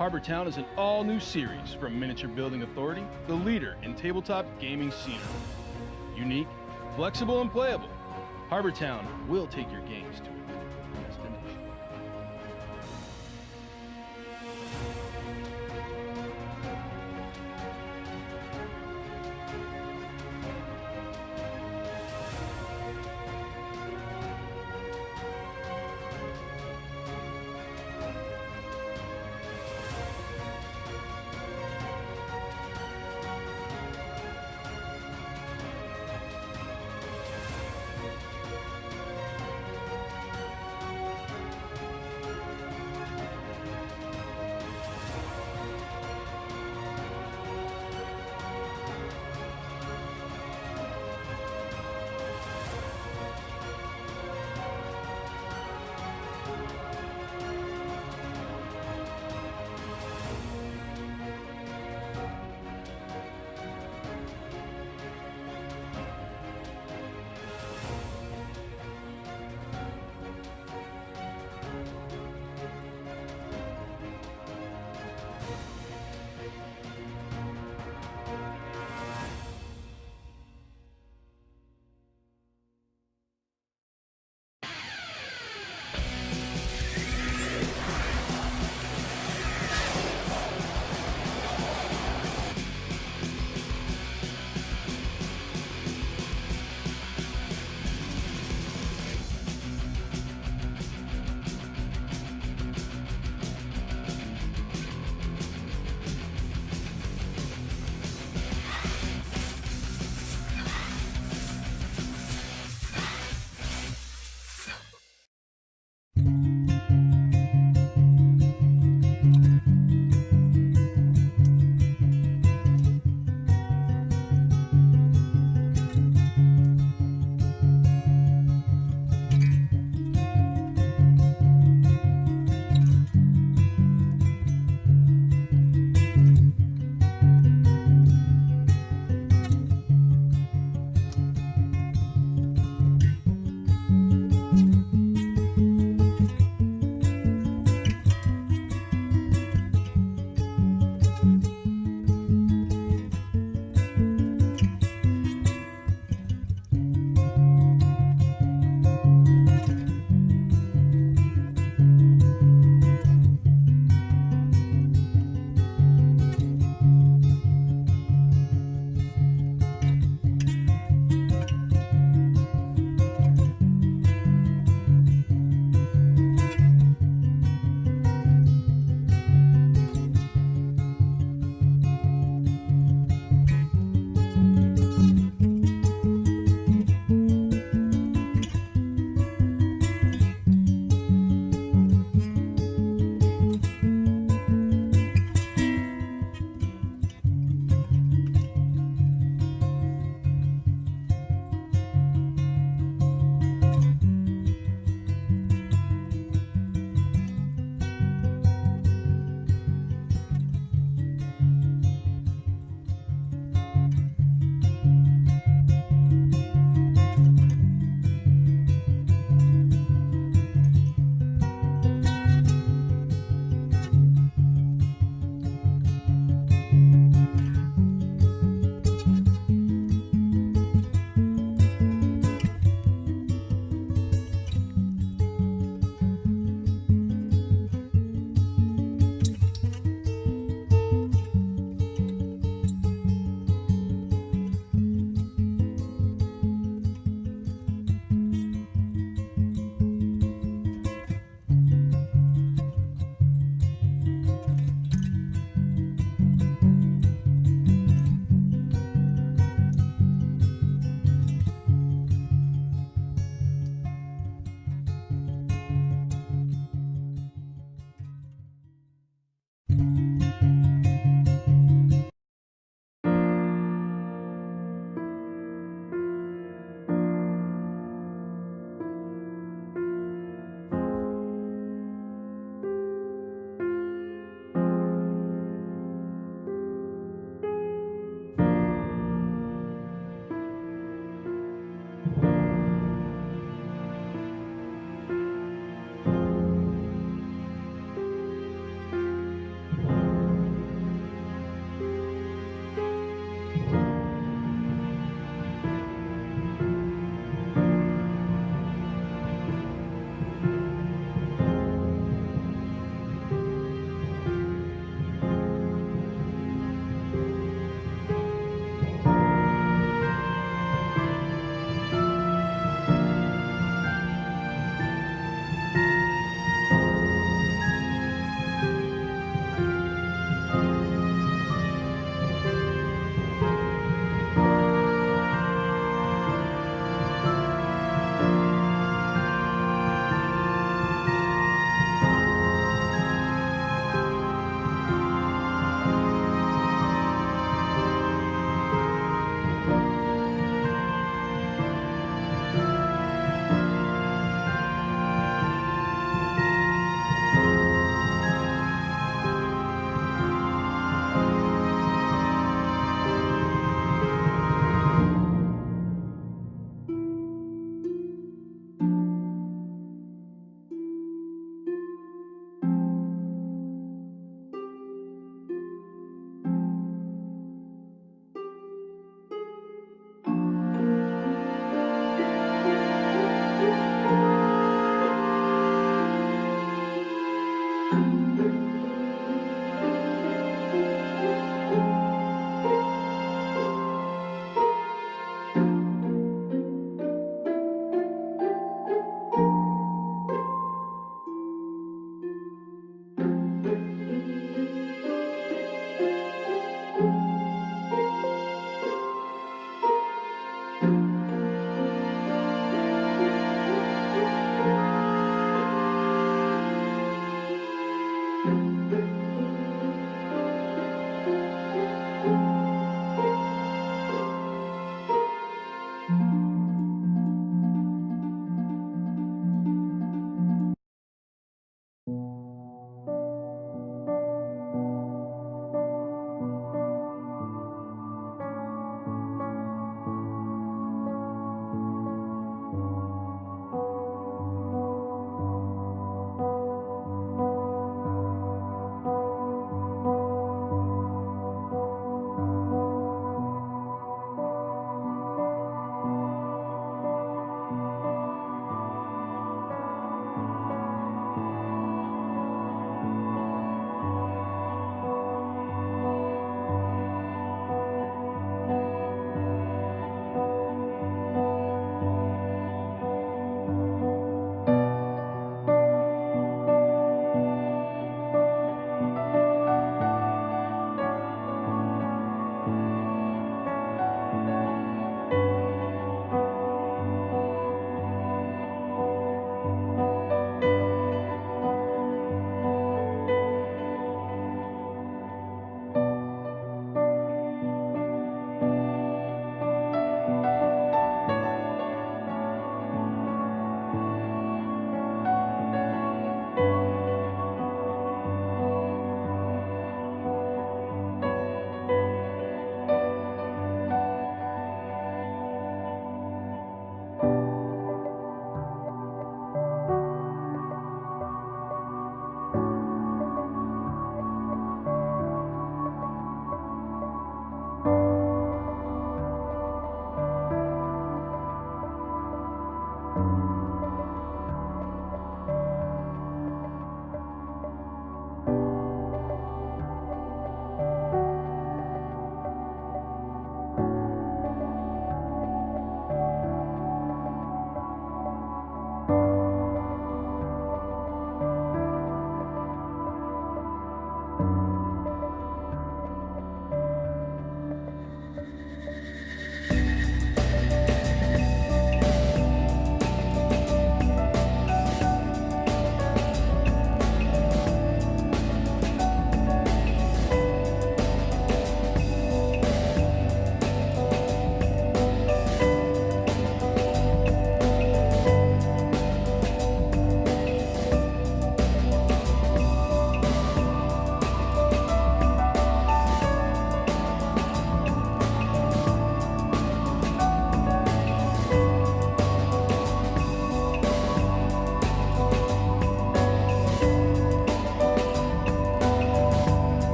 Harbor Town is an all-new series from Miniature Building Authority, the leader in tabletop gaming scenery. Unique, flexible, and playable, Harbor Town will take your games to a new destination.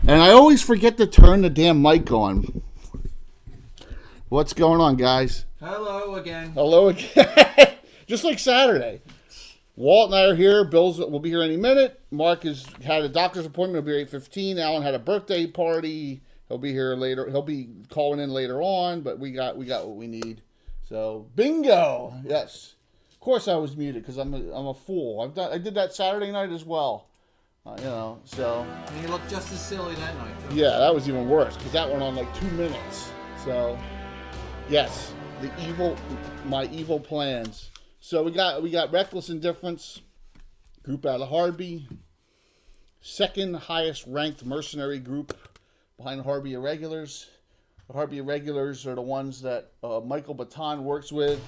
And I always forget to turn the damn mic on. What's going on, guys? Hello again. Hello again. Just like Saturday. Walt and I are here. Bill's will be here any minute. Mark has had a doctor's appointment. He'll be here 8:15. Alan had a birthday party. He'll be here later. He'll be calling in later on, but we got what we need. So bingo. Yes. Of course I was muted because I'm a fool. I did that Saturday night as well. So. And you looked just as silly that night. Too. Yeah, that was even worse because that went on like 2 minutes. So, yes, my evil plans. So we got Reckless Indifference, group out of Harby, second highest ranked mercenary group behind the Harby Irregulars. The Harby Irregulars are the ones that Michael Baton works with.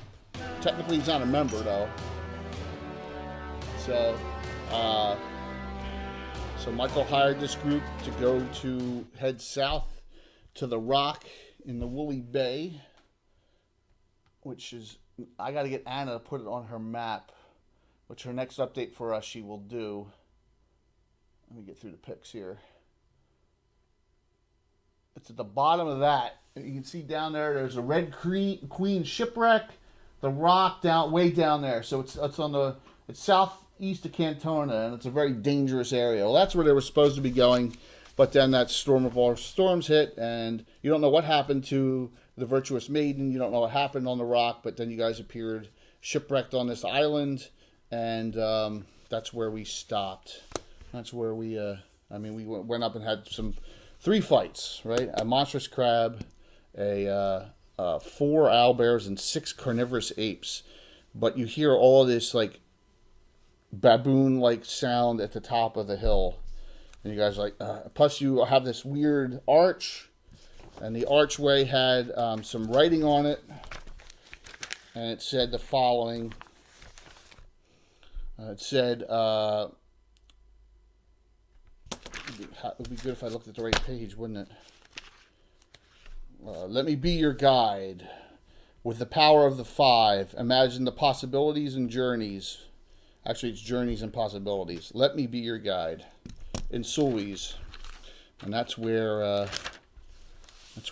Technically, he's not a member though. So Michael hired this group to go to head south to the Rock in the Woolly Bay, which is, I got to get Anna to put it on her map, which her next update for us she will do. Let me get through the pics here. It's at the bottom of that. You can see down there's a Red Queen shipwreck, the Rock way down there. So it's southeast of Cantona, and it's a very dangerous area. Well, that's where they were supposed to be going, but then that storm of all storms hit, and you don't know what happened to the Virtuous Maiden. You don't know what happened on the Rock, but then you guys appeared shipwrecked on this island, and that's where we stopped. That's where we went up and had 3 fights, right? A monstrous crab, 4 owlbears, and 6 carnivorous apes. But you hear all of this like baboon-like sound at the top of the hill, and you guys plus you have this weird arch, and the archway had some writing on it, and it said the following. It said, it would be good if I looked at the right page, wouldn't it? Let me be your guide. With the power of the 5, imagine the possibilities and journeys. Actually, it's journeys and possibilities. Let me be your guide. In Sulis. And that's where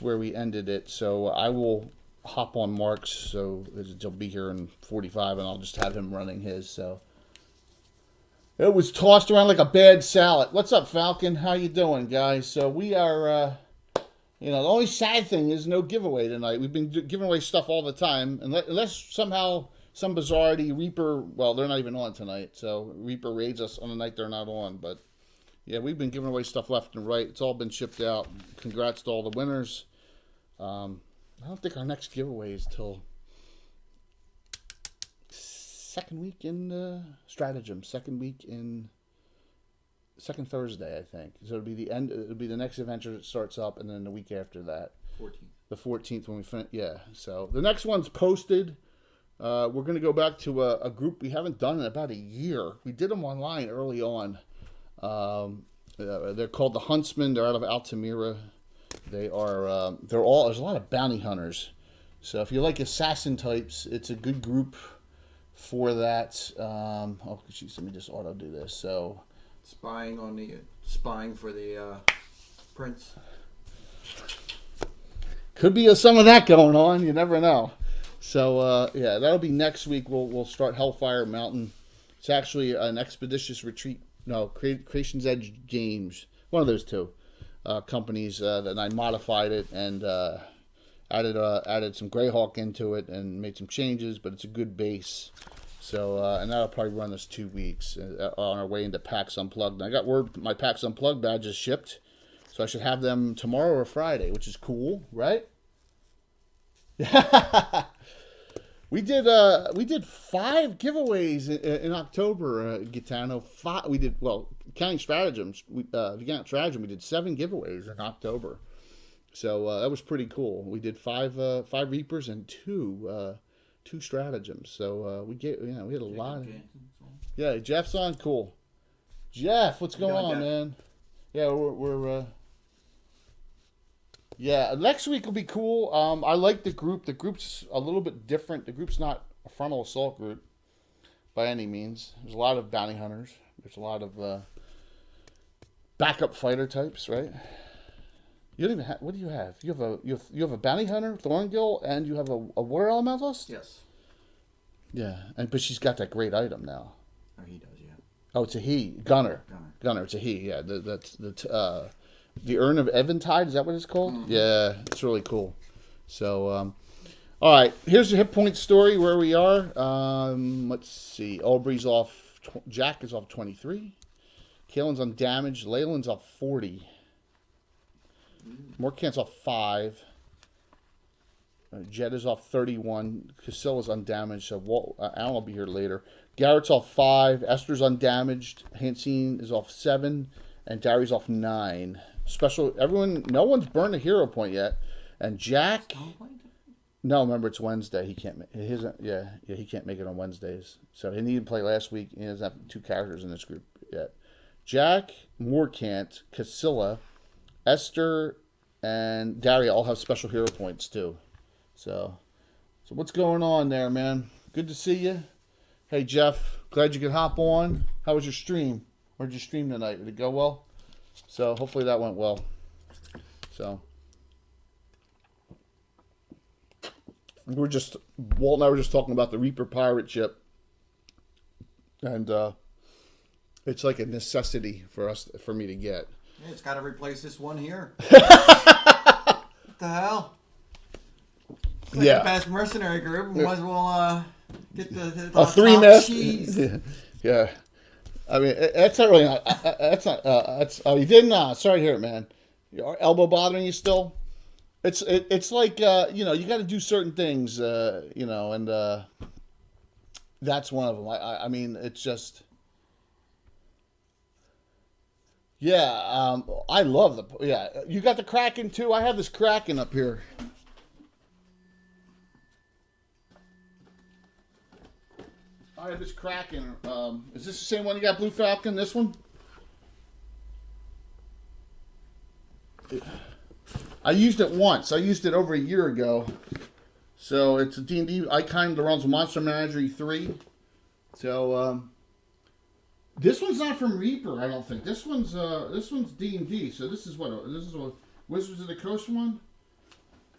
we ended it. So I will hop on Mark's, so he'll be here in 45, and I'll just have him running his. So it was tossed around like a bad salad. What's up, Falcon? How you doing, guys? So we are, the only sad thing is no giveaway tonight. We've been giving away stuff all the time, unless somehow some bizarrety. Reaper, well, they're not even on tonight, so Reaper raids us on the night they're not on. But yeah, we've been giving away stuff left and right. It's all been shipped out. Congrats to all the winners. I don't think our next giveaway is till second week in Stratagem. Second Thursday, I think. So it'll be the end. It'll be the next adventure that starts up, and then the week after that. 14th. The 14th when we finish. Yeah. So the next one's posted. We're going to go back to a group we haven't done in about a year. We did them online early on. They're called the Huntsmen. They're out of Altamira. They are. They're all. There's a lot of bounty hunters. So if you like assassin types, it's a good group for that. Oh, geez, let me just auto do this. So. Spying for the prince. Could be some of that going on. You never know. So yeah, that'll be next week. We'll start Hellfire Mountain. It's actually an expeditious retreat. No, Creation's Edge Games. One of those two companies that I modified it and added some Greyhawk into it and made some changes. But it's a good base. So, and that'll probably run us 2 weeks on our way into PAX Unplugged. And I got word my PAX Unplugged badges shipped, so I should have them tomorrow or Friday, which is cool, right? we did 5 giveaways in October, Gitano. We did, well, counting stratagems. If you count stratagem, we did 7 giveaways in October. So that was pretty cool. We did 5 Reapers and 2 stratagems. So we had a lot of. Yeah, Jeff's on. Cool. Jeff, what's going on, man? Yeah, we're yeah, next week will be cool. I like the group. The group's a little bit different. The group's not a frontal assault group by any means. There's a lot of bounty hunters. There's a lot of backup fighter types, right? You don't even have. What do you have? You have a bounty hunter, Thorngill, and you have a water elementalist. Yes. Yeah, but she's got that great item now. Oh, he does, yeah. Oh, it's a he. Gunner. It's a he. Yeah, that's the Urn of Eventide. Is that what it's called? Mm-hmm. Yeah, it's really cool. So, all right. Here's the hit point story where we are. Let's see. Aubrey's off. Jack is off 23. Kaelin's on damage. Leyland's off 40. Morkant's off 5. Jed is off 31. Casilla's undamaged. So Alan will be here later. Garrett's off 5. Esther's undamaged. Hansine is off 7. And Dari's off 9. No one's burned a hero point yet. And Jack. No, remember it's Wednesday. He can't. He can't make it on Wednesdays. So he needed to play last week. He doesn't have 2 characters in this group yet. Jack, Morkant, Casilla, Esther, and Daria all have special hero points too. So what's going on there, man? Good to see you. Hey, Jeff, glad you could hop on. How was your stream? Where'd you stream tonight? Did it go well? So hopefully that went well. So Walt and I were just talking about the Reaper pirate ship, and it's like a necessity for me to get. Yeah, it's got to replace this one here. What the hell? It's like the best mercenary group. We might as well get the 3-mast cheese. Yeah. I mean, that's not really. That's. Oh, you didn't. Sorry to hear it, man. Your elbow bothering you still? It's like you got to do certain things, and that's one of them. I mean, it's just. Yeah, I love you got the Kraken too. I have this Kraken up here. I have this Kraken. Is this the same one you got, Blue Falcon? This one? I used it once. I used it over a year ago. So it's a D&D icon that runs Monster Manager 3. So this one's not from Reaper, I don't think. This one's D&D. So this is what Wizards of the Coast one.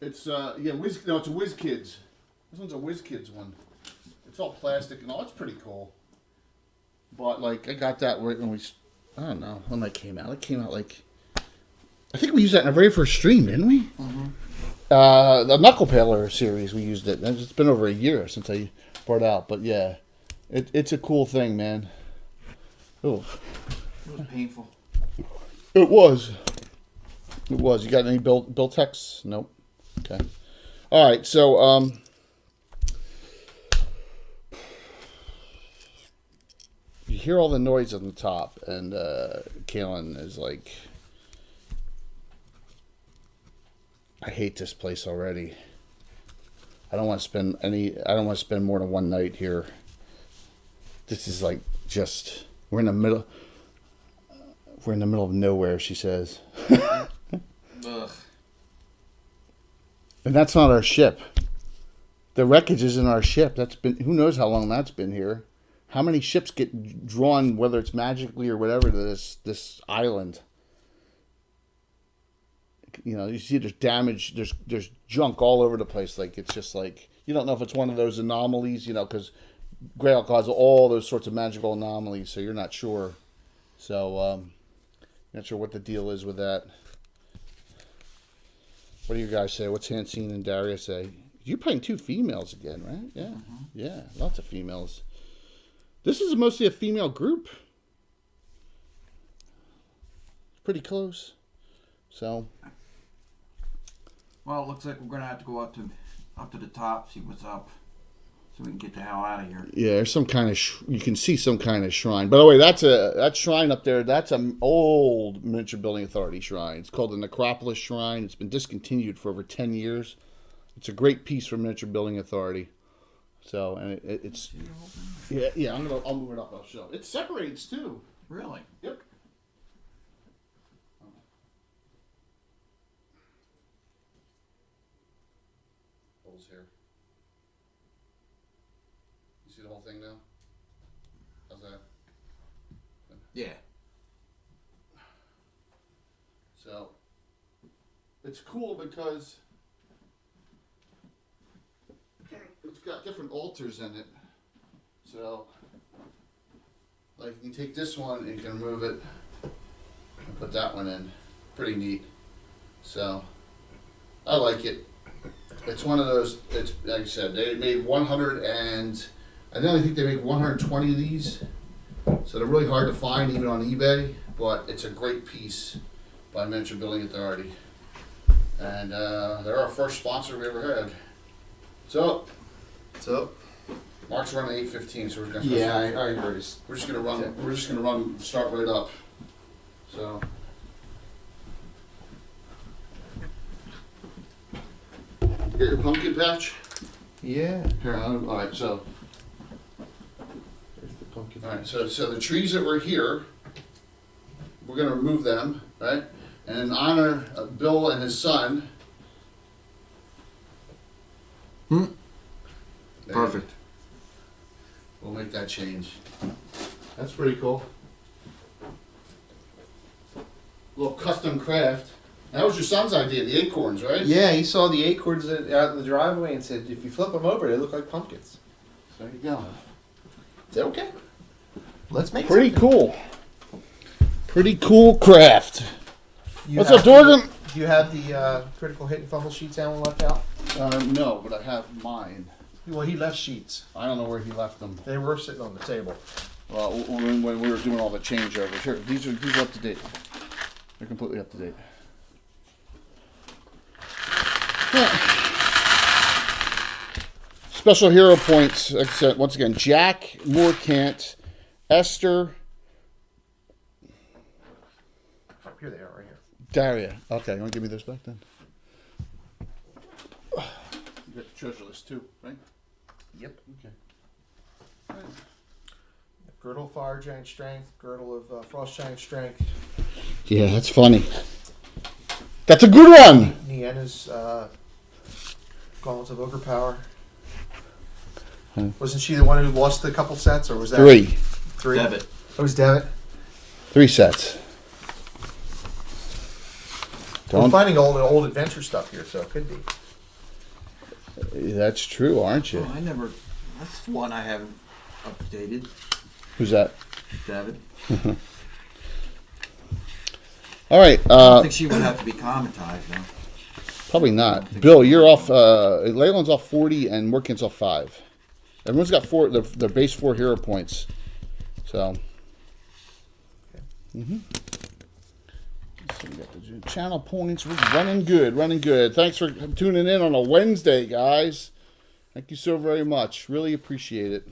It's it's a WizKids. This one's a WizKids one. It's all plastic and all. It's pretty cool. But like I got that when I don't know when that came out. It came out like I think we used that in our very first stream, didn't we? Mm-hmm. The Knuckle Paler series we used it. It's been over a year since I spread out. But yeah, it's a cool thing, man. Oh, It was painful. it was. It was. You got any bill texts? Nope. Okay. All right. So you hear all the noise on the top, and Kaylin is like, I hate this place already. I don't want to spend more than one night here. This is like just we're in the middle of nowhere, she says. Ugh. And that's not our ship. The wreckage isn't our ship. That's been who knows how long that's been here. How many ships get drawn, whether it's magically or whatever, to this island? You know, you see there's damage, there's junk all over the place. Like it's just like you don't know if it's one of those anomalies, you know, because Greyhawk has all those sorts of magical anomalies, so you're not sure. So not sure what the deal is with that. What do you guys say? What's Hansine and Daria say? You're playing 2 females again, right? Yeah, yeah, lots of females. This is mostly a female group. Pretty close. So. Well, it looks like we're gonna have to go up to the top, see what's up, so we can get the hell out of here. Yeah, there's some kind of you can see some kind of shrine. By the way, that shrine up there. That's an old Miniature Building Authority shrine. It's called the Necropolis Shrine. It's been discontinued for over 10 years. It's a great piece for Miniature Building Authority. So, and it's yeah. I'll move it up. I'll show. It separates too. Really? Yep. Holes here. You see the whole thing now? How's that? Yeah. So, it's cool because it's got different altars in it. So, like you can take this one and you can remove it and put that one in. Pretty neat. So, I like it. It's one of those, it's like I said, they made 100 and I think they make 120 of these. So they're really hard to find even on eBay, but it's a great piece by Miniature Building Authority. And they're our first sponsor we ever had. So, Mark's running 8:15, so we're gonna. Yeah, I agree. We're just gonna run. Start right up. So. You got your pumpkin patch? Yeah. Here, all right. So. There's the pumpkin. All right. So the trees that were here, we're gonna remove them, right? And in honor of Bill and his son. Perfect. We'll make that change. That's pretty cool. Little custom craft. That was your son's idea, the acorns, right? Yeah, he saw the acorns out in the driveway and said, if you flip them over, they look like pumpkins. There you go. Is that okay? Let's make Pretty something. cool. Pretty cool craft. You What's have up, Dorgan? Do you have the critical hit and fumble sheets Alan left out? No, but I have mine. Well, he left sheets. I don't know where he left them. They were sitting on the table. Well, when we were doing all the changeovers. Here, these are up to date. They're completely up to date. Special hero points. Like I said, once again, Jack, Moorcant, Esther, Oh, here they are, right here. Daria. Okay, you want to give me this back then? You got the treasure list too, right? Yep. Okay. Girdle of Fire Giant Strength, Girdle of Frost Giant Strength, Yeah, that's funny. That's a good one. Nienna's Gauntlets of Ogre Power. Hmm. Wasn't she the one who lost a couple sets, or was that 3. 3? Devitt. It was Devitt. 3 sets. We're finding all the old adventure stuff here, so it could be. That's true, aren't you? Oh, that's one I haven't updated. Who's that? David. All right. I don't think she would have to be commentized, though. Probably not. Bill, you're off. Leyland's off 40 and Moorcant's off 5. Everyone's got their base 4 hero points. So. So we got the channel points. We're running good. Thanks for tuning in on a Wednesday, guys. Thank you so very much. Really appreciate it.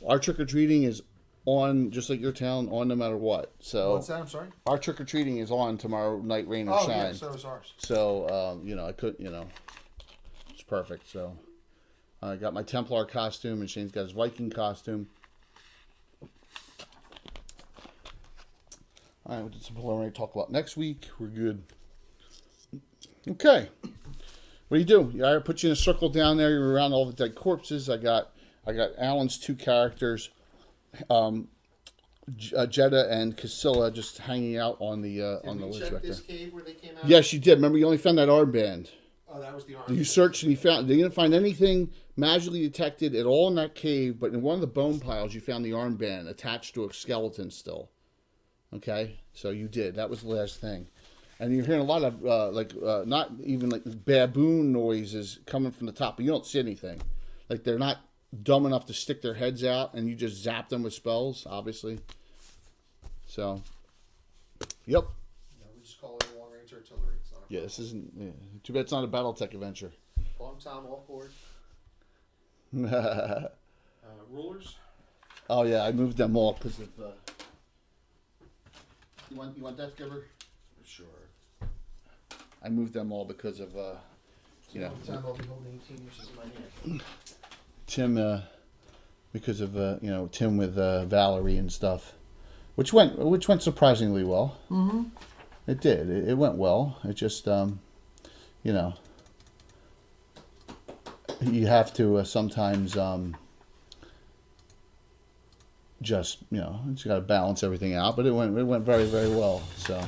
Our trick-or-treating is on, just like your town, on no matter what. So What's that? I'm sorry. our trick-or-treating is on tomorrow night, rain or shine. Yeah, so is ours. So, I could, it's perfect. So I got my Templar costume, and Shane's got his Viking costume. All right, we did some preliminary talk about next week. We're good. Okay. What do you do? I put you in a circle down there. You're around all the dead corpses. I got Alan's 2 characters, Jeddah and Casilla, just hanging out on the ledge right this there. cave where they came out? Yes, you did. Remember, you only found that armband. Oh, that was the arm. You searched and you didn't find anything magically detected at all in that cave, but in one of the bone piles, you found the armband attached to a skeleton still. Okay, so you did. That was the last thing. And you're hearing a lot of, not even like baboon noises coming from the top, but you don't see anything. Like, they're not dumb enough to stick their heads out, and you just zap them with spells, obviously. So, yep. No, we just call it a long-range artillery. It's not a This isn't, too bad it's not a Battletech adventure. long time off board. Rulers. Oh, yeah, I moved them all because of, You want that, Skipper? Sure. I moved them all because of, Time I'll be holding 18 inches in my hand. Tim, because of Tim with Valerie and stuff, which went surprisingly well. Mm-hmm. It did. It went well. It just you have to sometimes just you got to balance everything out. But it went very, very well. So,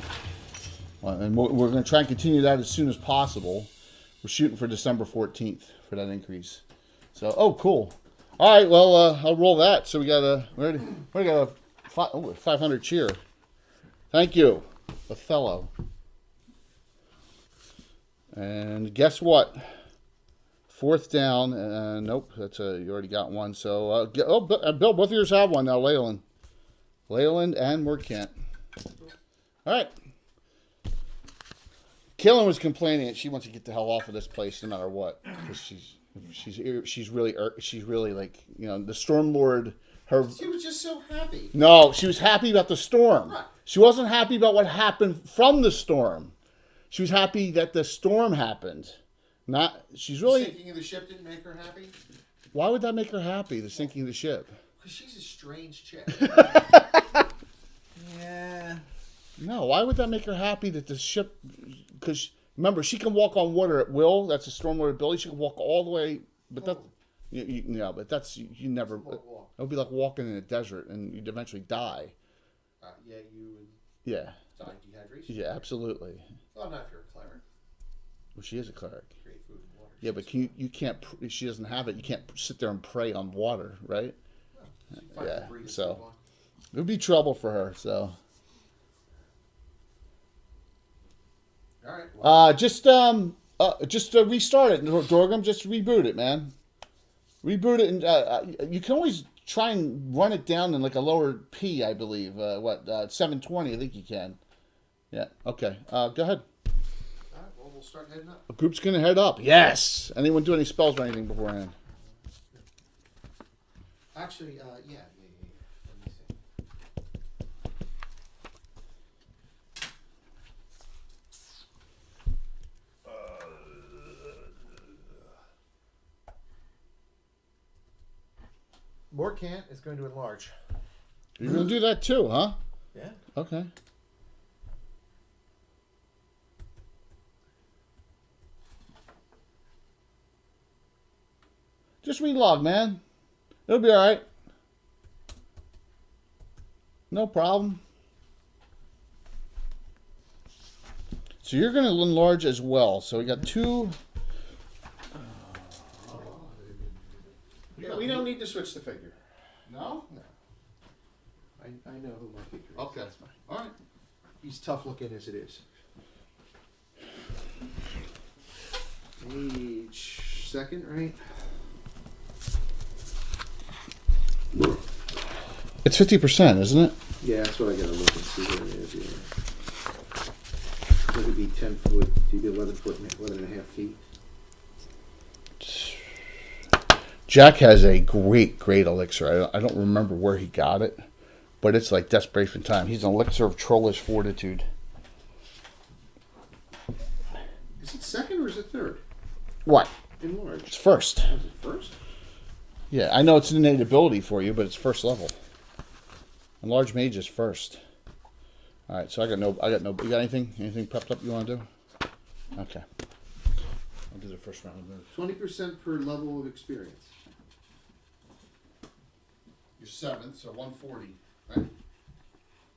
and we're going to try and continue that as soon as possible. We're shooting for December 14th for that increase. So, cool. All right, well, I'll roll that. So we got we got a 500 cheer. Thank you, Othello. And guess what? 4th down. Nope, that's you already got one. So, Bill, both of yours have one now. Leyland and Merkant. All right. Killen was complaining that she wants to get the hell off of this place no matter what, because she's really like the Storm Lord. She was just so happy. No, she was happy about the storm. Right. She wasn't happy about what happened from the storm. She was happy that the storm happened. She's really. The sinking of the ship didn't make her happy? Why would that make her happy? The sinking of the ship. Because she's a strange chick. Yeah. No, why would that make her happy that the ship? Because remember, she can walk on water at will. That's a stormlord ability. She can walk all the way, but but that's you never. It would be like walking in a desert, and you'd eventually die. You would Yeah. die dehydration. Yeah, absolutely. Well, not if you're a cleric. Well, she is a cleric. Create food and water. Yeah, but you can't. If she doesn't have it, you can't sit there and pray on water, right? Yeah. So it would be trouble for her. So. All right. Well, Just restart it, Dorgum. Just reboot it, man. Reboot it, and you can always try and run it down in like a lower P, I believe. 720? I think you can. Yeah. Okay. Go ahead. all right. Well, we'll start heading up. The group's gonna head up. Yes. Anyone do any spells or anything beforehand? Actually, yeah. Let me see. Morkant is going to enlarge. You're gonna do that too, huh? Yeah. Okay. Just relog, man. It'll be all right. No problem. So you're going to enlarge as well. So we got 2. Yeah, we don't need to switch the figure. No? I know who my figure is. Okay. That's fine. All right. He's tough looking as it is. Age 2nd, right? It's 50%, isn't it? Yeah, that's what I gotta look and see what it is. Yeah. Would it be 10 foot? Do you be 11 foot, 11 and a half feet? Jack has a great elixir. I don't remember where he got it, but it's like desperation time. He's an elixir of trollish fortitude. Is it second or is it third? What? Enlarged. It's first. Was it first? Yeah, I know it's an innate ability for you, but it's first level. Enlarged mage is first. All right, so I got no. You got anything? Anything prepped up you want to do? Okay. I'll do the first round of moves. 20% per level of experience. You're 7th, so 140, right?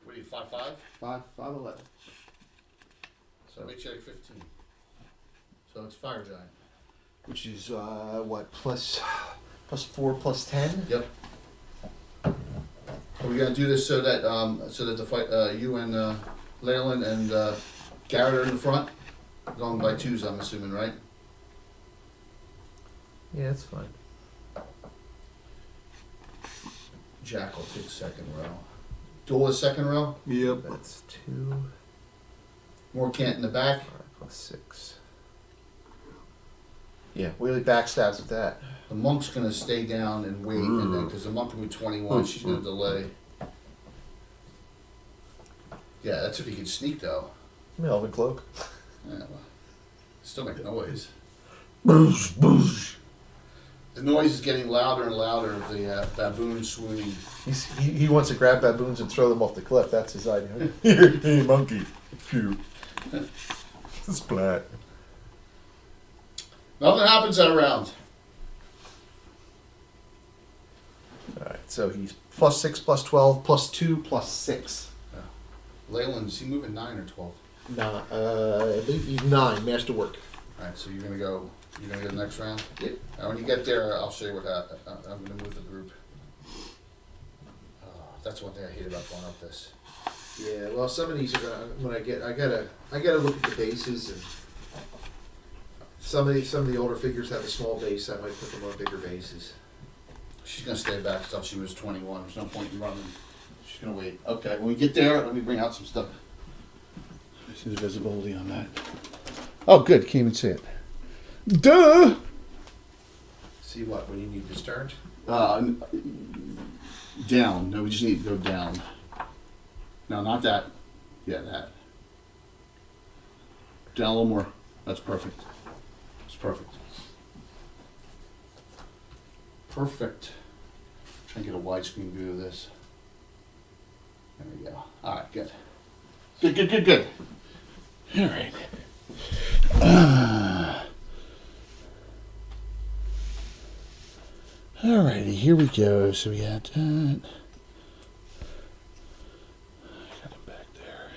What are you, 5'5"? 5'11". So make sure 15. So it's fire giant. Which is what, plus 4 plus 10? Yep. Are we gonna do this so that the fight you and Leyland and Garrett are in the front? Going by twos, I'm assuming, right? Yeah, that's fine. Jack will take second row. Duel is second row. Yep. That's 2, More Cant in the back. 5 plus 6. Yeah, Whaley backstabs with that. The monk's gonna stay down and wait, and then because the monk will be 21, she's gonna delay. Yeah, that's if he can sneak though. Melvin Cloak. Yeah, well, still make noise. Boosh, boosh. The noise is getting louder and louder of the baboon swooning. He wants to grab baboons and throw them off the cliff. That's his idea. Hey, monkey. Cute. Splat. Nothing happens that round. Alright, so he's plus 6, plus 12, plus 2, plus 6. Leyland, is he moving 9 or 12? Nah, I believe he's 9, masterwork. Alright, so you're gonna go the next round? Yep. When you get there, I'll show you what happened. I'm gonna move the group. That's one thing I hate about going up this. Yeah, well, some of these are gonna. When I gotta look at the bases, and some of the older figures have a small base. I might put them on bigger bases. She's gonna stay back until she was 21. There's no point in running. She's gonna wait. Okay, when we get there, let me bring out some stuff. See the visibility on that. Oh, good. Can't even see it. Duh! See what? When you need this turned? Down. No, we just need to go down. No, not that. Yeah, that. Down a little more. That's perfect. That's perfect. Perfect. Try and get a widescreen view of this. There we go. All right, good. Good. All right. Alrighty, here we go. So we got that. I got him back there.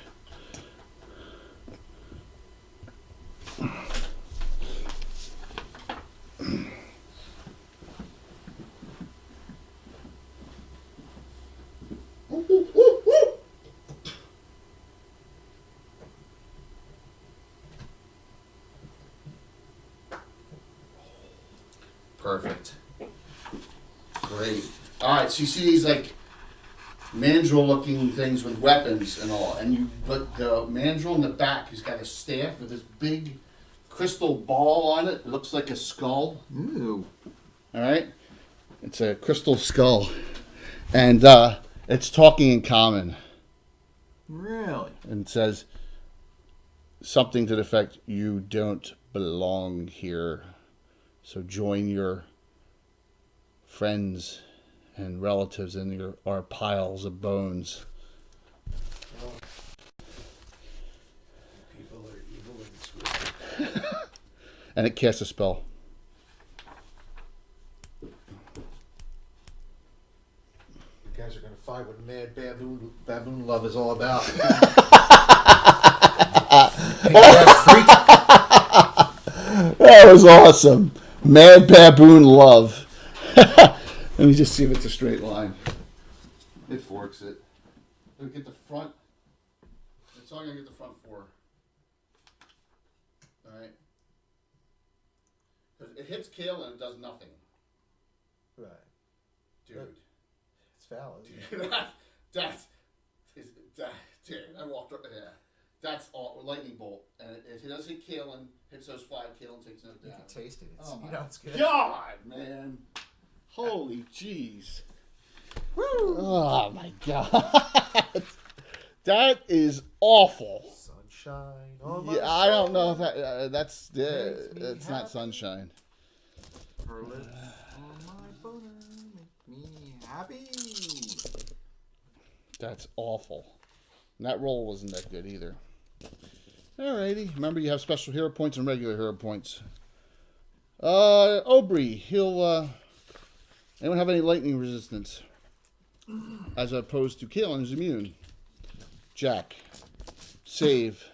Perfect. Great. All right, so you see these like mandrill-looking things with weapons and all, and you put the mandrill in the back. He's got a staff with this big crystal ball on it. It looks like a skull. Ooh. All right, it's a crystal skull, and it's talking in common. Really? And says something to the effect, "You don't belong here, so join your friends and relatives in our piles of bones." People are evil and twisted. And it casts a spell. You guys are gonna find what mad baboon love is all about. That was awesome. Mad baboon love. Let me just see if it's a straight line. It forks it. Let me get the front. It's only gonna get the front 4. Alright. Because it hits kill and it does nothing. Right. Dude. It's foul, isn't it? That's dude, I walked up. Yeah, that's all lightning bolt, and it does hit Kalen. Hits those 5. Kalen takes no You damage. can taste it. It's, Oh my it's good. God, man! Holy jeez! Oh my God! That is awful. Sunshine. On my Yeah, I don't know if soul. that that's Makes me it's not happy. sunshine. Her lips on my boner make me happy. That's awful. And that roll wasn't that good either. Alrighty. Remember, you have special hero points and regular hero points. Aubrey, he'll. Anyone have any lightning resistance? As opposed to Kalen, who's immune. Jack, save.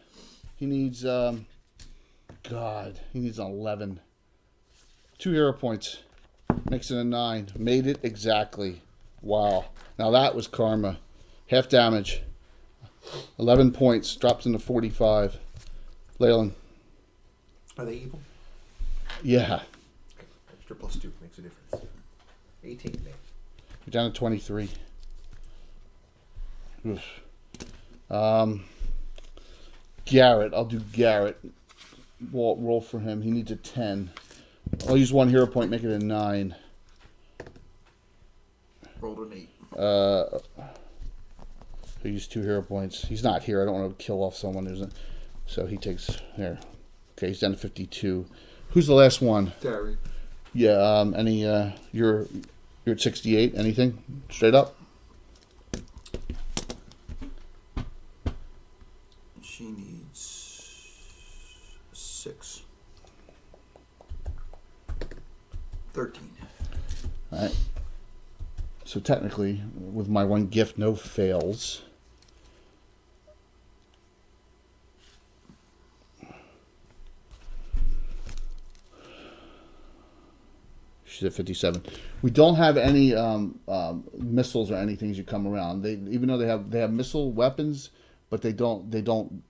He needs. God, he needs an 11. 2 hero points. Makes it a 9. Made it exactly. Wow. Now that was karma. Half damage. 11 points. Drops into 45. Leyland. Are they evil? Yeah. Extra +2 makes a difference. 18, man. You're down to 23. Oof. Garrett. I'll do Garrett. Roll for him. He needs a 10. I'll use 1 hero point. Make it a 9. Rolled an 8. He'll use 2 hero points. He's not here. I don't want to kill off someone who's in. So he takes here. Okay, he's down to 52. Who's the last one? Gary. Yeah. Any? You're at 68. Anything? Straight up. She needs 6. 13. All right. So technically, with my 1 gift, no fails. She's at 57. We don't have any missiles or anything as you come around. They even though they have missile weapons, but they don't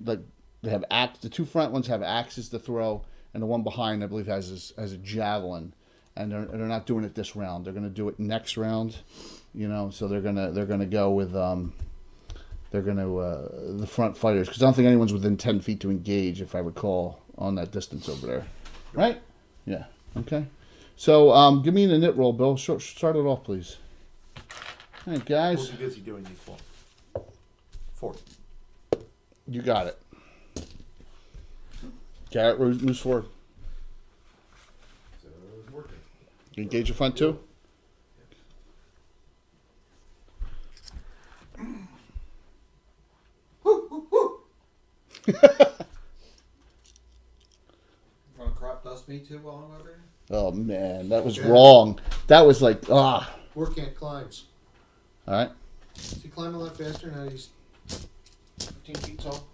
like they have axe. The 2 front ones have axes to throw, and the one behind I believe has a javelin. And they're not doing it this round. They're going to do it next round, you know. So they're gonna go with the front fighters, because I don't think anyone's within 10 feet to engage, if I recall, on that distance over there, right? Yeah. Okay. So give me an init roll, Bill. Start it off, please. All right, guys. Who's busy doing these for? 4. You got it. Garrett moves forward. So it's working. You engage your front too. Want to crop dust me too while I'm over here? Oh man, that was wrong. That was like Work ant climbs. All right. Does he climb a lot faster now? He's 15 feet tall.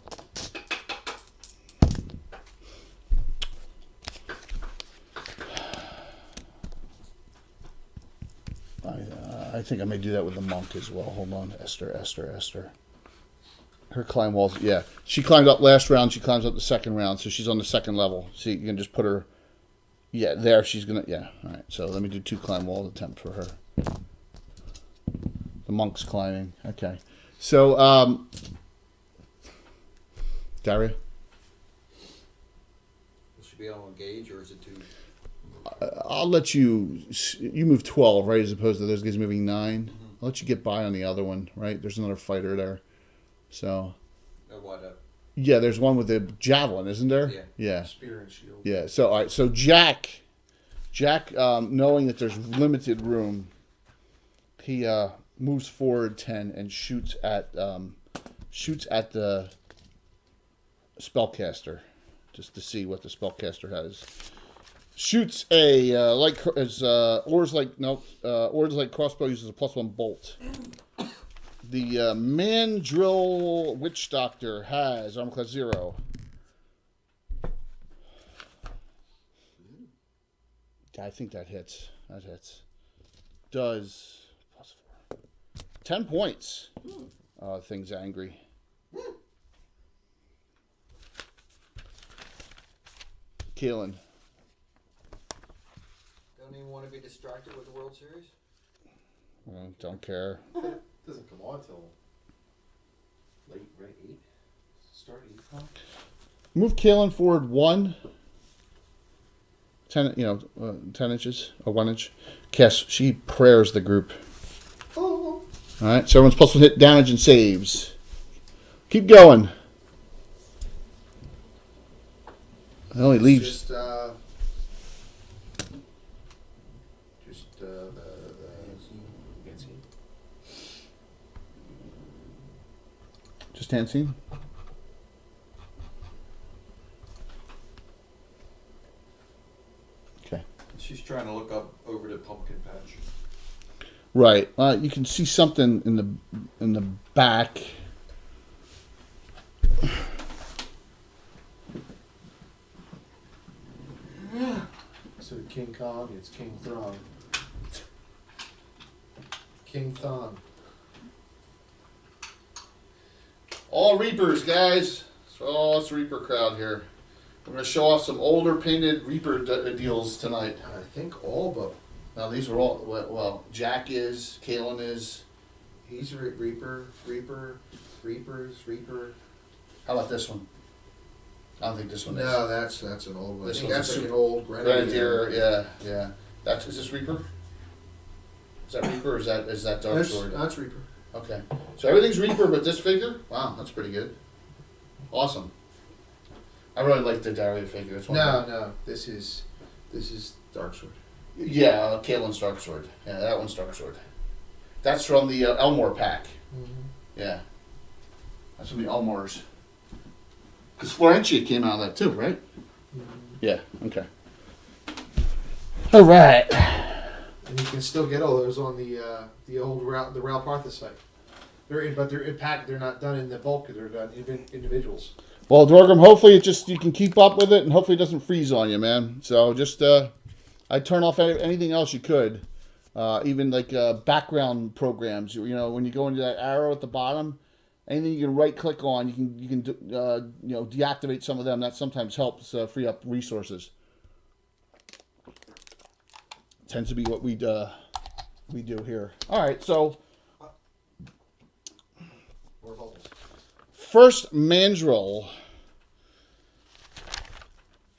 I think I may do that with the monk as well. Hold on, Esther. Her climb walls, yeah. She climbed up last round. She climbs up the second round, so she's on the second level. So you can just put her, yeah, there. She's gonna, yeah. All right. So let me do 2 climb wall attempts for her. The monk's climbing. Okay. So, Daria. Will she be able to engage, or is it too? I'll let you move 12, right, as opposed to those guys moving 9. I'll let you get by on the other one, right? There's another fighter there. So. What up? Yeah, there's one with the javelin, isn't there? Yeah. Yeah. Spear and shield. Yeah. So, all right. So Jack, knowing that there's limited room, he moves forward 10 and shoots at the spellcaster, just to see what the spellcaster has. Shoots a oars like crossbow uses a +1 bolt. The Mandrill Witch Doctor has armor class 0. I think that hits. That hits. Does +4. 10 points. Thing's angry. Keelan. Don't even want to be distracted with the World Series. Don't care. It doesn't come on till late, right? 8? Start 8 o'clock? Move Kaylin forward 10 inches, or 1 inch. Cass, she prayers the group. Oh. All right, so everyone's supposed to hit damage and saves. Keep going. It only leaves. Just hand scene. Okay. She's trying to look up over the pumpkin patch. Right. You can see something in the back. So King Kong, it's King Thrawn. King Thon. All Reapers, guys. So it's Reaper crowd here. We're going to show off some older painted Reaper deals tonight. I think all but Now these are all, well, Jack is, Kaylin is. he's Reaper. How about this one? I don't think this one is. No, that's an old one. This I think one's that's a like an old Grenadier, yeah. Is this Reaper? Is that Reaper or is that Dark Sword? That's Reaper. Okay. So everything's Reaper but this figure? Wow, that's pretty good. Awesome. I really like the Daria figure. It's one of the- No, this is Dark Sword. Yeah, Kaylin's Dark Sword. Yeah, that one's Dark Sword. That's from the Elmore pack. Mm-hmm. Yeah. That's from the Elmores. Because Florentia came out of that too, right? Mm-hmm. Yeah, okay. All right. And you can still get all those on the old the Rail Partha site. They're in pack. They're not done in the bulk. They're done individuals. Well, Dorgrim, hopefully you can keep up with it and hopefully it doesn't freeze on you, man. So just, I'd turn off anything else you could. Even like background programs. You know, when you go into that arrow at the bottom, anything you can right click on, you can deactivate some of them. That sometimes helps free up resources. Tends to be what we do here. All right, so first Mandrill.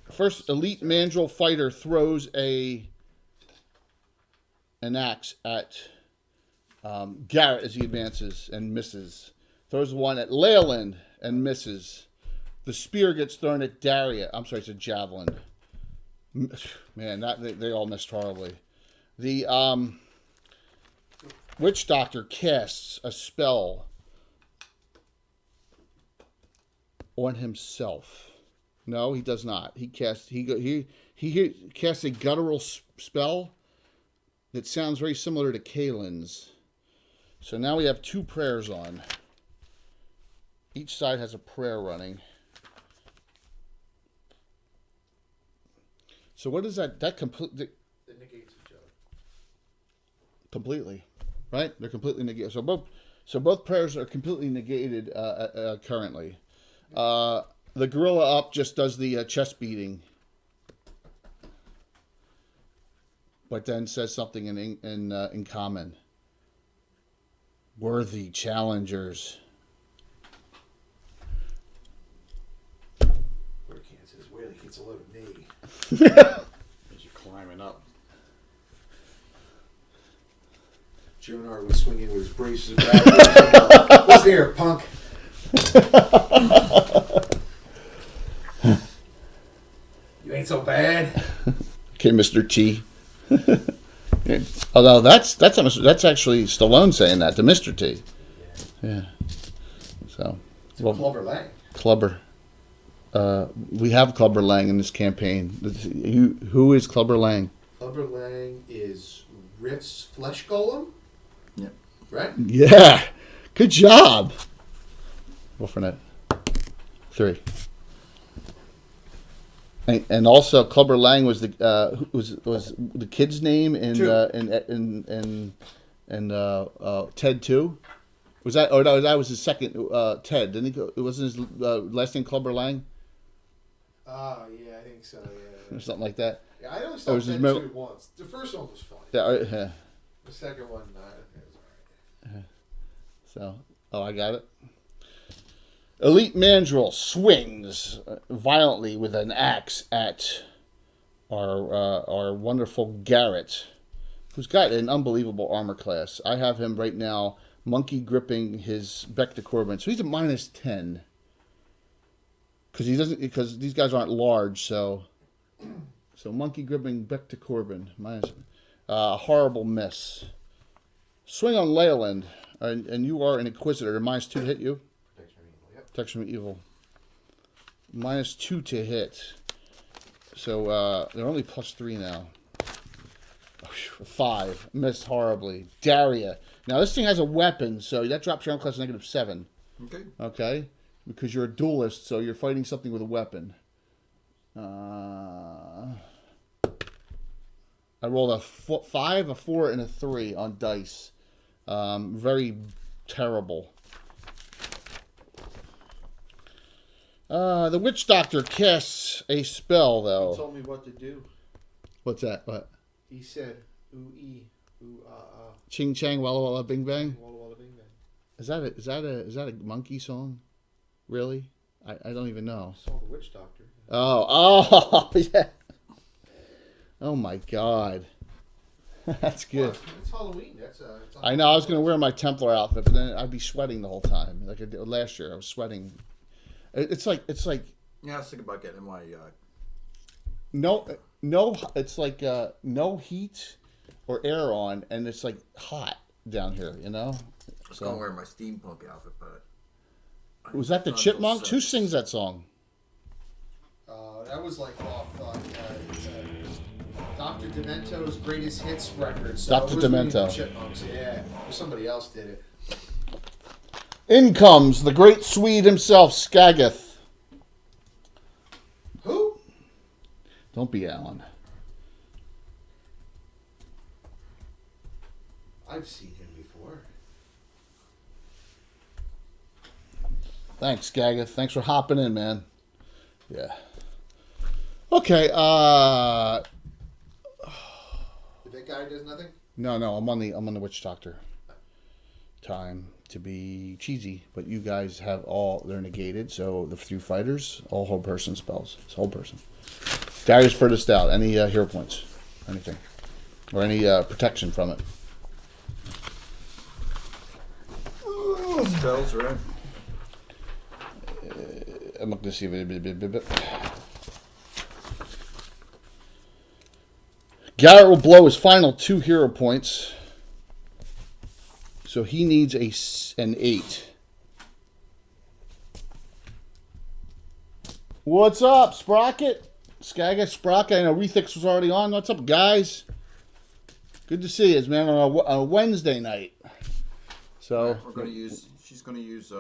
First elite Mandrill fighter throws an axe at Garrett as he advances and misses. Throws one at Leyland and misses. The spear gets thrown at Daria. I'm sorry, it's a javelin. Man, they all missed horribly. The Witch Doctor casts a spell on himself. No, he does not. He casts a guttural spell that sounds very similar to Kaylin's. So now we have 2 prayers on. Each side has a prayer running. So what is that? That completely. It negates each other. Completely, right? They're completely negated. So both prayers are completely negated currently. The gorilla up just does the chest beating, but then says something in common. Worthy challengers. Hurricane says, "Where he gets a load of me." As you're climbing up. Jonar was swinging with his braces back. What's there, punk? You ain't so bad. Okay, Mr. T. Although that's actually Stallone saying that to Mr. T. Yeah. So. Well, Clubber Lang. Clubber. We have Clubber Lang in this campaign. Who is Clubber Lang? Clubber Lang is Riff's flesh golem. Yeah. Right? Yeah. Good job. Wolfernet. 3. And also Clubber Lang was the was the kid's name in Ted 2. Was that? Oh no, that was his second Ted. Didn't he? It wasn't his last name Clubber Lang. Yeah, I think so. Yeah. Or something like that. Yeah, I only Or saw was his Ted 2 once. The first one was funny. Yeah. The The second one, is all right. So, I got it. Elite Mandrill swings violently with an axe at our wonderful Garrett, who's got an unbelievable armor class. I have him right now monkey gripping his Becta Corbin, so he's a -10 because these guys aren't large. So monkey gripping Becta Corbin minus horrible miss. Swing on Leyland, and you are an Inquisitor. -2 to hit you. Protection from evil. -2 to hit. So they're only +3 now. 5. Missed horribly. Daria. Now this thing has a weapon, so that drops your armor class to -7. Okay. Okay? Because you're a duelist, so you're fighting something with a weapon. I rolled a 5, a 4, and a 3 on dice. Very terrible. The Witch Doctor casts a spell, He though. told me what to do. What's that? What? He said, ooh, ee, ooh, Ching Chang, Walla Walla, Bing Bang? walla walla bing bang. Is that a monkey song? Really? I don't even know. I saw the Witch Doctor. Oh, yeah. Oh my God. That's good. It's Halloween. It's I know. I was gonna wear my Templar outfit, but then I'd be sweating the whole time, like I did last year. I was sweating. It's like Yeah, I was thinking about getting my. no. It's like no heat or air on, and it's like hot down here. You know. I was gonna wear my steampunk outfit, but. Was that the Chipmunks? Who sings that song? That was like off Dr. Demento's greatest hits record. So Dr. it wasn't even Demento. Chipmunks, yeah. Or somebody else did it. In comes the great Swede himself, Skagith. Who? Don't be Alan. I've seen him before. Thanks, Skagith. Thanks for hopping in, man. Yeah. Okay. That guy does nothing? No. I'm on the Witch Doctor. Time to be cheesy, but you guys have they're negated. So the 2 fighters, all whole person spells. It's whole person. Darius furthest out. Any hero points? Anything? Or any protection from it? Spells, right? I'm not going to see it. Garrett will blow his final 2 hero points. So he needs an 8. What's up, Sprocket? Skagit, Sprocket. I know Rethix was already on. What's up, guys? Good to see you, man, on a Wednesday night. So We're gonna use. She's gonna use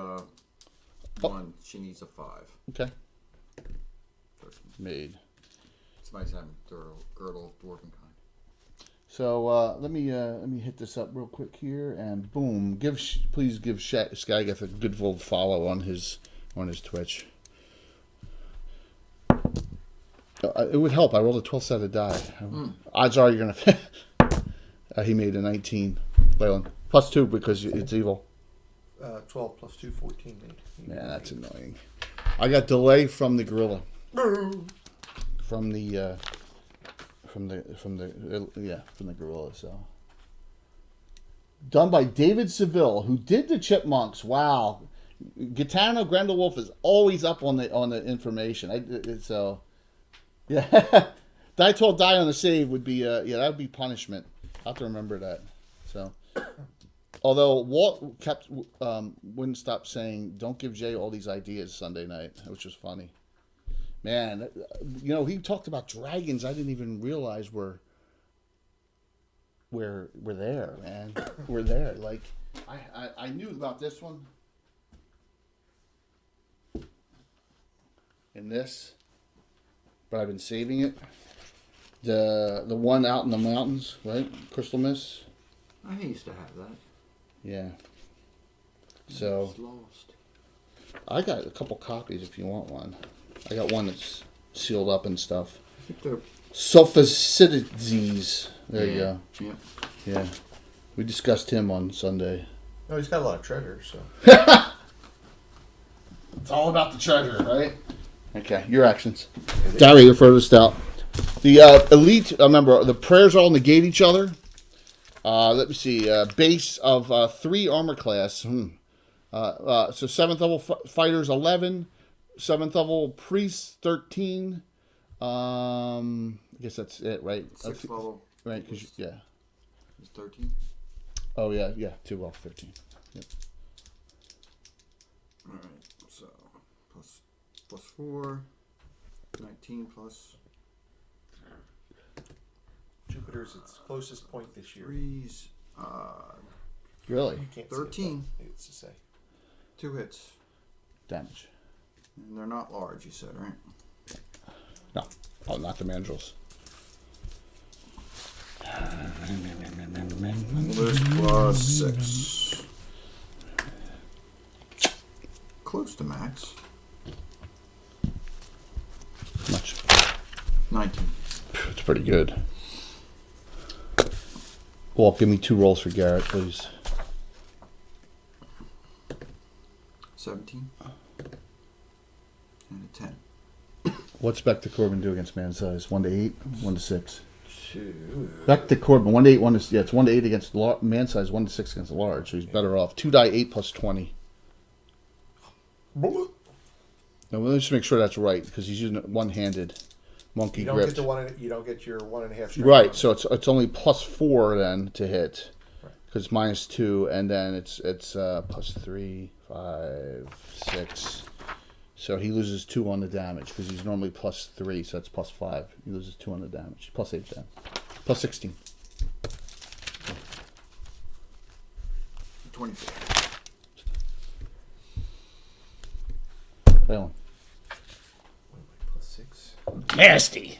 1. She needs a 5. Okay. Made. It's nice having girdle dwarven kind. So let me hit this up real quick here, and boom! Please give Skagith a good full follow on his Twitch. It would help. I rolled a 12-sided die. Odds are you're gonna. He made a 19. Leyland +2 because it's evil. 12 plus 2, 14 made. Man, that's annoying. I got delay from the gorilla. From the gorilla. So done by David Seville, who did the Chipmunks. Wow, Gitano Grendelwolf is always up on the information. So yeah, die told die on the save would be that would be punishment. I have to remember that. So. Although Walt wouldn't stop saying, "Don't give Jay all these ideas Sunday night," which was funny. Man, he talked about dragons. I didn't even realize we're there, man. We're there. Like I knew about this one and this, but I've been saving it. The one out in the mountains, right? Crystal Mist. I used to have that. Yeah. So It's lost. I got a couple copies if you want one. I got one that's sealed up and stuff. I think they're. Sophacides. There you go. Yeah. Yeah. We discussed him on Sunday. No, he's got a lot of treasure, so. It's all about the treasure, right? Okay, your actions. Gary, you're furthest out. The elite, remember, the prayers all negate each other. Let me see. Base of 3 armor class. So 7th level fighters 11. 7th level priests 13. I guess that's it, right? 6th level. Right, because, yeah. It's 13. Oh, yeah, 2 well, 13. Yep. Alright, so plus 4. 19 plus Jupiter's its closest point this year. 3's. Really? You can't see 13. it, it's to say. 2 hits. Damage. And they're not large, you said, right? No. Oh, not the mandrels. There's plus 6. Close to max. Much. 19. It's pretty good. Well, give me 2 rolls for Garrett, please. 17. And a 10. What's Beck to Corbin do against man size? 1 to 8, 1 to 6. 2. Back to Corbin, 1 to 8, 1 to it's 1 to 8 against man size, 1 to 6 against the large, so he's better off. 2 die 8 plus 20. Now let's just make sure that's right because he's using it one-handed. Monkey You don't grip. get the one. You don't get your 1.5. strength Right, on so it's only plus 4 then to hit, Right. because it's minus 2, and then it's plus 3, 5, 6. So he loses 2 on the damage because he's normally plus 3, so that's plus 5. He loses 2 on the damage. Plus 8 then. Plus 16. 24. Failing. plus 6. Nasty.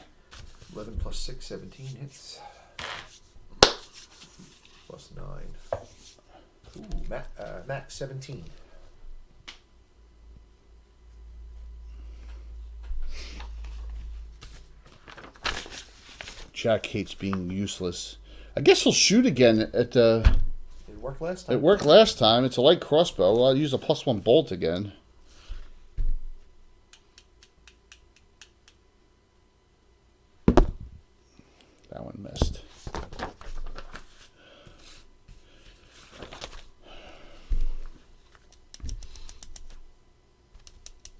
11 plus 6, 17 hits. Plus 9. Ooh, max 17. Jack hates being useless. I guess he'll shoot again at the. It worked last time. It worked last time. It's a light crossbow. Well, I'll use a plus 1 bolt again. That one missed.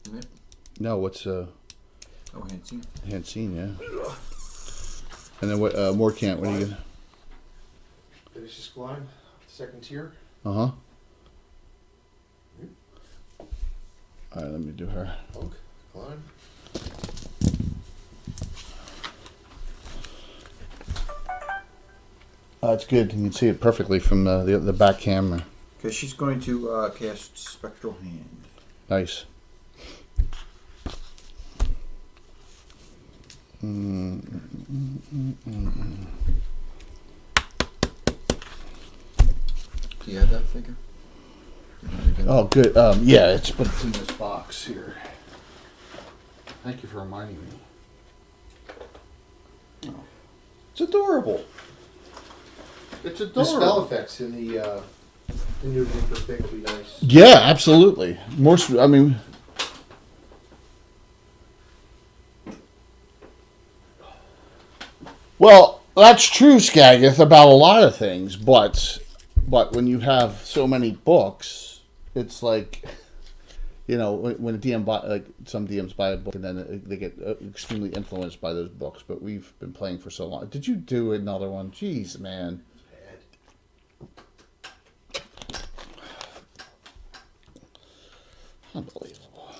Isn't it? No, what's Oh, Hansen. Hansine, yeah. And then what? Morcant. What are you gonna? Finish this climb. Second tier. Uh huh. All right, let me do her. Oak. Climb. It's good. You can see it perfectly from the back camera. Okay, she's going to cast Spectral Hand. Nice. Do you have that figure? Oh, good. Yeah, it's in this box here. Thank you for reminding me. It's adorable. It's The adorable. spell effects in the new Reaper thing will be nice. Yeah, absolutely. More. I mean. Well, that's true, Skagith, about a lot of things, but when you have so many books, it's like, you know, when a DM like some DMs buy a book and then they get extremely influenced by those books. But we've been playing for so long. Did you do another one? Jeez, man. Unbelievable.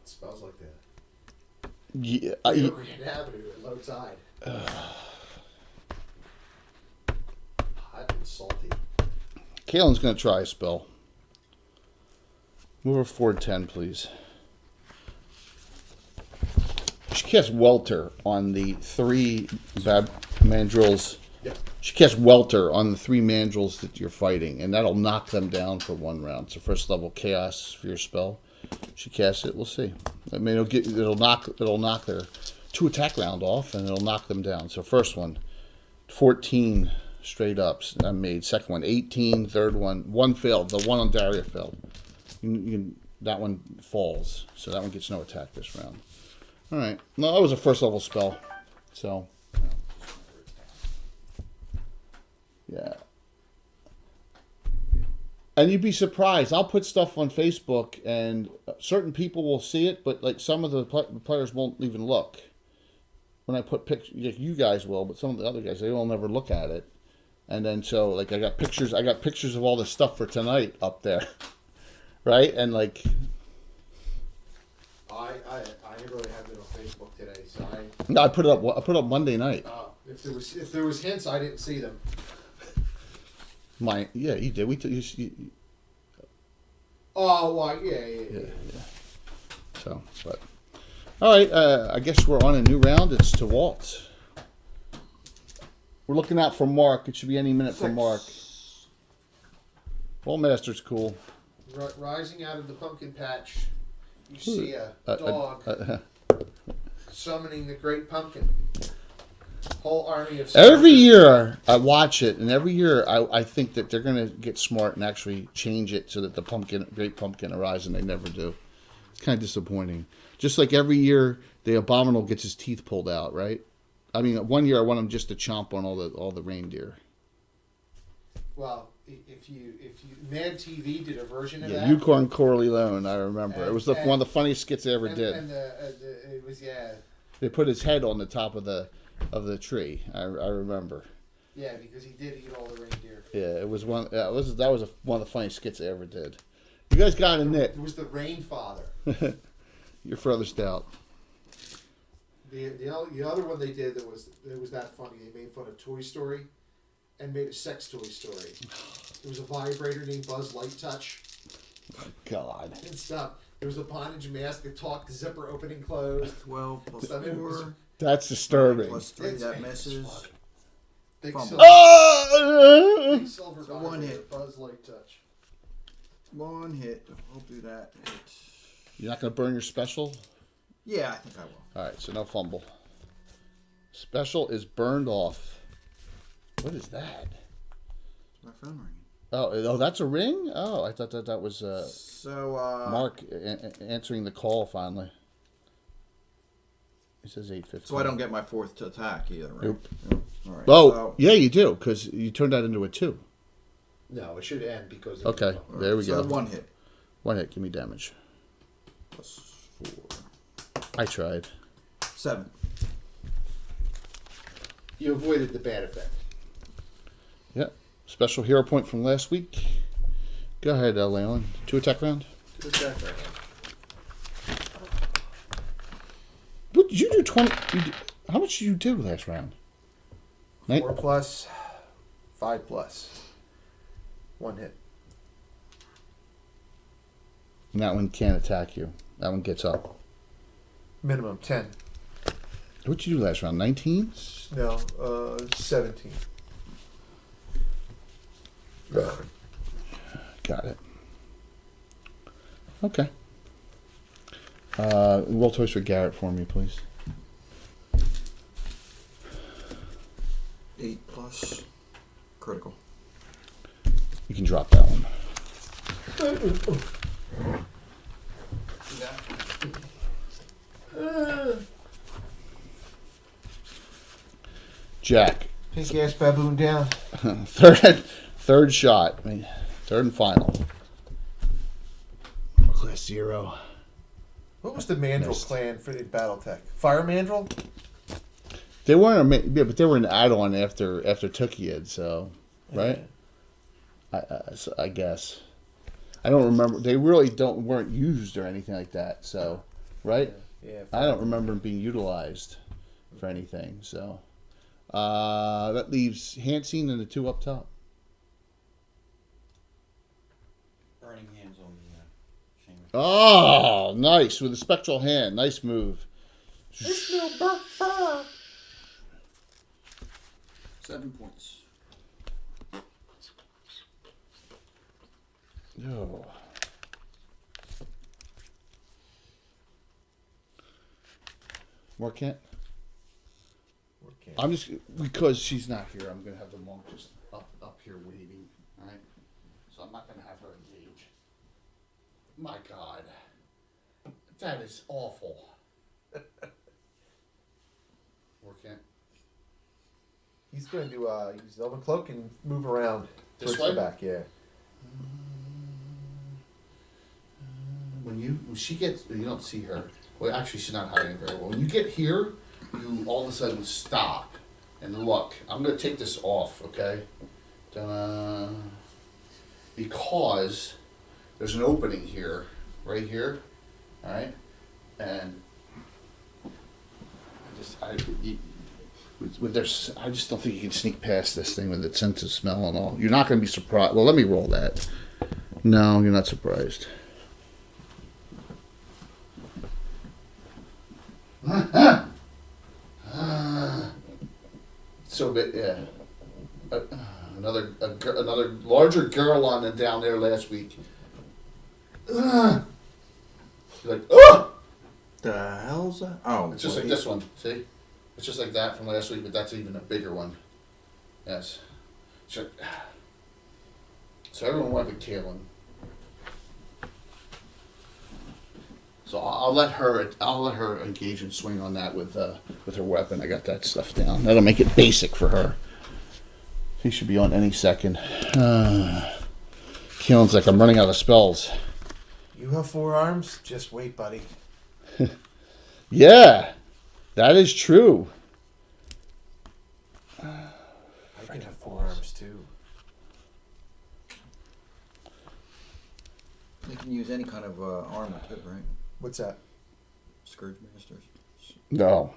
It smells like that. Yeah, Grand Avenue at low tide. Hot and salty. Kaylin's going to try a spell. Move her forward 10, please. She casts Welter on the 3 mandrills. Yep. She casts Welter on the 3 mandrills that you're fighting, and that'll knock them down for 1 round. It's a first level chaos for your spell. She casts it. We'll see. I mean, it'll knock their 2 attack round off, and it'll knock them down. So first one, 14 straight ups. I made second one 18, third one failed. The one on Daria failed. That one falls, so that one gets no attack this round. All right. No, that was a first level spell, so yeah. And you'd be surprised. I'll put stuff on Facebook, and certain people will see it, but like some of the players won't even look. When I put pictures, you guys will, but some of the other guys, they will never look at it. And then so like I got pictures of all the stuff for tonight up there, right? And like I really have it on Facebook today, so no, I put it up Monday night. if there was hints, I didn't see them. Yeah, you did. Oh, well, yeah. So, but all right. I guess we're on a new round. It's to Walt. We're looking out for Mark. It should be any minute for Mark. Walt Master's cool. Rising out of the pumpkin patch, you see a dog summoning the great pumpkin. Whole army of every year I watch it, and every year I think that they're gonna get smart and actually change it so that the great pumpkin arises, and they never do. It's kind of disappointing. Just like every year the abominable gets his teeth pulled out, right? I mean, one year I want him just to chomp on all the reindeer. Well, if you Mad TV did a version of that. Yukon Corleone, I remember. It was one of the funniest skits they ever did. And it was They put his head on the top of the tree. I remember. Yeah, because he did eat all the reindeer. Yeah, it was one. That was one of the funniest skits they ever did. You guys got a nit. It was the Rain Father. You're furthest out. The other one they did that was that funny. They made fun of Toy Story, and made a sex toy story. There was a vibrator named Buzz Light Touch. God. And stuff. There was a bondage mask that talked, the zipper opening closed. 12 plus Stuff. It was 4 That's disturbing. plus 3. It's- That misses. Big Fumble. silver, Oh! big silver So one vibrator, hit. Buzz Light Touch. 1 hit. We'll do that. You're not gonna burn your special. Yeah, I think I will. All right, so no fumble. Special is burned off. What is that? My phone ringing. Oh, that's a ring. Oh, I thought that was So, Mark answering the call finally. It says 8:15. So I don't get my 4th to attack either, right? Nope. All right. Oh, so, yeah, you do, because you turned that into a 2. No, it should end because. Okay, there we go. 1 hit. 1 hit, give me damage. Plus 4. I tried. 7. You avoided the bad effect. Yep. Special hero point from last week. Go ahead, Leon. 2 attack round. Good attack right now. What did you do? 20. How much did you do last round? 4 plus, 5 plus. 1 hit. And that one can't attack you. That one gets up. Minimum 10. What'd you do last round? 19? No, 17. Got it. Okay. Roll toys for Garrett for me, please. 8 plus critical. You can drop that one. Jack. Pink ass baboon down. Third shot. I mean, third and final. Class 0. What was the Mandrill Missed. clan for in BattleTech? Fire Mandrill? They weren't but they were an add-on after Tookied, so right? I guess. I don't remember. They really weren't used or anything like that. So, right? Yeah. I don't remember them being utilized for anything. So, that leaves Hansine and the 2 up top. Burning hands on the Shaman. Oh, nice with a spectral hand. Nice move. 7 points. Oh. More Kent? I'm just because she's not here. I'm gonna have the monk just up here waiting. All right. So I'm not gonna have her engage. My God, that is awful. Working. He's going to use the Elven Cloak and move around This towards way? the back. Yeah. When she gets, you don't see her. Well, actually, she's not hiding very well. When you get here, you all of a sudden stop and look. I'm gonna take this off, okay? Because there's an opening here, right here, all right, and I just don't think you can sneak past this thing with its sense of smell and all. You're not gonna be surprised. Well, let me roll that. No, you're not surprised. So bit, yeah. Another larger girl on the down there last week. You're like, oh! The hell's that? Oh, It's just like this one. See, it's just like that from last week, but that's even a bigger one. Yes. So everyone wanted Kaylin. So I'll let her engage and swing on that with her weapon. I got that stuff down. That'll make it basic for her. He should be on any second. Kaylin's like, I'm running out of spells. You have 4 arms? Just wait, buddy. Yeah, that is true. I can have 4 arms too. You can use any kind of armor too, right? What's that? Scourge Masters. No.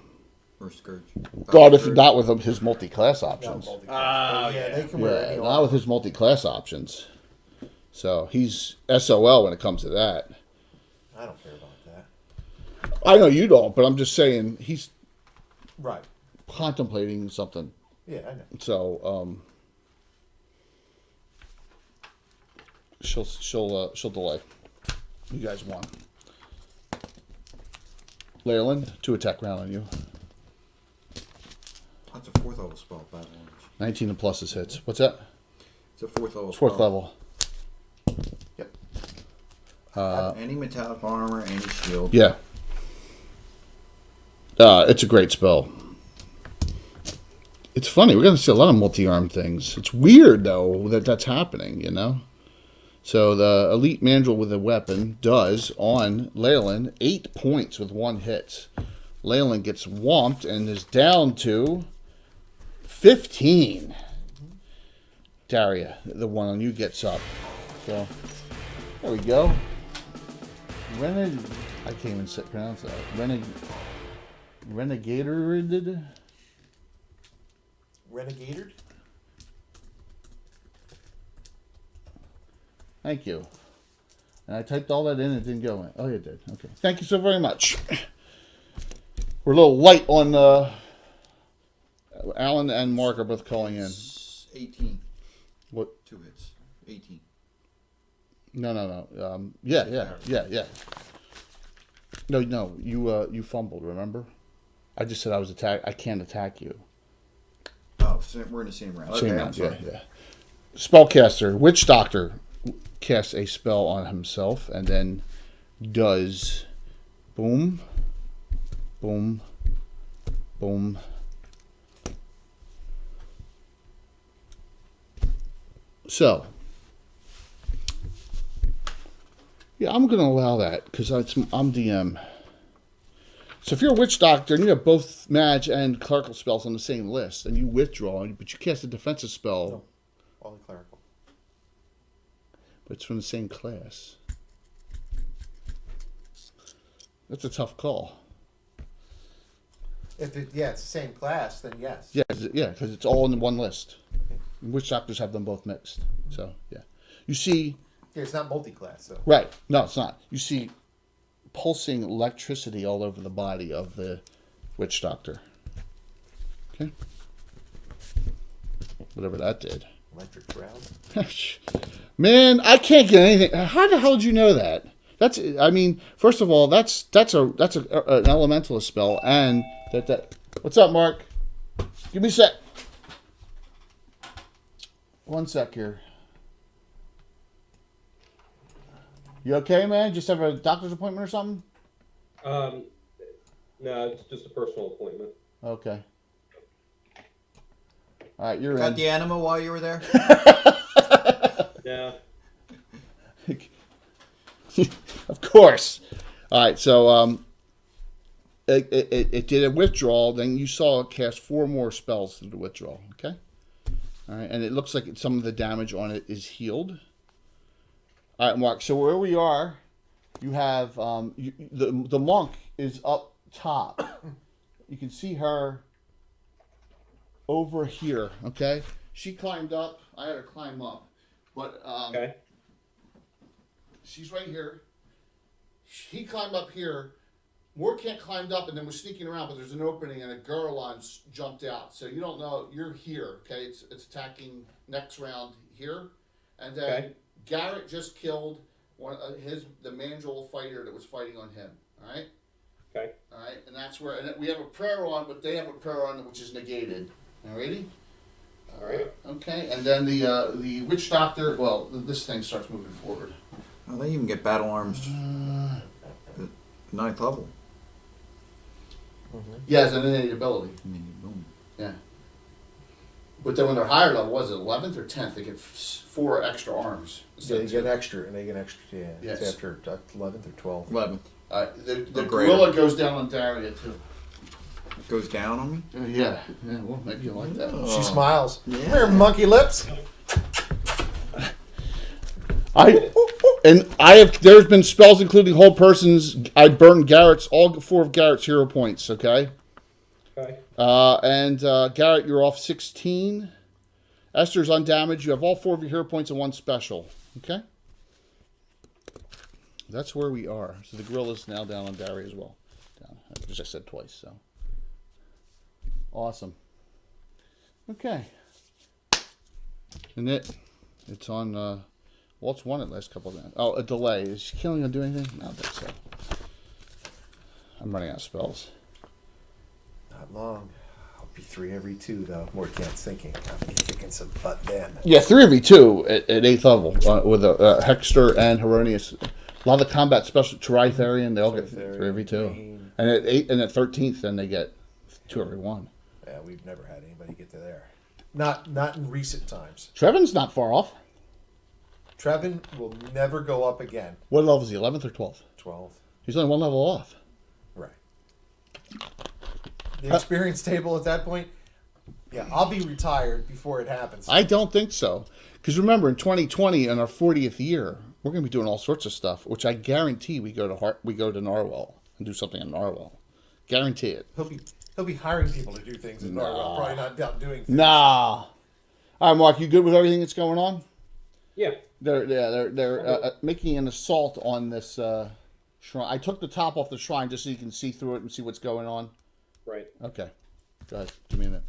Or Scourge. God, if not with his multi-class options. They can wear any Yeah, not armor. with his multi-class options. So he's SOL when it comes to that. I don't care about that. I know you don't, but I'm just saying he's Right. contemplating something. Yeah, I know. So she'll delay. You guys won. Leyland, 2 attack round on you. That's a 4th level spell, Battle Orange. 19 and plus is hits. What's that? It's a 4th level 4th spell. level. Yep. Any metallic armor, any shield. Yeah. It's a great spell. It's funny. We're going to see a lot of multi-arm things. It's weird, though, that that's happening, you know? So the Elite Mandrill with a weapon does, on Leyland, 8 points with 1 hit. Leyland gets whomped and is down to 15. Daria, the one on you, gets up. So, there we go. I can't even pronounce that. Renegator. Renegated? Thank you. And I typed all that in and it didn't go in. Oh, you did. Okay. Thank you so very much. We're a little light on Alan and Mark are both calling in. 18. What? 2 hits. 18. No. Yeah. No. You fumbled. Remember? I just said I was I can't attack you. Oh, we're in the same round. Same Okay, round. I'm sorry. Yeah. Spellcaster, Witch Doctor, casts a spell on himself and then does boom, boom, boom. So, yeah, I'm going to allow that because I'm DM. So if you're a Witch Doctor and you have both Mage and Clerical spells on the same list and you withdraw, but you cast a defensive spell, No. Only clerical. but it's from the same class. That's a tough call. If it's the same class, then yes. Yeah, because it's all in one list. Witch Doctors have them both mixed. So, yeah. You see... Yeah, it's not multi-class, so. Right. No, it's not. You see pulsing electricity all over the body of the Witch Doctor. Okay? Whatever that did. Electric ground. Man, I can't get anything. How the hell did you know that? First of all, that's an elementalist spell, and that. What's up, Mark? Give me a sec. 1 sec here. You okay, man? Just have a doctor's appointment or something? No, it's just a personal appointment. Okay. All right, you're Got in. the enema while you were there? Yeah. Of course. All right, so it did a withdrawal. Then you saw it cast 4 more spells through the withdrawal. Okay. All right, and it looks like some of the damage on it is healed. All right, Mark. So where we are, you have the monk is up top. You can see her over here. Okay, she climbed up. I had her climb up, but Okay. she's right here. He climbed up here. Moorcat climbed up and then was sneaking around, but there's an opening and a Gurlon jumped out. So you don't know. You're here, okay? It's attacking next round here. And then Okay. Garrett just killed the Mandrill fighter that was fighting on him. All right? Okay. All right? And that's where... And we have a prayer on, but they have a prayer on which is negated. All righty? All right. Okay. And then the witch doctor... Well, this thing starts moving forward. Oh, they even get battle arms at 9th level. Yeah, it's an innate ability. I mean, boom. Yeah. But then when they're higher level, was it 11th or 10th? They get 4 extra arms. Yeah, they instead get of extra, and they get extra. Yeah, Yes. it's after 11th or 12th. 11. 2. The Oh, great. gorilla goes down on Daria too. It goes down on me? Yeah. Well, maybe you like that. She smiles. Yeah. Come here, monkey lips. There's been spells including whole persons. I burned all 4 of Garrett's hero points. Okay. Okay. And Garrett, you're off 16. Esther's undamaged. You have all 4 of your hero points and 1 special. Okay. That's where we are. So the gorilla's now down on Daria as well. Down, as I said twice. So awesome. Okay. And it's on. Well, it's won it last couple of rounds. Oh, a delay. Is she killing or do anything? No, I don't think so. I'm running out of spells. Not long. I'll be 3 every 2 though. Mordecai's thinking. I'll be kicking some butt then. Yeah, 3v2 at 8th level with a Hexter and Heronius. A lot of the combat special Tritharian, they all get 3v2. And at 8 and at 13th, then they get 2 every 1. Yeah, we've never had anybody get to there. Not in recent times. Trevin's not far off. Trevin will never go up again. What level is he? 11th or 12th? 12th. He's only 1 level off. Right. The experience table at that point, yeah, I'll be retired before it happens. I don't think so. Because remember, in 2020, in our 40th year, we're going to be doing all sorts of stuff, which I guarantee we go to Narwhal and do something in Narwhal. Guarantee it. He'll be hiring people to do things in Norwell. Probably not doing things. Nah. All right, Mark, you good with everything that's going on? Yeah. They're making an assault on this shrine. I took the top off the shrine just so you can see through it and see what's going on. Right. Okay. Go ahead. Give me a minute.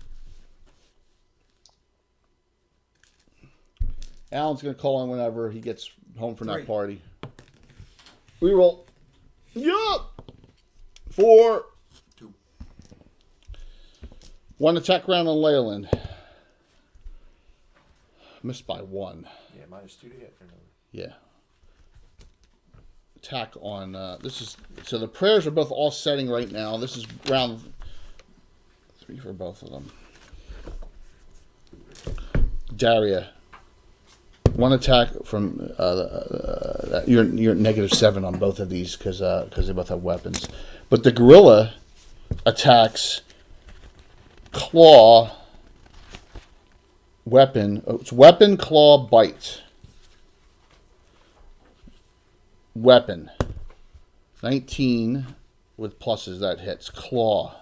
Alan's going to call in whenever he gets home from 3. that party. Reroll. Yup. 4. 2. 1 attack round on Leyland. Missed by 1. Yeah, -2 to hit. Yeah. Attack on this is so the prayers are both offsetting right now. This is round 3 for both of them. Daria. 1 attack from you're -7 on both of these because they both have weapons. But the gorilla attacks claw weapon. Oh, it's weapon, claw, bite. Weapon. 19 with pluses, that hits. Claw.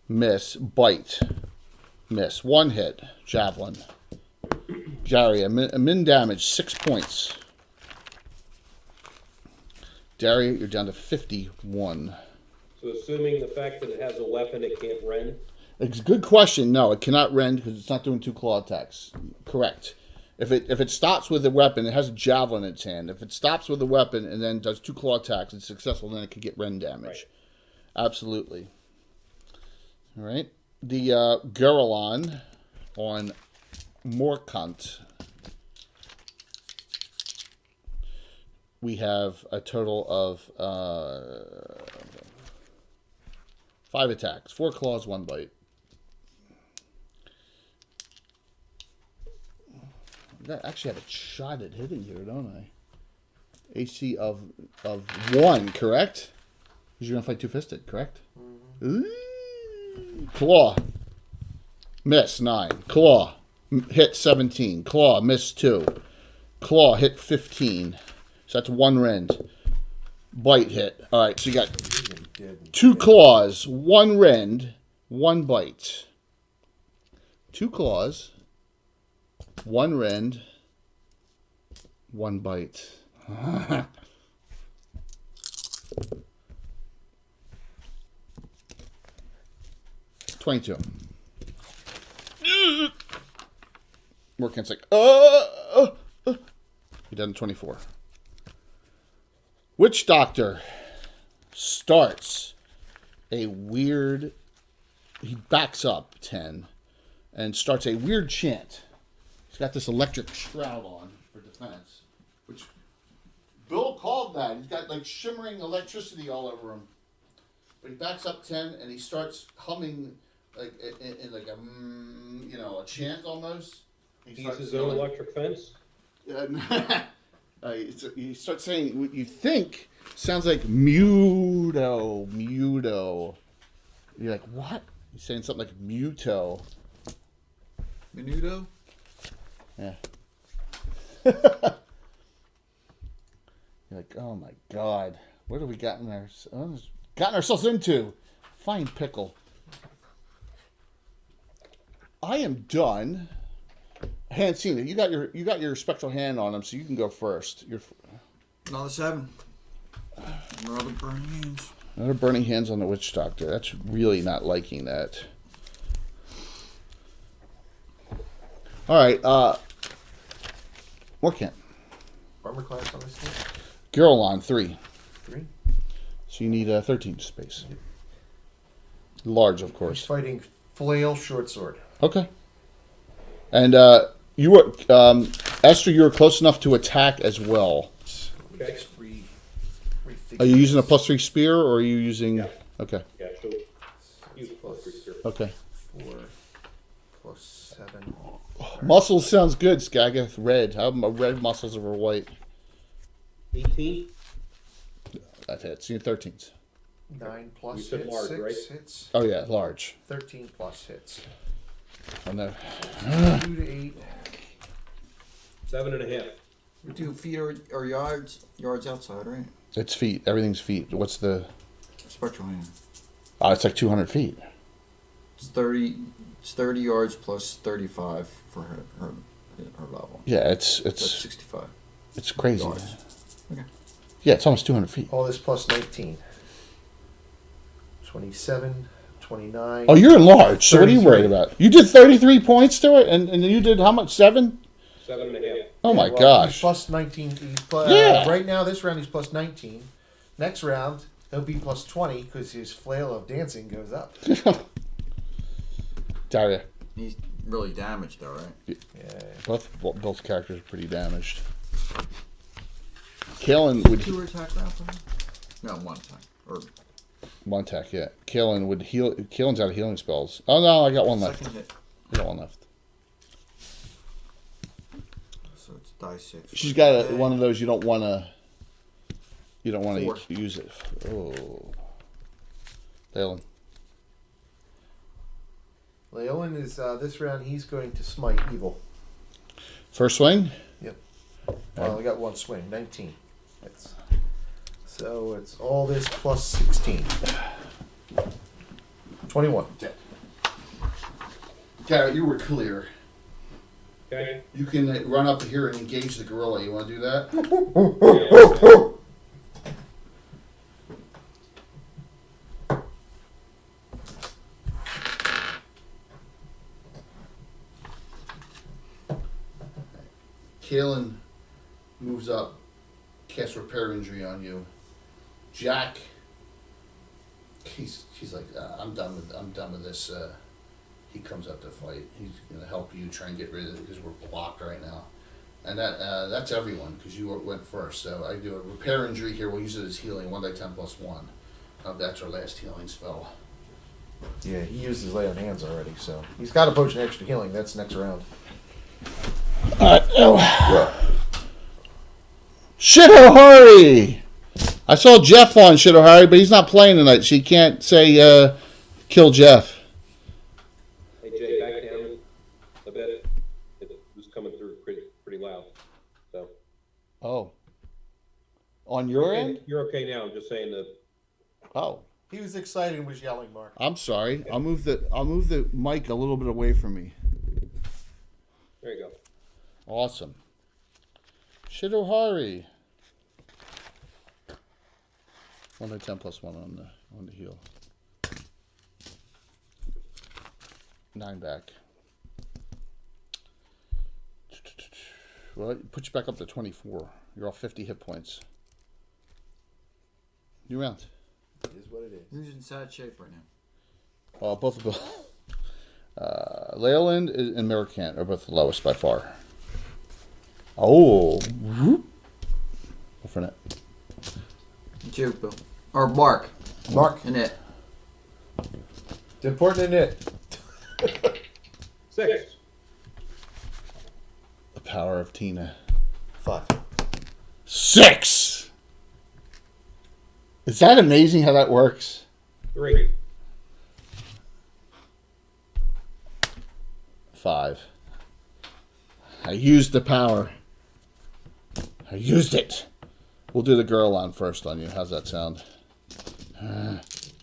Miss. Bite. Miss. 1 hit. Javelin. Daria. Min damage. 6 points. Daria, you're down to 51. So assuming the fact that it has a weapon, it can't rend? It's a good question. No, it cannot rend because it's not doing 2 claw attacks. Correct. If it stops with a weapon, it has a javelin in its hand. If it stops with a weapon and then does 2 claw attacks, it's successful, then it can get rend damage. Right. Absolutely. All right. The Gurulon on Morkant. We have a total of 5 attacks, 4 claws, 1 bite. I actually have a shot at hitting here, don't I? AC of 1, correct? Because you're gonna fight two-fisted, correct? Ooh. Claw. Miss 9. Claw. Hit 17. Claw. Miss 2. Claw. Hit 15. So that's 1 rend. Bite hit. All right, so you got 2 claws, 1 rend, 1 bite. 2 claws, 1 rend, 1 bite. 22. Morkant's like, He done 24. Witch Doctor starts a weird. He backs up 10 and starts a weird chant. He's got this electric shroud on for defense, which Bill called that. He's got like shimmering electricity all over him. But he backs up 10 and he starts humming like in like a a chant almost. He's his own electric fence. You start saying what you think sounds like muto. You're like, what? He's saying something like muto. Menudo? Yeah. You're like, oh my god, what have we gotten ourselves into? Fine pickle. I am done. Hansina, you got your spectral hand on him, so you can go first. Another 7. Another burning hands. Another burning hands on the witch doctor. That's really not liking that. All right, Morkant. Armor class on this thing? Gurulon 3. 3. So you need 13 space. Large, of He's course. fighting flail short sword. Okay. And you were Esther. You were close enough to attack as well. Okay. Are you using a +3 spear, or are you using? Yeah. Okay. Yeah, so use +3 here. Okay. 4 plus 7. Muscles sounds good, Skagath. Red. How about red muscles over white? 18. That hits. You 13s. 9 plus You said hits. large, 6 right? hits. Oh yeah, large. 13 plus hits. Oh no. 2 to 8. 7.5. We do feet or yards outside, right? It's feet. Everything's feet. What's the? Spectral hand. Oh, it's like 200 feet. It's 30 yards plus 35 for her level. Yeah, That's it's 65 it's crazy. yards. Okay. Yeah, it's almost 200 feet. All this plus 19. 27, 29. Oh, you're large. So what are you 33. worried about? You did 33 points to it, and you did how much? 7? 7.5. Oh my Well, gosh. He's plus 19. He's plus, Yeah. Right now, this round, he's plus 19. Next round, he'll be plus 20 because his flail of dancing goes up. Daria. He's really damaged, though, right? Yeah. Both characters are pretty damaged. Kalen would 2 attack round for him? No, 1 attack. Or one attack, yeah. Kalen would heal. Kalen's out of healing spells. Oh no, I got one left. second hit. I got one left. So it's die 6. She's got one of those you don't want to. You don't want 4. to use it. Oh, Kalen. Leolin is, this round, he's going to smite evil. First swing. Yep. Well, I got one swing. 19. So it's all this plus 16. 21. Garrett, you were clear. Okay. You can run up here and engage the gorilla. You want to do that? Kalen moves up, casts repair injury on you. Jack She's like, I'm done with this. He comes up to fight. He's gonna help you try and get rid of it because we're blocked right now. And that's everyone because you went first. So I do a repair injury here. We'll use it as healing. 1d10 + 1. That's our last healing spell. Yeah, he used his lay on hands already, so he's got a potion of extra healing. That's next round. Shitohari! I saw Jeff on Shitohari, but he's not playing tonight, so you can't say kill Jeff. Hey Jay, back down a bit. It was coming through pretty loud. So. Oh. On your end? You're okay now. I'm just saying that. Oh. He was excited and was yelling, Mark. I'm sorry. I'll move the mic a little bit away from me. There you go. Awesome. Shitohari. 1d10 + 1 on the heal. 9 back. Well, it puts you back up to 24. You're all 50 hit points. New round. It is what it is. Who's in sad shape right now? Both of them. Leyland and Mercant are both the lowest by far. Oh. Go for it. You, Bill. Or Mark. Mark. And it. It's important in it. 6. The power of Tina. 5. 6! Is that amazing how that works? 3. 5. I used the power. I used it. We'll do the girl on first on you. How's that sound? It's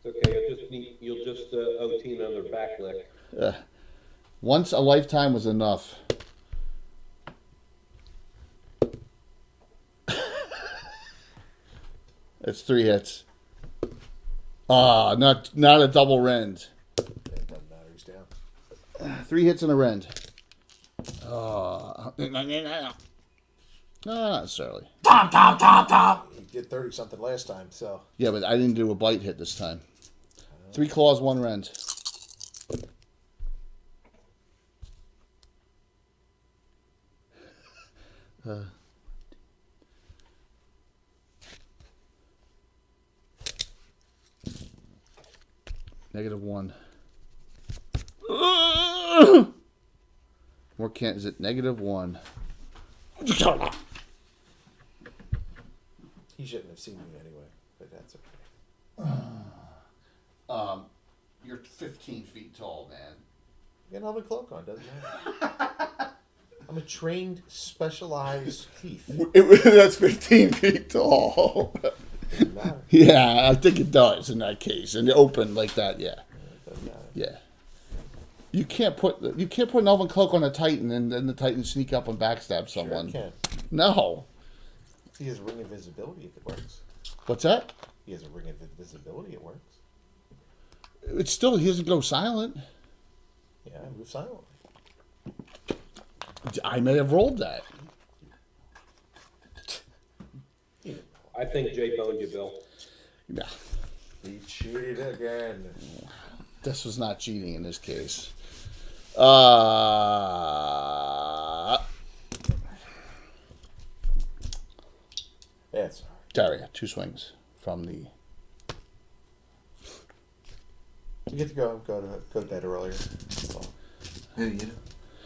okay. You'll just OT another back lick. Once a lifetime was enough. It's 3 hits. Not a double rend. It doesn't matter. He's down. 3 hits and a rend. No, not necessarily. He did 30-something last time, so. Yeah, but I didn't do a bite hit this time. 3 claws, 1 rend. -1. More can't. Is it -1? He shouldn't have seen me anyway, but that's okay. You're 15 feet tall, man. You got another cloak on, doesn't matter. I'm a trained, specialized thief. That's 15 feet tall. Doesn't matter. Yeah, I think it does in that case. In the open like that, yeah. Doesn't matter. Yeah. You can't put an elven cloak on a titan and then the titan sneak up and backstab someone. Sure can. No. He has a ring of invisibility if it works. What's that? He has a ring of invisibility, it works. It's still, he doesn't go silent. Yeah, I move silently. I may have rolled that. I think Jay boned you, Bill. Yeah. He cheated again. This was not cheating in this case. That's all right. Daria, 2 swings from the. You get to go to bed earlier. Well, Who you do?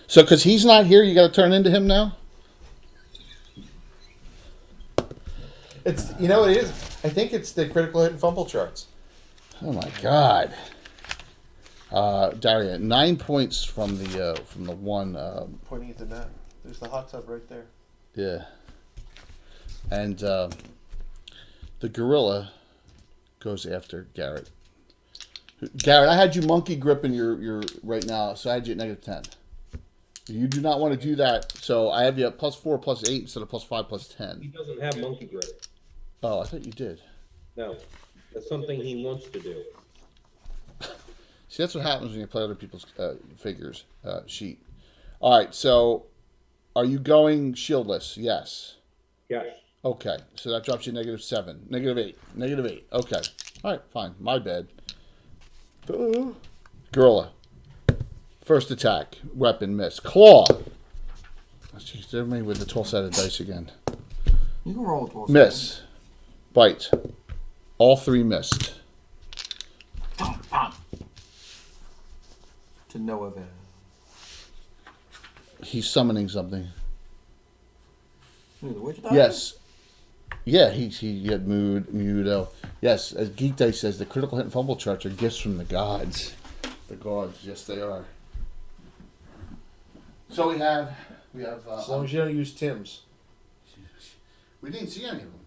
So, because he's not here, you got to turn into him now? it's what it is. I think it's the critical hit and fumble charts. Oh my God. Daria, 9 points from the one. Pointing at the net. There's the hot tub right there. Yeah. And the gorilla goes after Garrett. Garrett, I had you monkey gripping your right now, so I had you at -10. You do not want to do that, so I have you at +4, +8 instead of +5, He +10. doesn't have monkey grip. Oh, I thought you did. No, that's something he wants to do. See, that's what happens when you play other people's figures sheet. All right, so are you going shieldless? Yes. Yes. Okay, so that drops you -7, -8, -8. Okay. All right, fine. My bad. Gorilla. First attack. Weapon miss. Claw. Jeez, they're me with the 12-sided dice again. You can roll 12. Miss. Bite. All 3 missed. To no avail. He's summoning something. Who, the witch Yes. Yeah, he had Mudo. Yes, as Geek Dice says, the critical hit and fumble charts are gifts from the gods. The gods, yes, they are. So we have. As long as you don't use Tim's. We didn't see any of them.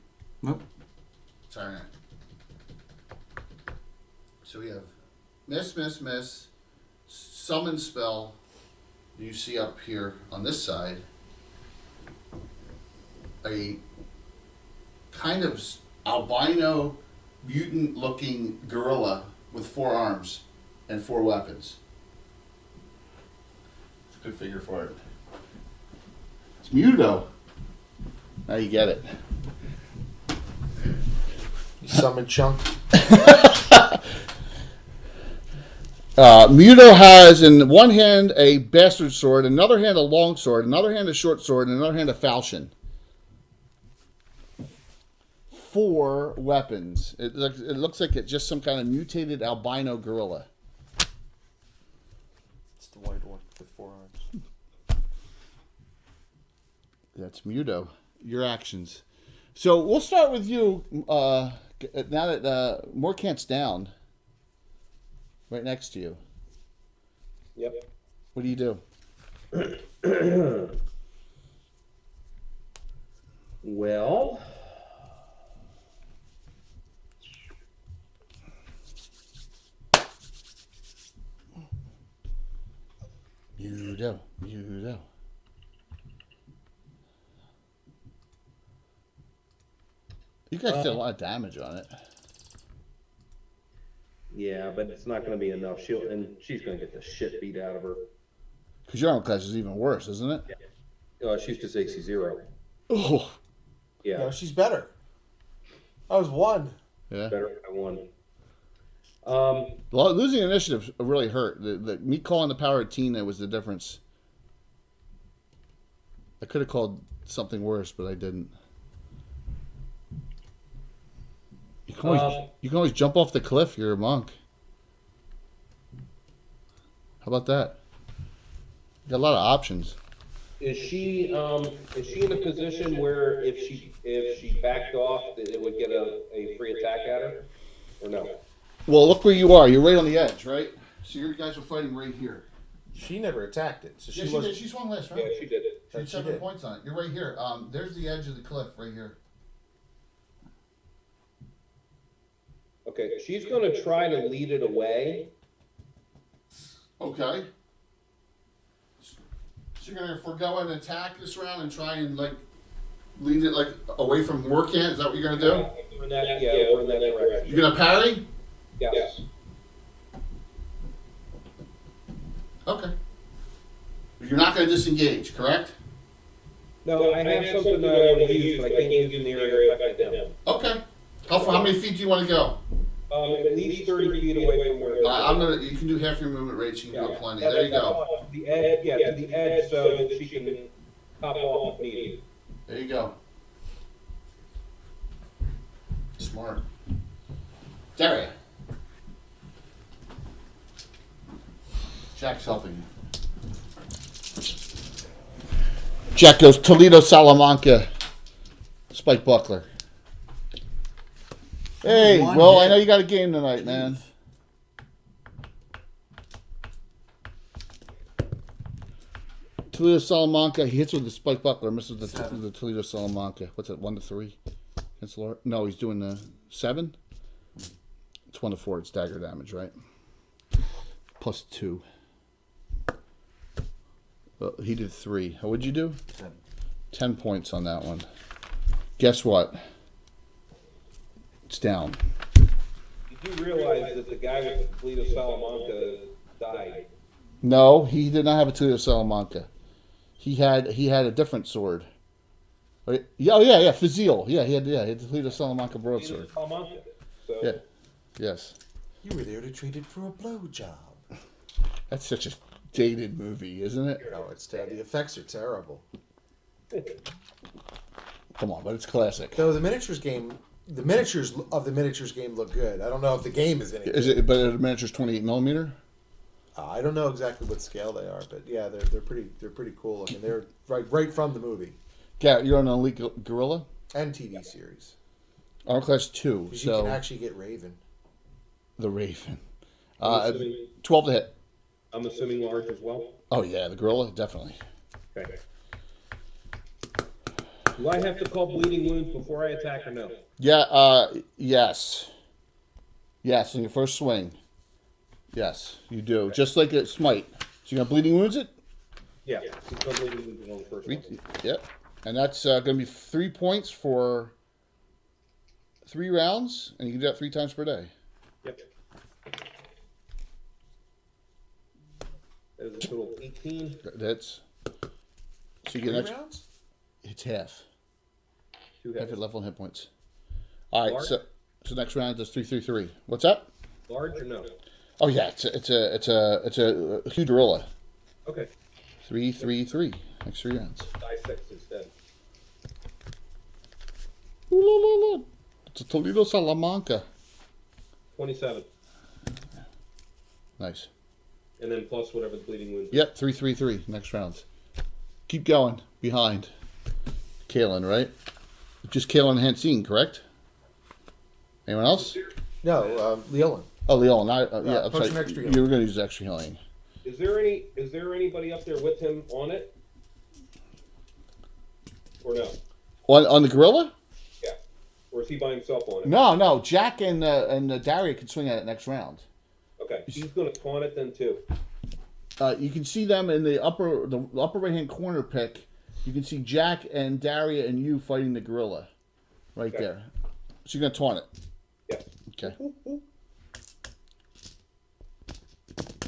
Nope. Sorry. So we have miss, summon spell. You see up here on this side a kind of albino mutant looking gorilla with 4 arms and 4 weapons. It's a good figure for it. It's Muto. Now you get it. You summon Chunk. Muto has in one hand a bastard sword, another hand a long sword, another hand a short sword, and another hand a falchion. 4 weapons. It looks like it's just some kind of mutated albino gorilla. It's the white one with 4 arms. That's Muto. Your actions. So we'll start with you. Now that Morkant's down, right next to you. Yep. What do you do? Well, Muto. You guys did a lot of damage on it. yeah, but it's not going to be enough. She's going to get the shit beat out of her. Because your own class is even worse, isn't it? She's just AC 0. Oh. Yeah, No, she's better. I was 1. Yeah. better by 1. Losing initiative really hurt. Me calling the power of Tina was the difference. I could have called something worse, but I didn't. You can always jump off the cliff. You're a monk. How about that? You got a lot of options. Is she in a position where if she backed off, that it would get a free attack at her, or no? Well, look where you are. You're right on the edge, right? So you guys are fighting right here. She never attacked it, so Yeah, she she was. did. She swung last, right? Yeah, she did it. She had She 7 did. points on it. You're right here. There's the edge of the cliff right here. Okay, she's going to try to lead it away. Okay. So you're gonna forego an attack this round and try and lead it away from Morkant? Is that what you're gonna do? Over in that direction. You're gonna parry? Yes. Okay. You're not gonna disengage, correct? No, I have something that I want to use, but I can't use in the area affected them. Okay. How many feet do you want to go? At least 30 feet away from where. You can do half your movement rate. So you can do it plenty. Yeah, There you go. to the edge, so that she can pop off if needed. There you go. Smart. Daria. Jack's helping you. Jack goes Toledo, Salamanca, Spike Buckler. Hey, One well, hit. I know you got a game tonight, man. Toledo, Salamanca. He hits with the Spike Buckler, misses the Toledo, Salamanca. What's that? 1-3. Against Laura? No, he's doing the 7. It's 1-4. It's dagger damage, right? +2. He did 3. What'd you do? 10 points on that one. Guess what? It's down. You do realize that the guy with the fleet of Salamanca died. No, he did not have a Toledo Salamanca. He had a different sword. Yeah, Fazil. Yeah, he had the Toledo Salamanca broadsword. Salamanca. So Yeah. Yes. You were there to treat it for a blowjob. That's such a dated movie, isn't it? No, it's terrible. The effects are terrible. Come on, but it's classic. Though the miniatures of the miniatures game look good. I don't know if the game is any good. Is it? But the miniatures 28 millimeter. I don't know exactly what scale they are, but yeah, they're pretty cool looking. They're right from the movie Garrett, you're on an Elite Gorilla. and TV series. Armor class 2. 'Cause So you can actually get Raven. the Raven. I'm assuming, 12 to hit. I'm assuming large as well. Oh yeah, the Gorilla definitely. Okay. Do I have to call bleeding wounds before I attack or no? Yeah. Yes. Yes, in your first swing. Yes, you do. Okay. Just like a smite. So you're gonna bleeding wounds it. Yeah. So bleeding wounds on the first one. Yep. And that's gonna be 3 points for 3 rounds, and you can do that 3 times per day. Yep. That is a total of 18. That's so you get an extra. Rounds? It's half. 2 Half heads. your level and hit points. All right. Large? So next round does 3, 3, 3. What's up? Large or no? Oh yeah, it's a huge gorilla. Okay. 3, 3, 3. Next 3 rounds. Die 6 instead. Ooh, la, la, la. It's a Toledo Salamanca. 27. Nice. And then plus whatever the bleeding wounds. Yep, 3, 3, 3. Next rounds. Keep going. Behind. Kalen, right? Just Kalen and Hansine, correct? Anyone else? No, Leolin. Oh, Leon. Yeah, I'm potion sorry. extra You healing. were going to use extra healing. Is there anybody up there with him on it? Or no? On the gorilla? Yeah. Or is he by himself on it? No. Jack and Daria can swing at it next round. Okay. He's going to taunt it then too. You can see them in the upper right hand corner pick. You can see Jack and Daria and you fighting the gorilla, right Okay. there. So you're gonna taunt it. Yeah. Okay.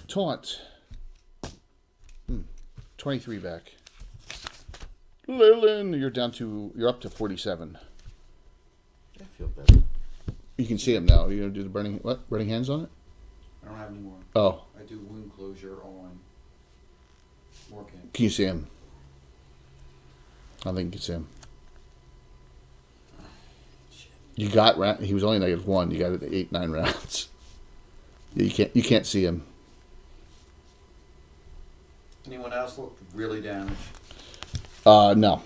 Taunt. 23 back. Leyland, you're up to 47. I feel better. You can see him now. You're gonna do the burning hands on it? I don't have any more. Oh, I do wound closure on Morgan. can you see him? I think you can see him. You got he was only -1. You got it 8, 9 rounds. You can't see him. Anyone else look really damaged? No.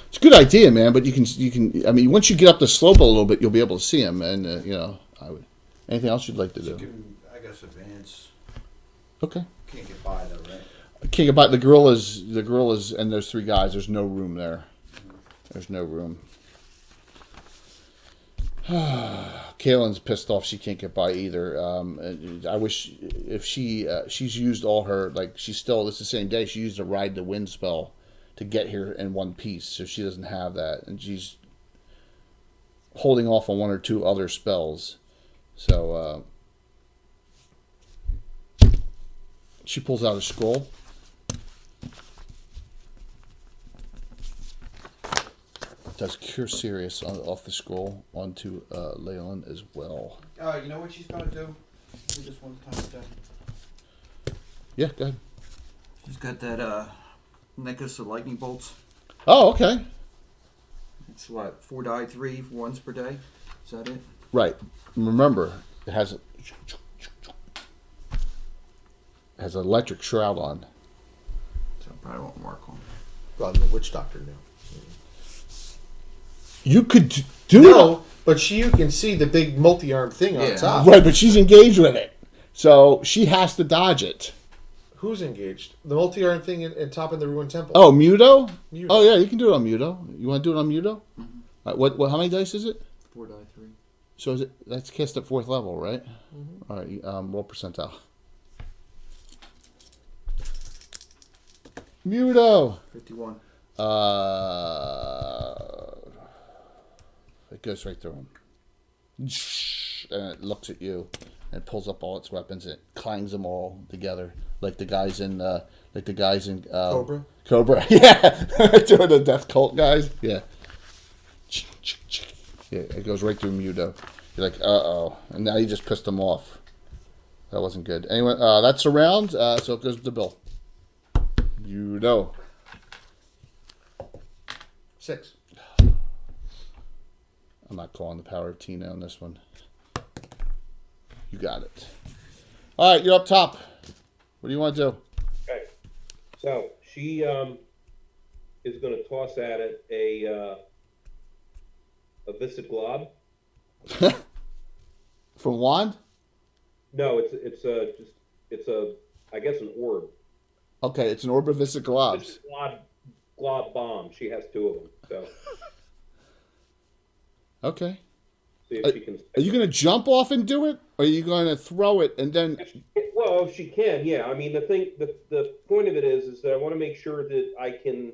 It's a good idea, man. But you can. I mean, once you get up the slope a little bit, you'll be able to see him. And I would. Anything else you'd like to do? You can, I guess, advance. Okay. Can't get by though, right? Can't get by the gorillas, and there's 3 guys. There's no room there. There's no room. Kaylin's pissed off. She can't get by either. I wish if she's used all her she's still. It's the same day. She used a ride the wind spell to get here in one piece, so she doesn't have that, and she's holding off on 1 or 2 other spells. So she pulls out a scroll. Does Cure Serious off the scroll onto Leyland as well. You know what she's gonna do? We just one time today. Yeah, go ahead. She's got that necklace of lightning bolts. Oh, okay. It's what, 4 die 3 once per day? Is that it? Right. Remember, it has an electric shroud on. So it probably won't work on. Well, the witch doctor knew. You could do No, but you can see the big multi-arm thing on Yeah. it. top. Right, but she's engaged with it. So she has to dodge it. Who's engaged? The multi-arm thing in top of the ruined temple. Oh, Muto? Muto. Oh, yeah, you can do it on Muto. You want to do it on Muto? Mm-hmm. What? How many dice is it? 4 die 3. So that's cast at 4th level, right? Mm-hmm. All right, what percentile? Muto! 51. It goes right through him. And it looks at you. And it pulls up all its weapons and it clangs them all together. Like the guys in Cobra? Cobra, yeah. Doing the death cult guys. Yeah. Yeah, it goes right through Muto. You're like, uh-oh. And now you just pissed him off. That wasn't good. Anyway, that's a round, so it goes to Bill. Muto. 6. I'm not calling the power of Tina on this one. You got it. All right, you're up top. What do you want to do? Okay. So she is going to toss at it a Viscid Glob. From Wand? No, it's a I guess an orb. Okay, it's an orb of Viscid Globs. Viscid Glob bomb. She has 2 of them. So Okay. see if she can. Are you going to jump off and do it? Or are you going to throw it and then... Well, if she can, yeah. I mean, the point of it is that I want to make sure that I can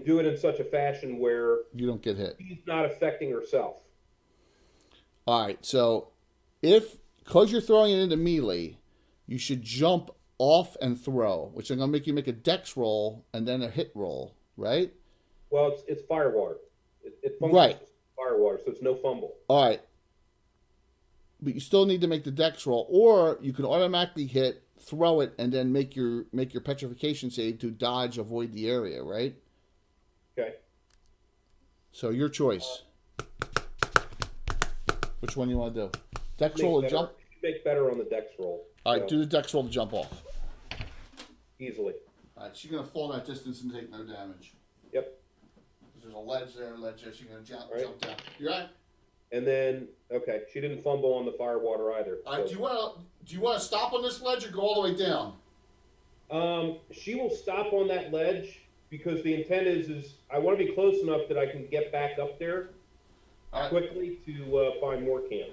do it in such a fashion where You don't get hit. she's not affecting herself. All right, so because you're throwing it into melee, you should jump off and throw, which I'm going to make you make a dex roll and then a hit roll, right? Well, it's fire water. It functions Right. as fire water, so it's no fumble. All right. But you still need to make the dex roll, or you can automatically hit, throw it, and then make your petrification save to dodge, avoid the area, right? Okay. So your choice. Which one you want to do? Dex roll or jump? Make better on the dex roll. All right, So, do the dex roll to jump off. easily. All right, she's going to fall that distance and take no damage. Yep. There's a ledge there, she's going to jump Right. down. You all right? And then okay, she didn't fumble on the fire water either. All right, so- do you want to stop on this ledge or go all the way down? She will stop on that ledge because the intent is I want to be close enough that I can get back up there All right. quickly to find more camp.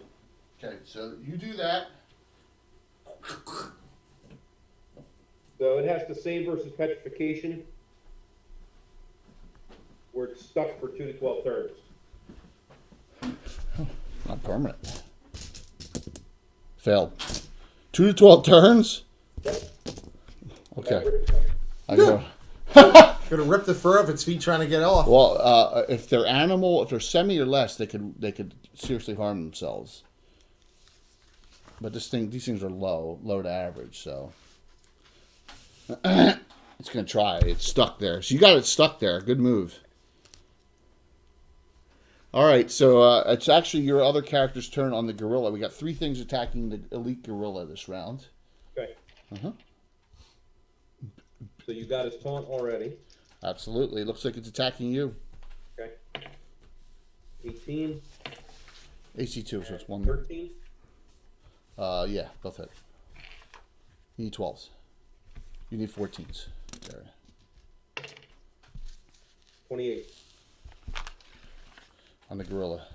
Okay, so you do that. So it has to save versus petrification, where it's stuck for 2 to 12 turns. Not permanent. Failed. 2 to 12 turns? Okay. I go. Gonna rip the fur off its feet trying to get off. Well, if they're animal, if they're semi or less, they could seriously harm themselves. But these things are low to average, so it's gonna try. It's stuck there, so you got it stuck there. Good move. All right, so it's actually your other character's turn on the gorilla. We got 3 things attacking the elite gorilla this round. Okay. Uh-huh. So you got his taunt already. Absolutely. It looks like it's attacking you. Okay. 18. AC 2, so it's 1. 13. Yeah, both hit. You need 12s. You need 14s. There. 28. On the gorilla.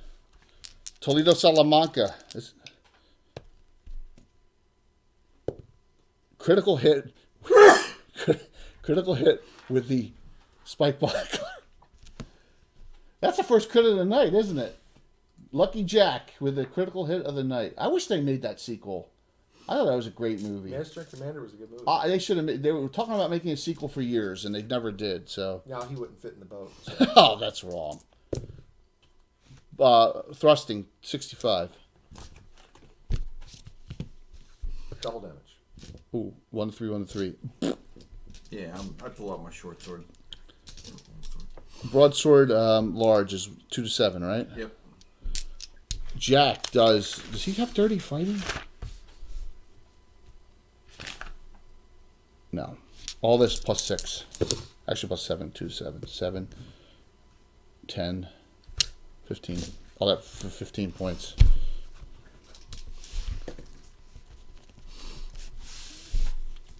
Toledo Salamanca. Critical hit. Critical hit with the spike block. That's the first crit of the night, isn't it? Lucky Jack with the critical hit of the night. I wish they made that sequel. I thought that was a great movie. Master and Commander was a good movie. They should have. They were talking about making a sequel for years, and they never did. So. No, he wouldn't fit in the boat. So. Oh, that's wrong. Thrusting 65. Double damage. Ooh, 1-3, 1-3. Yeah, I pull out my short sword. Broadsword, large is 2 to 7, right? Yep. Jack does he have dirty fighting? No. All this plus 6. Actually plus 7, 2 to 7. 7, 10, 15. All that for 15 points.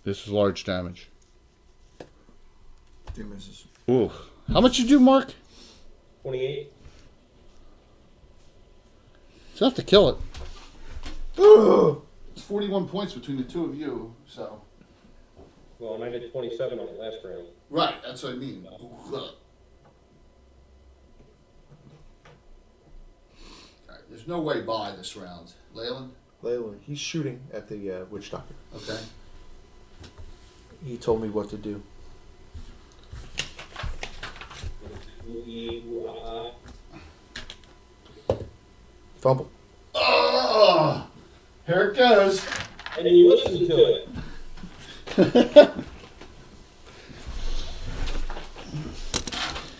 This is large damage. 2 misses. Ooh. How much you do, Mark? 28. It's enough to kill it. It's 41 points between the two of you, so. Well, and I did 27 on the last round. Right, that's what I mean. Alright, there's no way by this round. Leyland? Leyland, he's shooting at the witch doctor. Okay. He told me what to do. Fumble. Oh, here it goes. And you listen to it.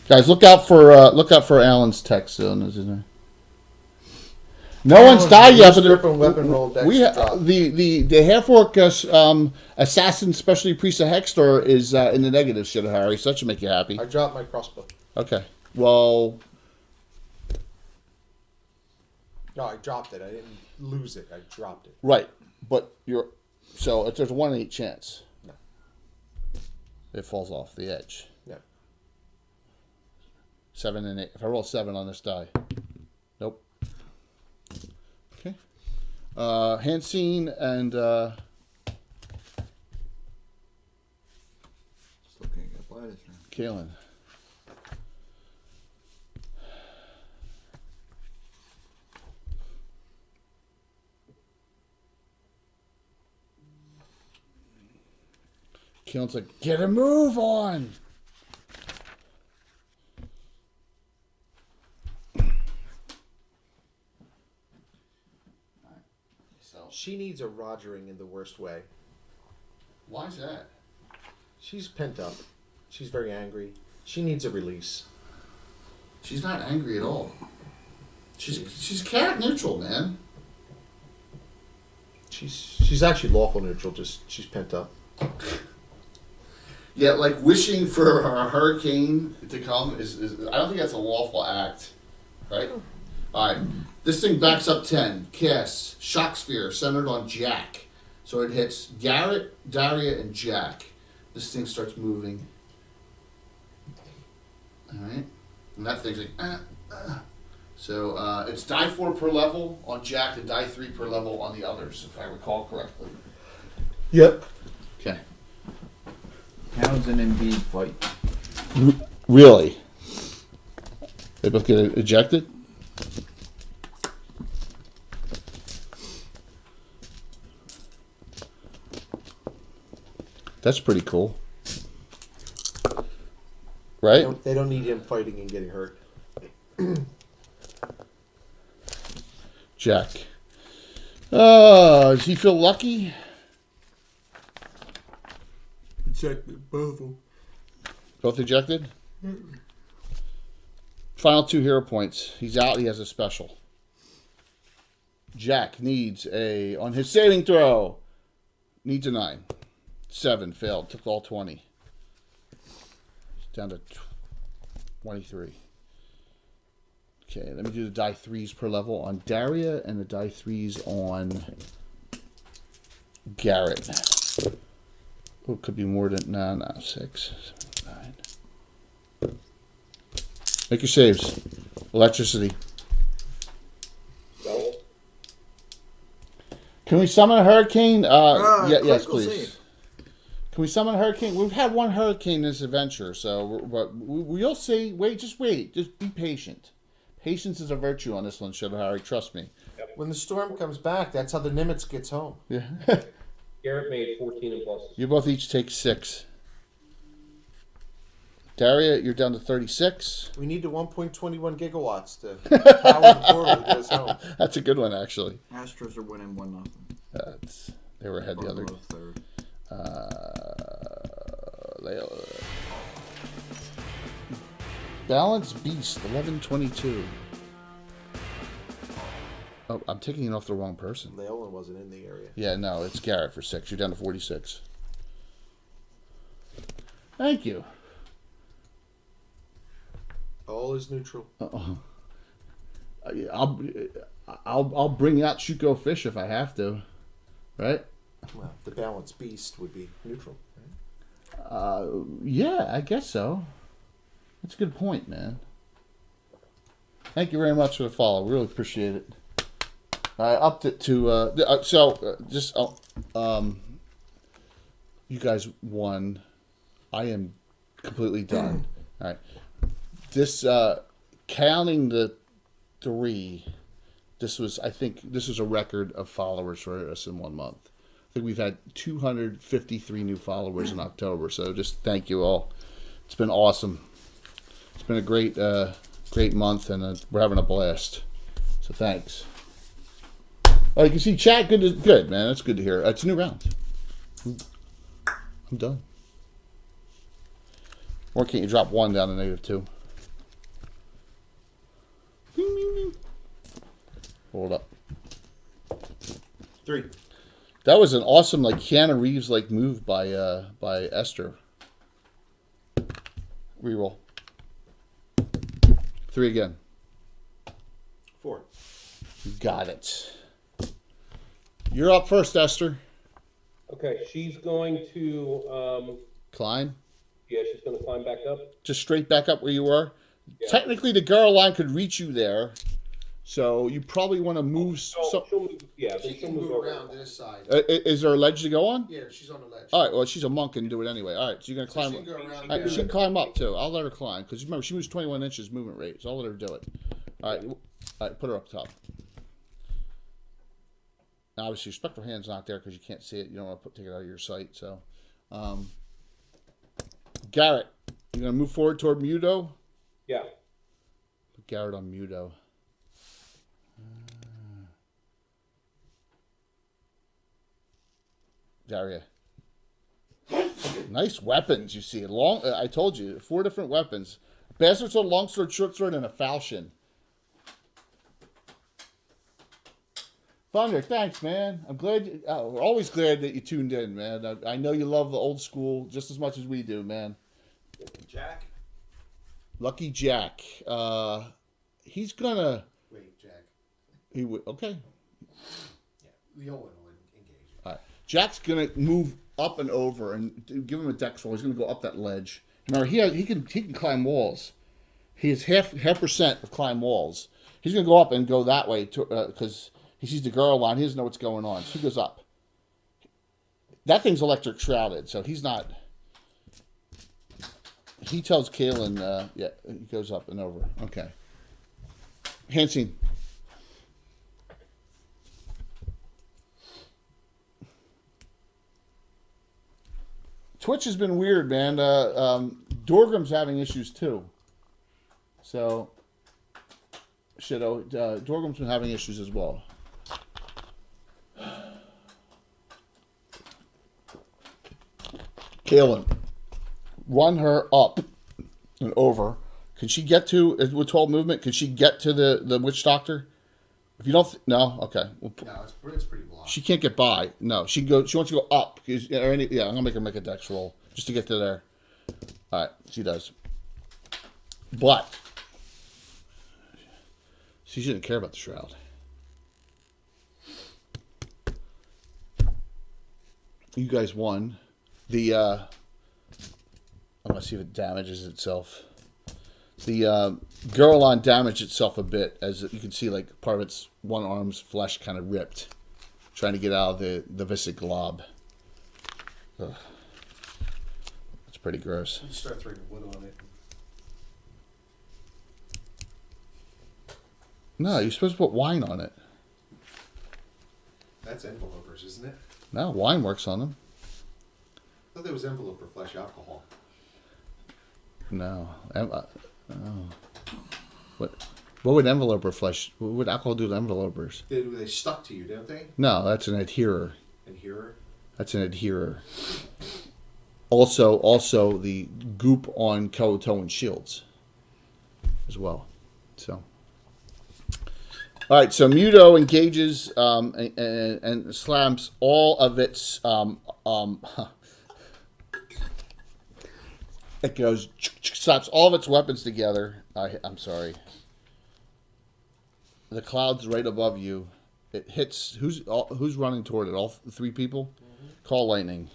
Guys, look out for Alan's text soon, isn't there? No one's died yet, but Strip and weapon roll dex we the half-orc assassin specialty priest of Hextor is in the negative, shit, Harry. So that should make you happy. I dropped my crossbow. Okay. Well, No, I dropped it. I didn't lose it. I dropped it. right, but so there's a 1 in 8 chance. No. It falls off the edge. Yeah. 7 and 8. If I roll 7 on this die, nope. Okay. Hansine and Still can't get by this round. Kalen. Kalen's like, get a move on. She needs a Rogering in the worst way. Why is that? She's pent up. She's very angry. She needs a release. She's not angry at all. She's cat neutral, man. She's actually lawful neutral. Just she's pent up. Yeah, like wishing for a hurricane to come is I don't think that's a lawful act, right? All right, this thing backs up 10. Casts Shock Sphere centered on Jack, so it hits Garrett, Daria, and Jack. This thing starts moving. All right, and that thing's like. So it's die 4 per level on Jack and die 3 per level on the others, if I recall correctly. Yep. Okay. Hounds and Embiid fight. Really? They both get ejected? That's pretty cool. Right? They don't need him fighting and getting hurt. Jack. Does he feel lucky? Ejected both of them. Both ejected? Final 2 hero points. He's out. He has a special. Jack needs on his saving throw, needs a 9. 7, failed. Took all 20. Down to 23. Okay, let me do the die 3s per level on Daria and the die 3s on Garrett. Oh, it could be more than 6, 7, 9. Make your saves. Electricity. No. Can we summon a hurricane? Yes, critical please. save. Can we summon a hurricane? We've had one hurricane in this adventure, so but we'll see. Just wait. Just be patient. Patience is a virtue on this one, Harry. Trust me. When the storm comes back, that's how the Nimitz gets home. Yeah. Garrett made 14 and pluses. You both each take 6. Daria, you're down to 36. We need the 1.21 gigawatts to power the portal to get us home. That's a good one, actually. Astros are winning 1-0. They were ahead the other. Third. Balance Beast, 1122. Oh, I'm taking it off the wrong person. Leolin wasn't in the area. Yeah, no, it's Garrett for 6. You're down to 46. Thank you. All is neutral. I'll bring out Shuko Fish if I have to, right? Well, the balanced beast would be neutral. Yeah, I guess so. That's a good point, man. Thank you very much for the follow. Really appreciate it. I upped it to you guys won. I am completely done. All right. This counting the 3, I think this was a record of followers for us in 1 month. I think we've had 253 new followers in October. So just thank you all. It's been awesome. It's been a great month, and we're having a blast. So thanks. Oh, you can see chat. Good, man. That's good to hear. It's a new round. I'm done. Or can't you drop 1 down to -2? Hold up. 3. That was an awesome, like, Keanu Reeves like move by Esther. Reroll. 3 again. 4. Got it. You're up first, Esther. Okay, she's going to, Climb. yeah, she's going to climb back up. Just straight back up where you were. Yeah. Technically, the girl line could reach you there, so you probably want to move. She'll move, yeah, She she'll can move move over. around to this side. Is there a ledge to go on? Yeah, she's on the ledge. All right. Well, she's a monk and do it anyway. All right. So you're gonna So climb. she can go around All right, there. she can climb up too. I'll let her climb because remember she moves 21 inches movement rate, so I'll let her do it. All right. All right. Put her up top. Now, obviously, your spectral hand's not there because you can't see it. You don't want to take it out of your sight. So, Garrett, you're gonna move forward toward Mudo. Yeah. Put Garrett on Mudo. Daria. Nice weapons, you see. Long. I told you, 4 different weapons: bastard sword, long sword, short sword, and a falchion. Thunder, thanks, man. I'm glad. We're always glad that you tuned in, man. I know you love the old school just as much as we do, man. Jack? Lucky Jack. He's gonna. Wait, Jack. He would. Okay. Yeah, the old one will engage. All right. Jack's gonna move up and over and give him a dex roll. He's gonna go up that ledge. Remember, he can climb walls. He has half percent of climb walls. He's gonna go up and go that way because he sees the girl line. He doesn't know what's going on. So he goes up. That thing's electric shrouded, so he's not. He tells Kaylin, yeah, he goes up and over. Okay. Hansine. Twitch has been weird, man. Dorgrim's having issues too. So, Dorgrim's been having issues as well. Kaylin, run her up and over. Can she get to, with 12 movement, can she get to the witch doctor? If you don't, no? Okay. No, it's pretty blocked. She can't get by. No, she wants to go up. Yeah, I'm gonna make her make a dex roll just to get to there. All right, she does. But she shouldn't care about the shroud. You guys won. I'm gonna see if it damages itself. The girl on damaged itself a bit, as you can see, like part of its one arm's flesh kind of ripped, trying to get out of the viscid glob. Ugh. It's pretty gross. You start throwing wood on it. No, you're supposed to put wine on it. That's envelopers, isn't it? No, wine works on them. I thought there was enveloper flesh alcohol. No. What would enveloper flesh? What would alcohol do to envelopers? They stuck to you, don't they? No, that's an adherer. Adherer? That's an adherer. Also the goop on Kelatoan shields as well. So, all right. So Muto engages and slams all of its. It goes slaps all of its weapons together. I'm sorry. The cloud's right above you. It hits. Who's running toward it? All 3 people. Mm-hmm. Call lightning.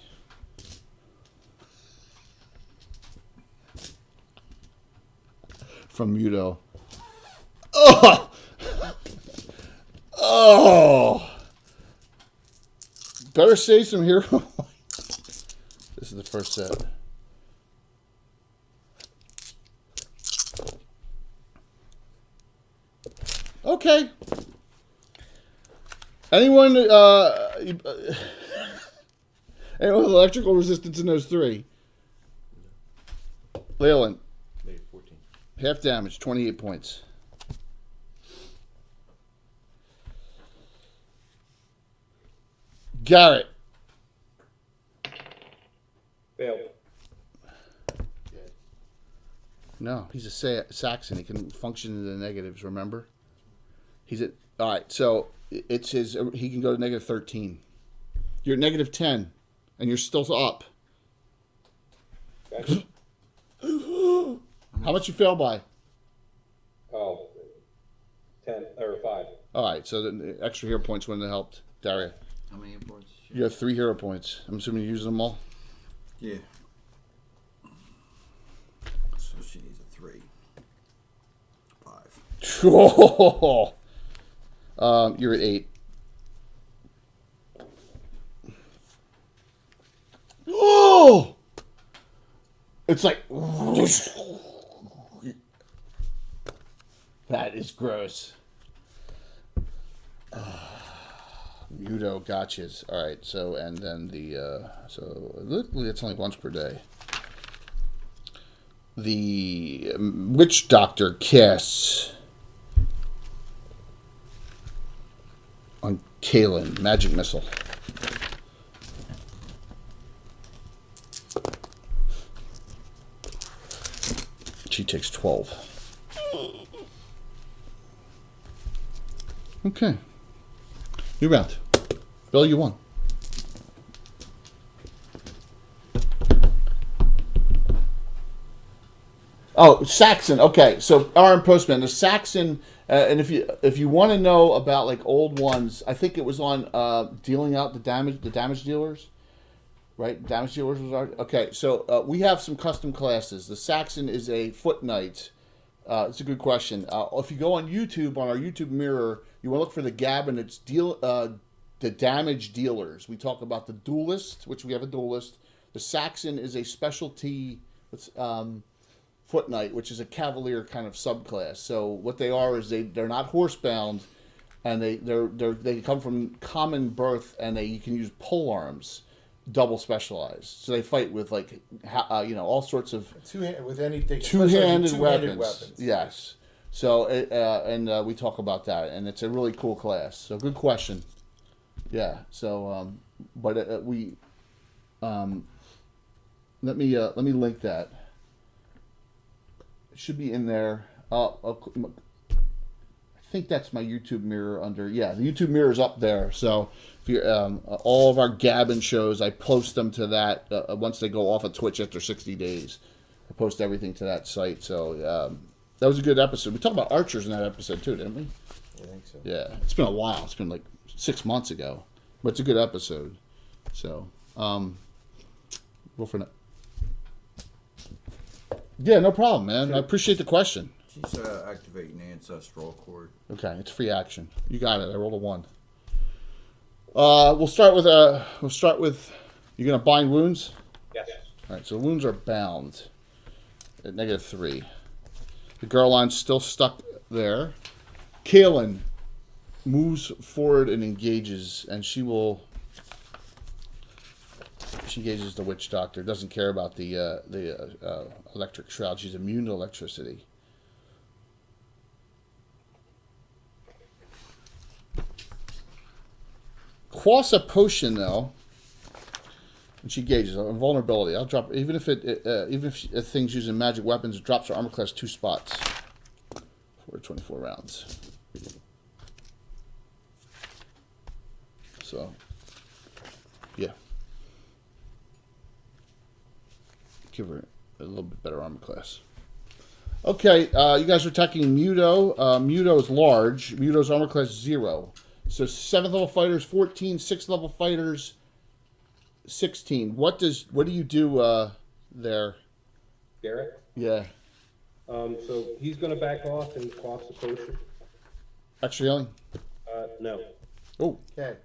From Muto. Oh! Oh! Better say some hero. This is the first set. Okay. Anyone anyone with electrical resistance in those 3? Leyland. Maybe 14. Half damage, 28 points. Garrett. Failed. No, he's a Saxon. He can function in the negatives, remember? He's at... All right, so it's his... He can go to negative 13. You're at negative 10, and you're still up. Okay. How much you fail by? Oh, 10 or 5. All right, so the extra hero points wouldn't have helped. Daria, How many imports? you have 3 hero points. I'm assuming you're using them all? Yeah. So she needs a 3. 5. You're at 8. Oh! It's like... That is gross. Muto gotchas. All right, so, and then the... so, literally, it's only once per day. The Witch Doctor casts on Kalen, Magic Missile. She takes 12. Okay. New round. Bill, you won. Oh, Saxon. Okay, so RM Postman, the Saxon, and if you want to know about like old ones, I think it was on dealing out the damage dealers, right? Damage dealers was our okay. So we have some custom classes. The Saxon is a foot knight. It's a good question. If you go on YouTube, on our YouTube mirror, you want to look for the Gabinets the damage dealers. We talk about the duelist, which we have a duelist. The Saxon is a specialty foot knight, which is a cavalier kind of subclass. So what they are is they're not horsebound, and they come from common birth, and you can use pole arms, double specialized. So they fight with like all sorts of two-handed weapons. Yes. So we talk about that, and it's a really cool class. So good question. Yeah. So let me link that. It should be in there. I think that's my YouTube mirror under. Yeah, the YouTube mirror is up there. So if you all of our Gabbin shows, I post them to that once they go off of Twitch after 60 days. I post everything to that site. So that was a good episode. We talked about archers in that episode too, didn't we? I think so. Yeah, it's been a while. It's been like 6 months ago, but it's a good episode. So go for it. Yeah, no problem, man. I appreciate the question. She's activating the ancestral cord. Okay, it's free action. You got it. I rolled a 1. We'll start with. You're gonna bind wounds. Yes. All right. So wounds are bound at -3. The girl line's still stuck there. Kaelin moves forward and engages, and she engages the witch doctor. Doesn't care about the electric shroud. She's immune to electricity. Quass a potion though, and she gauges invulnerability. I'll drop even if a thing's using magic weapons. It drops her armor class 2 spots for 24 rounds. So, yeah. Give her a little bit better armor class. Okay, you guys are attacking Muto. Muto is large. Muto's armor class 0. So 7th level fighters 14, 6th level fighters 16. What do you do there? Garrett? Yeah. So he's going to back off and quaff the potion. Extra healing? No. Oh. Okay.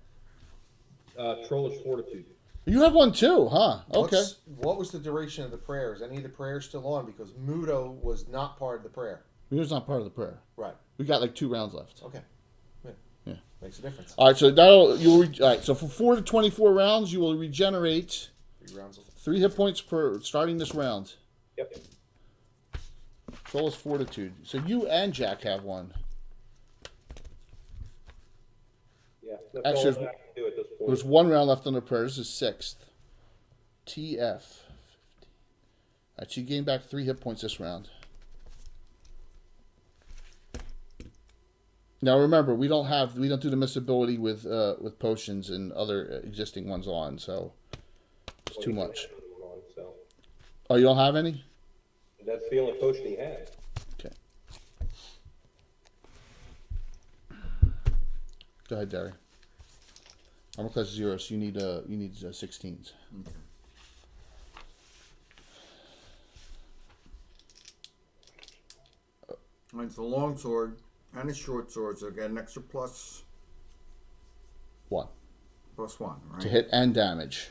Trollish Fortitude. You have one too, huh? Okay. What was the duration of the prayer? Is any of the prayers still on? Because Muto was not part of the prayer. Muto's not part of the prayer. Right. We got like 2 rounds left. Okay. Yeah. Makes a difference. All right, so so for 4 to 24 rounds, you will regenerate 3 rounds of 3 hit points per starting this round. Yep. Trollish Fortitude. So you and Jack have one. Yeah. That's Actually, all I can do at this point. there's one round left on the prayer. This is 6th. TF. Alright, she gained back 3 hit points this round. Now remember, we don't do the miss ability with potions and other existing ones on, so it's too much. So. Oh, you don't have any? That's the only potion he had. Okay. Go ahead, Derry. Armor class 0, so you need 16s. Okay. It's a long sword and a short sword, so I get an extra plus 1 +1, right? to hit and damage,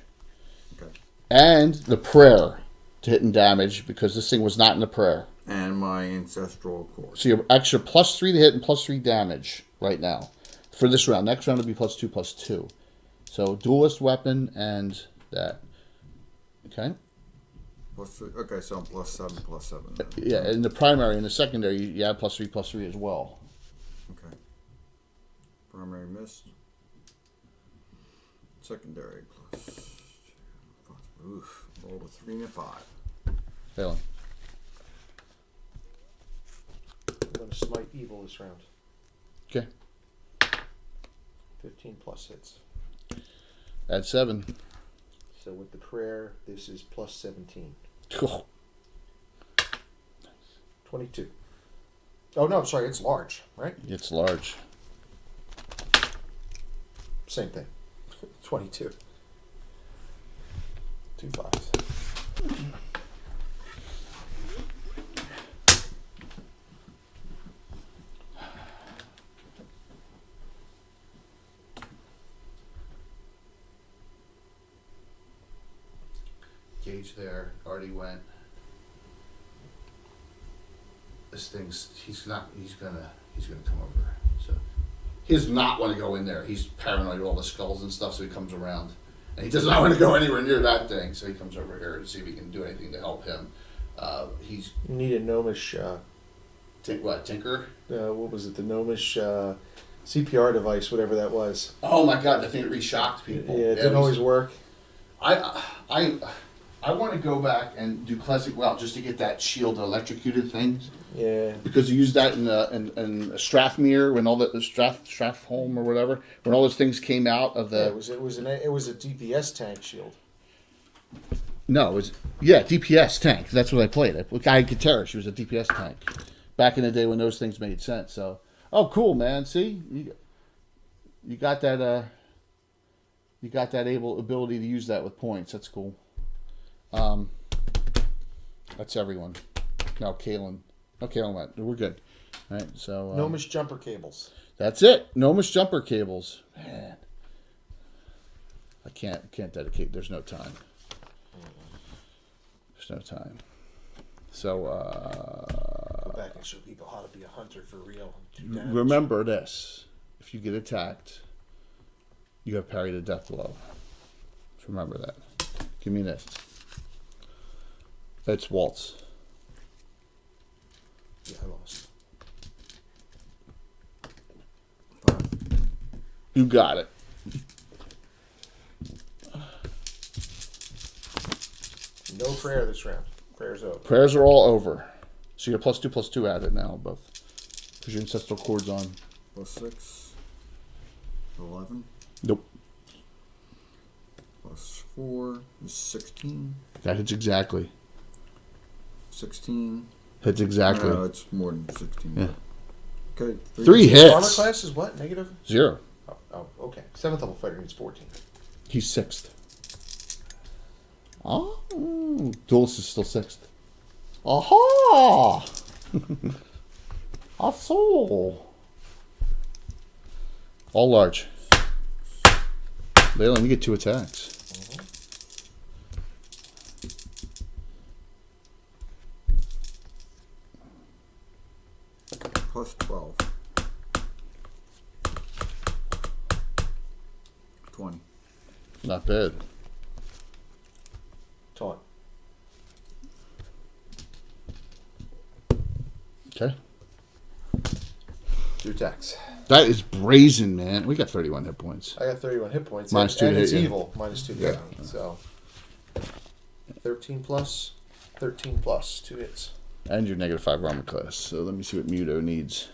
Okay. and the prayer to hit and damage because this thing was not in the prayer. And my ancestral cord. So you're extra +3 to hit and +3 damage right now for this round. Next round will be +2/+2. So duelist weapon and that. Okay. +3. Okay, so I'm +7/+7. Then. Yeah, in the primary and the secondary, you add +3/+3 as well. Okay. Primary missed. Secondary plus. Oof. Rolled a 3 and a 5. Failing. I'm going to smite evil this round. Okay. 15 plus hits. Add 7. So with the prayer, this is plus 17. Cool. 22. Oh, no, sorry, it's large, right? It's large. Same thing. 22. 2 5s. Gauge there already went. This thing's he's gonna come over. So he does not want to go in there. He's paranoid of all the skulls and stuff, so he comes around. And he does not want to go anywhere near that thing, so he comes over here to see if he can do anything to help him. He's You need a gnomish, Tinker? what was it? The gnomish CPR device, whatever that was. Oh my god, the thing that re-shocked people. Yeah, it didn't always work. I want to go back and do classic WoW just to get that shield electrocuted things. Yeah. Because you used that in Strathmere when all the Strathholm or whatever, when all those things came out of the. Yeah, it was a DPS tank shield. No, it was DPS tank. That's what I played. I had Katera. She was a DPS tank back in the day when those things made sense. So, oh, cool, man. See, you got that. You got that ability to use that with points. That's cool. That's everyone. No, Kalen. No, Kalen went. We're good. All right, so Gnomish jumper cables. that's it. Gnomish jumper cables. Man, I can't dedicate. There's no time. There's no time. So Go back and show people how to be a hunter for real. Do damage. remember this: if you get attacked, you have parry the death blow. Just remember that. Give me this. It's Waltz. Yeah, I lost. You got it. No prayer this round. Prayer's over. Prayers are all over. So you're +2/+2 added now, both. Because your ancestral cord's on. +6. 11. Nope. +4 is 16. That hits exactly. 16. Hits exactly. No, it's more than 16. Yeah. Okay. 3 hits. Armor class is what? Negative? 0. Oh, okay. 7th level fighter needs 14. He's 6th. Oh, Duelist is still 6th. Aha! I saw. All large. Leyland, you get 2 attacks. +12. 20. Not bad. Taunt. Okay. Do attacks. That is brazen, man. We got 31 hit points. I got 31 hit points. Minus 2 and to it's hit, yeah. evil. Minus 2 to hit me. So 13 plus, 13 plus, 2 hits. And your -5 armor class. So let me see what Muto needs.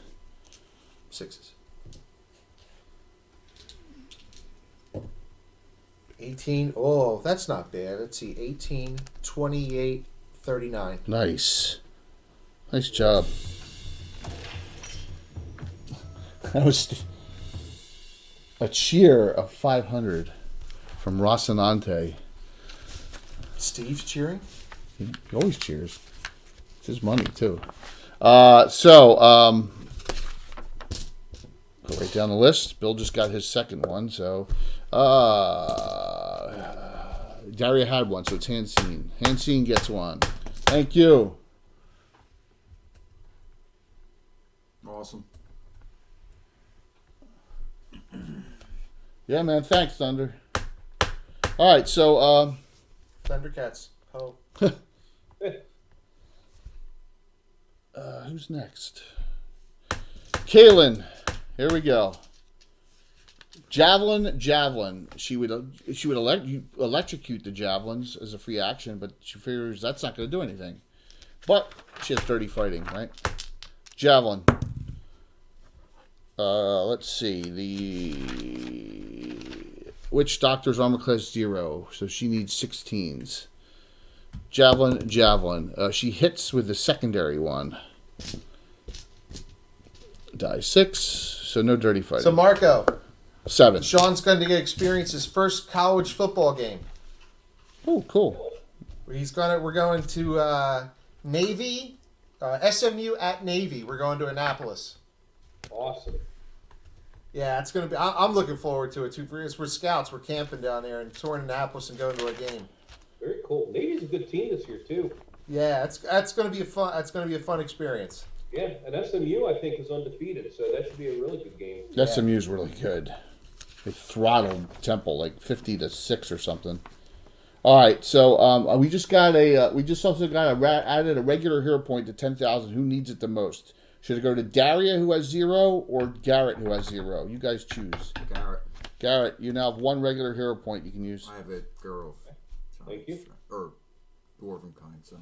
6s. 18. Oh, that's not bad. Let's see. 18, 28, 39. Nice. Nice job. That was a cheer of 500 from Rocinante. Steve's cheering? He always cheers. It's his money, too. Go right down the list. Bill just got his second one, so... Daria had one, so it's Hansine. Hansine gets one. Thank you. Awesome. Yeah, man. Thanks, Thunder. All right, so... Thundercats. Oh. who's next? Kaylin. Here we go. Javelin. She would electrocute the javelins as a free action, but she figures that's not going to do anything. But she has 30 fighting, right? Javelin. Let's see. The Witch Doctor's armor class 0, so she needs 16s. Javelin. She hits with the secondary one. Die 6, so no dirty fighting. So, Marco. 7. Sean's going to get experience his first college football game. Oh, cool. We're going to Navy, SMU at Navy. We're going to Annapolis. Awesome. Yeah, it's going to be. I'm looking forward to it too. We're scouts. We're camping down there in Annapolis and going to a game. Very cool. Navy's a good team this year too. Yeah, that's going to be a fun. That's going to be a fun experience. Yeah, and SMU I think is undefeated, so that should be a really good game. SMU's really good. They throttled Temple like 50-6 or something. All right, so we just also got added a regular hero point to 10,000. Who needs it the most? Should it go to Daria, who has 0, or Garrett, who has 0? You guys choose. Garrett, you now have 1 regular hero point you can use. I have a girl. Thank you. Or dwarven kind, so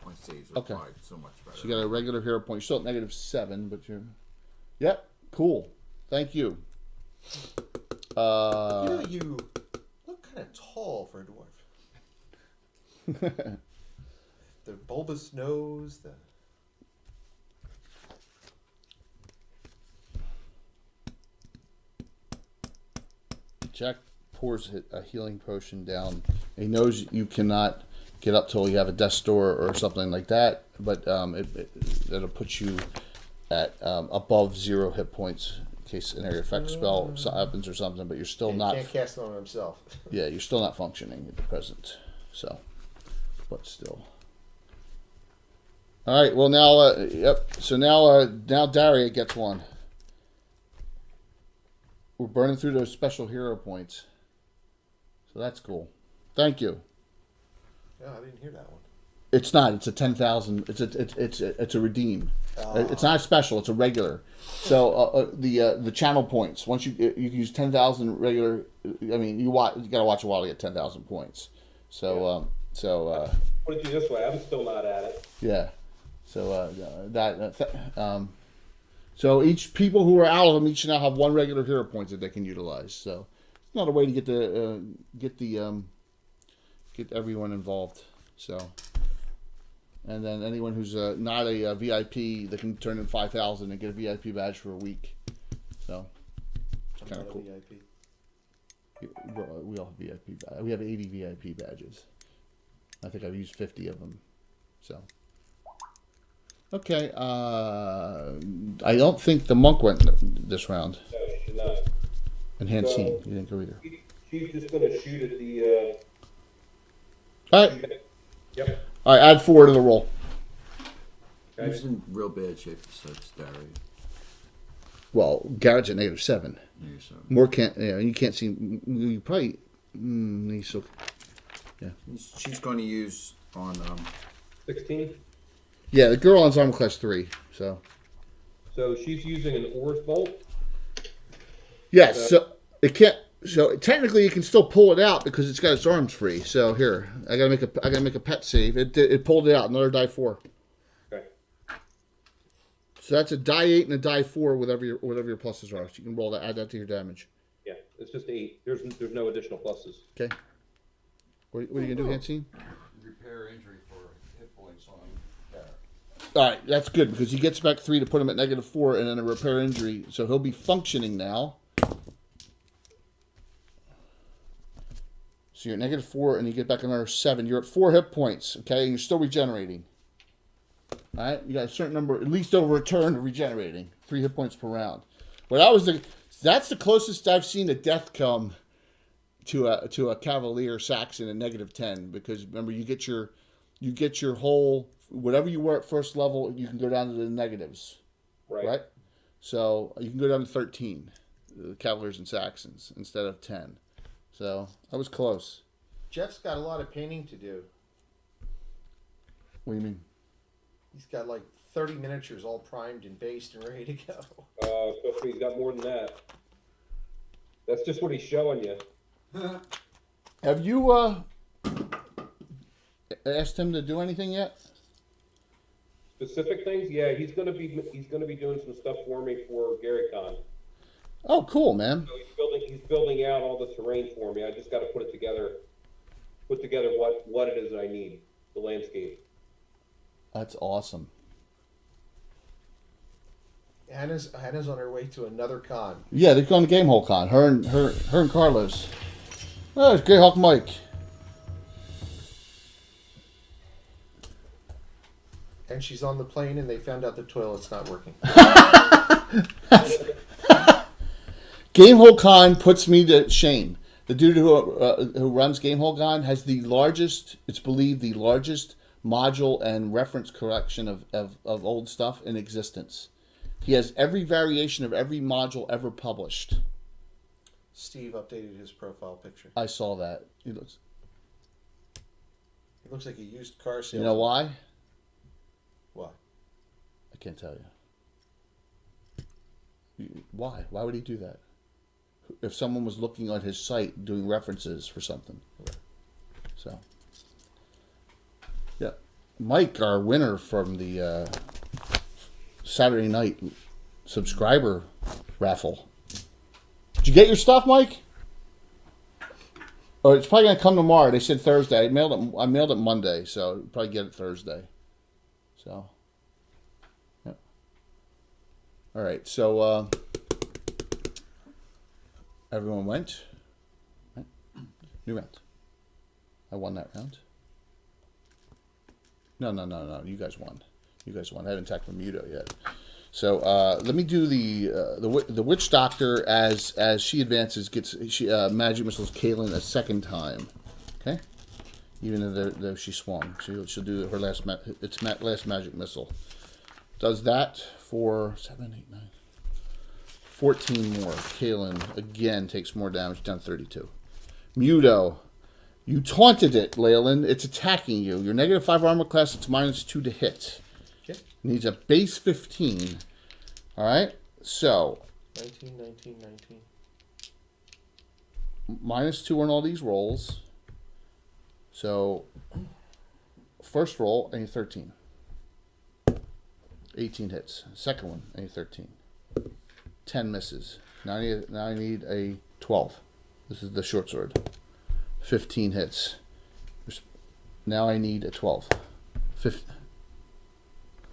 my saves are Okay. applied so much better. So you got a regular hero point. You're still at -7, but you're... Yep, cool. Thank you. You look kind of tall for a dwarf. The bulbous nose, the... Jack pours a healing potion down. He knows you cannot get up till you have a death door or something like that, but it'll put you at above 0 hit points in case an area effect spell happens or something, but you're still not... can't cast it on himself. Yeah, you're still not functioning at the present. So, but still. All right. Well, now, yep. So now Daria gets 1. We're burning through those special hero points, so that's cool. Thank you. Yeah, I didn't hear that one. It's not. It's a 10,000. It's a redeem. It's not a special. It's a regular. So the channel points. Once you can use 10,000 regular. I mean, you gotta watch a while to get 10,000 points. So Put it this way, I'm still not at it. yeah. So so each people who are out of them each now have 1 regular hero point that they can utilize. So it's not a way to get everyone involved. So. And then anyone who's not a VIP, they can turn in 5,000 and get a VIP badge for a week. So it's kind of cool. VIP. We all have VIP. We have 80 VIP badges. I think I've used 50 of them. So okay. I don't think the monk went this round. No, she should not. And Hansine, you didn't go either. She's just going to shoot at the. All right. Yep. All right. Add 4 to the roll. Who's in real bad shape besides Daria? Well, Garrett's at -7. Yeah, so. More can't. Yeah, you can't see. You probably. He's so. Yeah. She's going to use on 16? Yeah, the girl on armor class 3. So. So she's using an Oars bolt. Yes, so it can't. So technically, you can still pull it out because it's got its arms free. So here, I gotta make a pet save. It pulled it out. Another die 4. Okay. So that's a die 8 and a die 4, whatever your pluses are. So you can roll that, add that to your damage. Yeah, it's just 8. There's no additional pluses. Okay. What are you gonna do, Hansine? Repair injury for hit points on. All right, that's good because he gets back 3 to put him at -4, and then a repair injury. So he'll be functioning now. So you're at -4, and you get back another 7. You're at 4 hit points, okay? And you're still regenerating. All right, you got a certain number, at least over a turn of regenerating. 3 hit points per round. Well, that's the closest I've seen a death come to a Cavalier Saxon at -10. Because remember, you get your whole whatever you were at first level, you can go down to the negatives, right? So you can go down to 13, the Cavaliers and Saxons instead of 10. So I was close. Jeff's got a lot of painting to do. What do you mean? He's got like 30 miniatures all primed and based and ready to go. Trust me, he's got more than that. That's just what he's showing you. Have you asked him to do anything yet? Specific things? Yeah, he's gonna be doing some stuff for me for GaryCon. Oh, cool, man. So he's building out all the terrain for me. I just got to put together what it is that I need, the landscape. That's awesome. Hannah's on her way to another con. Yeah, they're going to Game Hole Con. Her and Carlos. Oh, there's Greyhawk Mike. And she's on the plane, and they found out the toilet's not working. Game Hole Con puts me to shame. The dude who runs Game Hole Con has it's believed the largest module and reference collection of old stuff in existence. He has every variation of every module ever published. Steve updated his profile picture. I saw that. He looks like a used car salesman. You know why? Why? I can't tell you. Why? Why would he do that? If someone was looking on his site doing references for something. So, yeah. Mike, our winner from the Saturday night subscriber raffle. Did you get your stuff, Mike? Oh, it's probably going to come tomorrow. They said Thursday. I mailed it Monday, so I'll probably get it Thursday. So, yeah. All right, so everyone went. Right. New round. I won that round. No. You guys won. I haven't attacked Bermuda yet. So let me do the Witch Doctor as she advances gets magic missiles Kaylin a second time. Okay. Even though she swung, she'll do her last last magic missile. Does that for 7, 8, 9, 14 more. Kaylin again takes more damage, down 32. Muto, you taunted it, Leyland. It's attacking you. Your -5 armor class. It's -2 to hit. Okay. Needs a base 15. All right. So 19, 19, 19. -2 on all these rolls. So, first roll, I need 13. 18 hits. Second one, I need 13. 10 misses. Now I need a 12. This is the short sword. 15 hits. Now I need a 12. 15.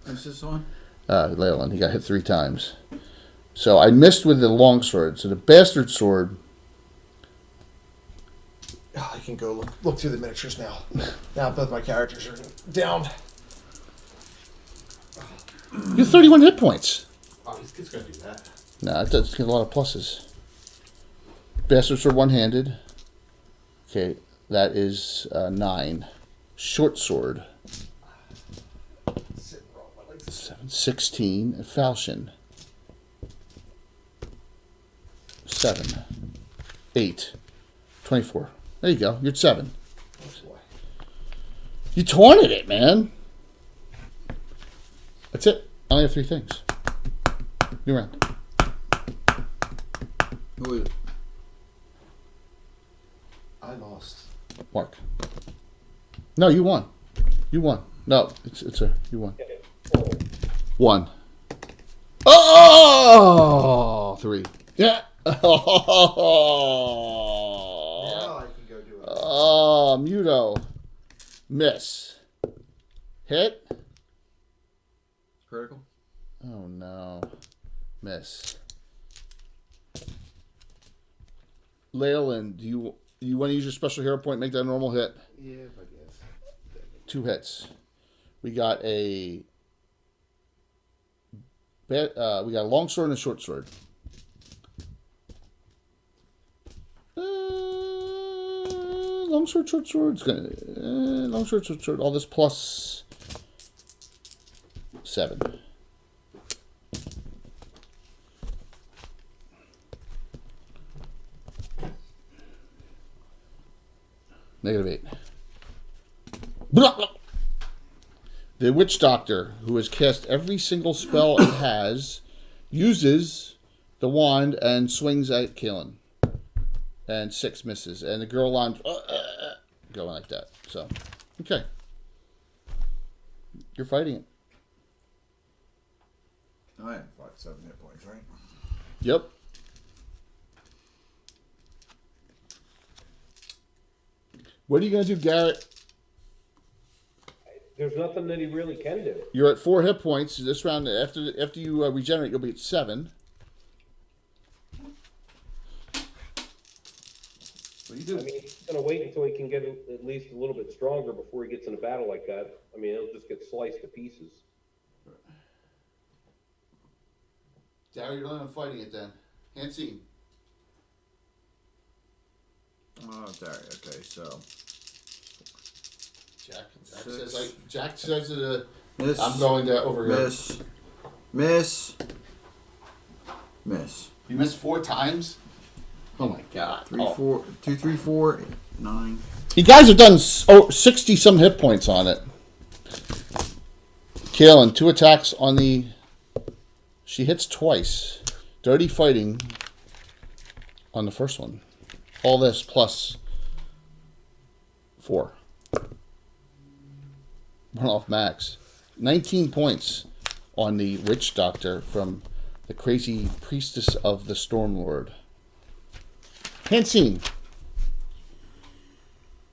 What's this on? Leyland, he got hit 3 times. So I missed with the long sword. So the bastard sword. Oh, I can go look through the miniatures now. Now both my characters are down. You have 31 hit points. Oh, it's going to do that. No, it does get a lot of pluses. Bastard sword one-handed. Okay, that is 9. Short sword. 7, 16. And falchion. 7. 8. 24. There you go. You're at 7. Oh, boy. You taunted it, man. That's it. I only have 3 things. New round. Who is it? I lost. Mark. No, you won. You won. No, it's a you won. 1. Oh, 3. Yeah. Oh. Now I can go do it. Oh, Muto. Miss. Hit. Critical. Oh no. Miss. Leyland, do you want to use your special hero point and make that a normal hit? Yeah, I guess. 2 hits. We got a we got a long sword and a short sword. Long sword, short sword. It's gonna long sword, short sword. All this plus 7. -8. Blah, blah. The Witch Doctor, who has cast every single spell it has, uses the wand and swings at Kaelin. And 6 misses. And the girl line going like that. So, okay. You're fighting it. I have 7 hit points, right? Yep. What are you going to do, Garrett? There's nothing that he really can do. You're at 4 hit points. This round, after you regenerate, you'll be at 7. What do you do? I mean, he's gonna wait until he can get at least a little bit stronger before he gets in a battle like that. I mean, he'll just get sliced to pieces. Gary, you're learning fighting it then. Hansine. Oh, sorry. Okay, so Jack says that miss. I'm going to over here. Miss. You missed 4 times? Oh my god. 2, 3, 4, 9. You guys have done 60 some hit points on it. Kaelin, 2 attacks on the. She hits twice. Dirty fighting on the first one. All this plus 4. Run off max. 19 points on the Witch Doctor from the crazy priestess of the Stormlord. Hansine.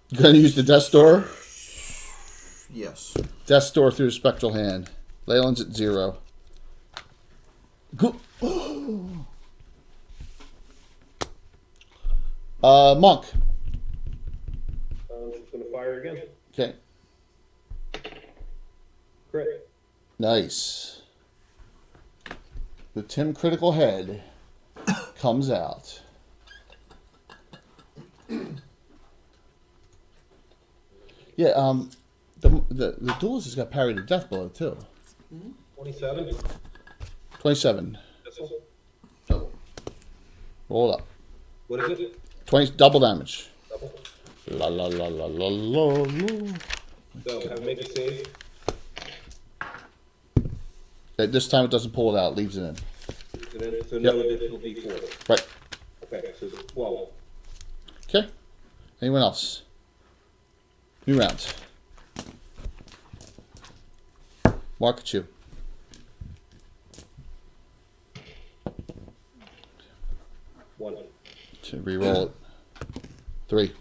You gonna use the Death Door? Yes. Death Door through the Spectral Hand. Leyland's at 0. Monk. I'm just gonna fire again. Okay. Crit. Nice. The Tim Critical Head comes out. Yeah, the duelist has got parried to death blow too. 27. 27. Missile. Double. Roll it up. What is it? 20 double damage. Double. La la la la la la la. So have make a save. At this time it doesn't pull it out, leaves it in. So no additional D4. Right. Okay, so 12. Okay. Anyone else? New round. Mark at you. One. Should re-roll it. 3.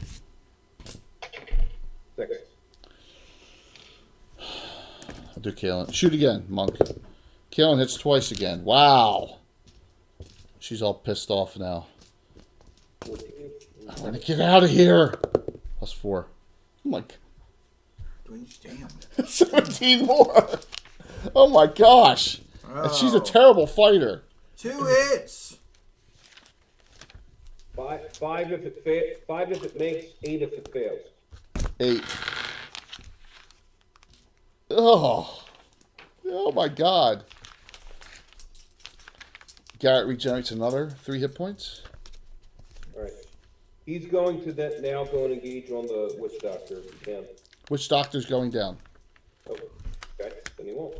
6. I'll do Kaelin. Shoot again, Monk. Kaelin hits twice again. Wow. She's all pissed off now. 14. I want to get out of here. Plus 4. Oh my. Damn. 17 more. Oh my gosh. And she's a terrible fighter. 2 hits. 5 if it makes, 8 if it fails. 8. Oh. Oh my god. Garrett regenerates another 3 hit points. All right. He's going to now go and engage on the Witch Doctor if he can. Witch Doctor's going down. Oh, okay. Then he won't.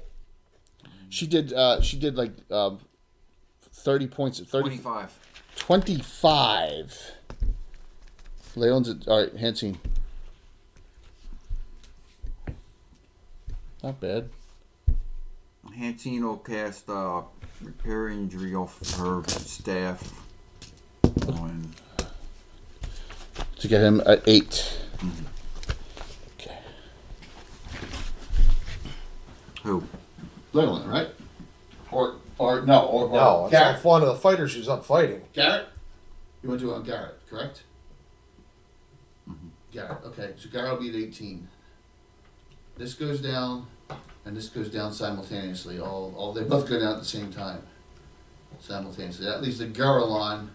She did like 30 points at 30. 25. 25. Leon's at, all right, Hansine. Not bad. Hansine will cast repair injury off her staff on To get him at 8. Okay. who? Leland, right? Or no, No, it's Garrett. not fun of the fighters who's up fighting. Garrett? You want to do it on Garrett, correct? Garrett, okay. So Garrett will be at 18. This goes down, and this goes down simultaneously. All they both go down at the same time. Simultaneously. That leaves the Garrett line.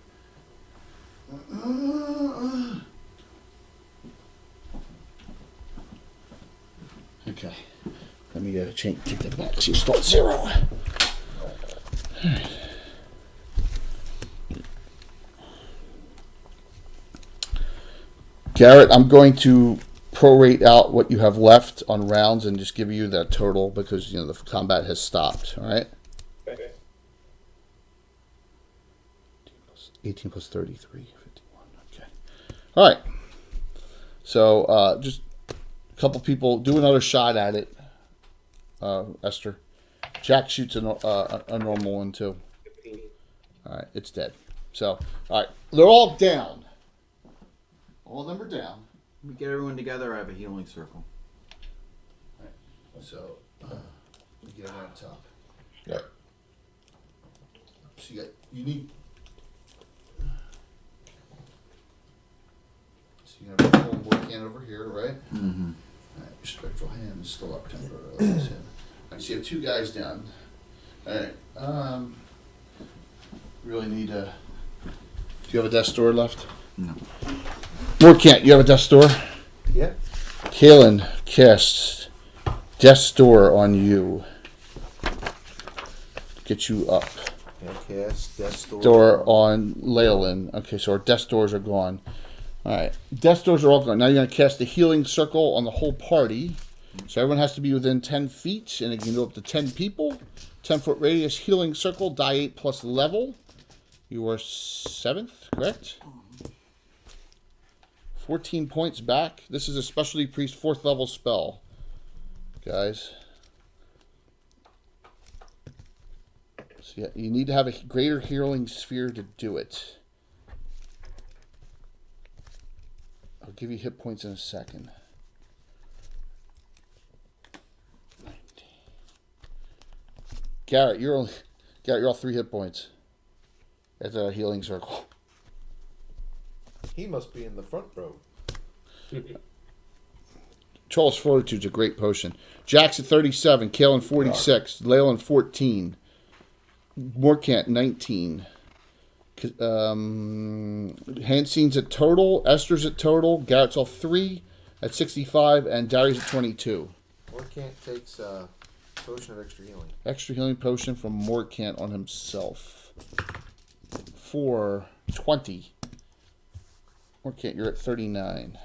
Okay. Let me take that back. So you start 0. Garrett, I'm going to prorate out what you have left on rounds and just give you that total because the combat has stopped. All right. Okay. 18 plus 33, 51. Okay. All right. So just a couple people do another shot at it. Esther. Jack shoots a normal one too. 15. All right, it's dead. So, all right, they're all down. All of them are down. We get everyone together. I have a healing circle. All right. So, let me get it on top. Yeah. So you need. So you have a whole board can over here, right? Mm-hmm. All right, your spectral hand is still up temporarily. So you have 2 guys down. All right. Really need a. Do you have a death door left? No. Moorcant, you have a death door? Yeah. Kalen casts death door on you. Get you up. Yeah, cast death Door on Leyland. Okay, so our death doors are gone. All right, death doors are all gone. Now you're going to cast a healing circle on the whole party. So everyone has to be within 10 feet, and it can go up to 10 people. 10-foot radius healing circle, die 8 plus level. You are 7th, correct? 14 points back. This is a specialty priest 4th level spell, guys. So yeah, you need to have a greater healing sphere to do it. I'll give you hit points in a second. 19. Garrett, you're all 3 hit points. That's a healing circle. He must be in the front row. Charles Fortitude's a great potion. Jack's at 37, Kalen 46, Leyland 14, Moorcant 19. Hansine's at total, Esther's at total, Garrett's all 3 at 65, and Darius at 22. Moorcant takes potion of extra healing. Extra healing potion from Moorcant on himself. For 20. Moorcant, you're at 39.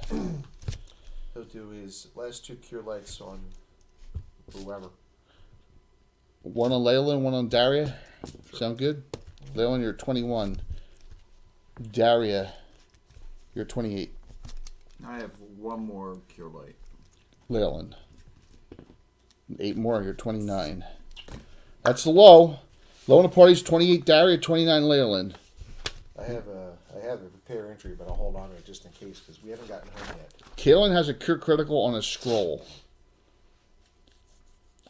He'll do his last 2 cure lights on whoever. One on Leyland, one on Daria. Sure. Sound good? Leyland, you're at 21. Daria, you're at 28. I have 1 more cure light. Leyland. 8 more, you're 29. That's the low. Low in the party's 28 Daria, 29 Leyland. I have a repair injury, but I'll hold on to it just in case because we haven't gotten home yet. Kalen has a cure critical on a scroll.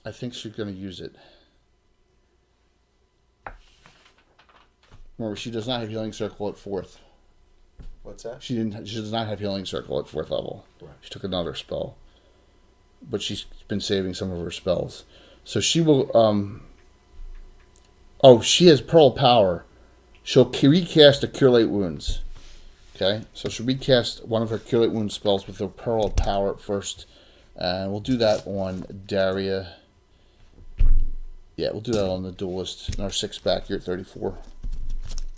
I think she's going to use it. Remember, she does not have healing circle at 4th. What's that? She does not have healing circle at 4th level. Right. She took another spell, but she's been saving some of her spells. So she will. Oh, she has Pearl Power. She'll recast a Cure Light Wounds. Okay, so she'll recast one of her Cure Light Wounds spells with her Pearl Power at first, and we'll do that on Daria. Yeah, we'll do that on the Duelist. In our 6 back, you're at 34.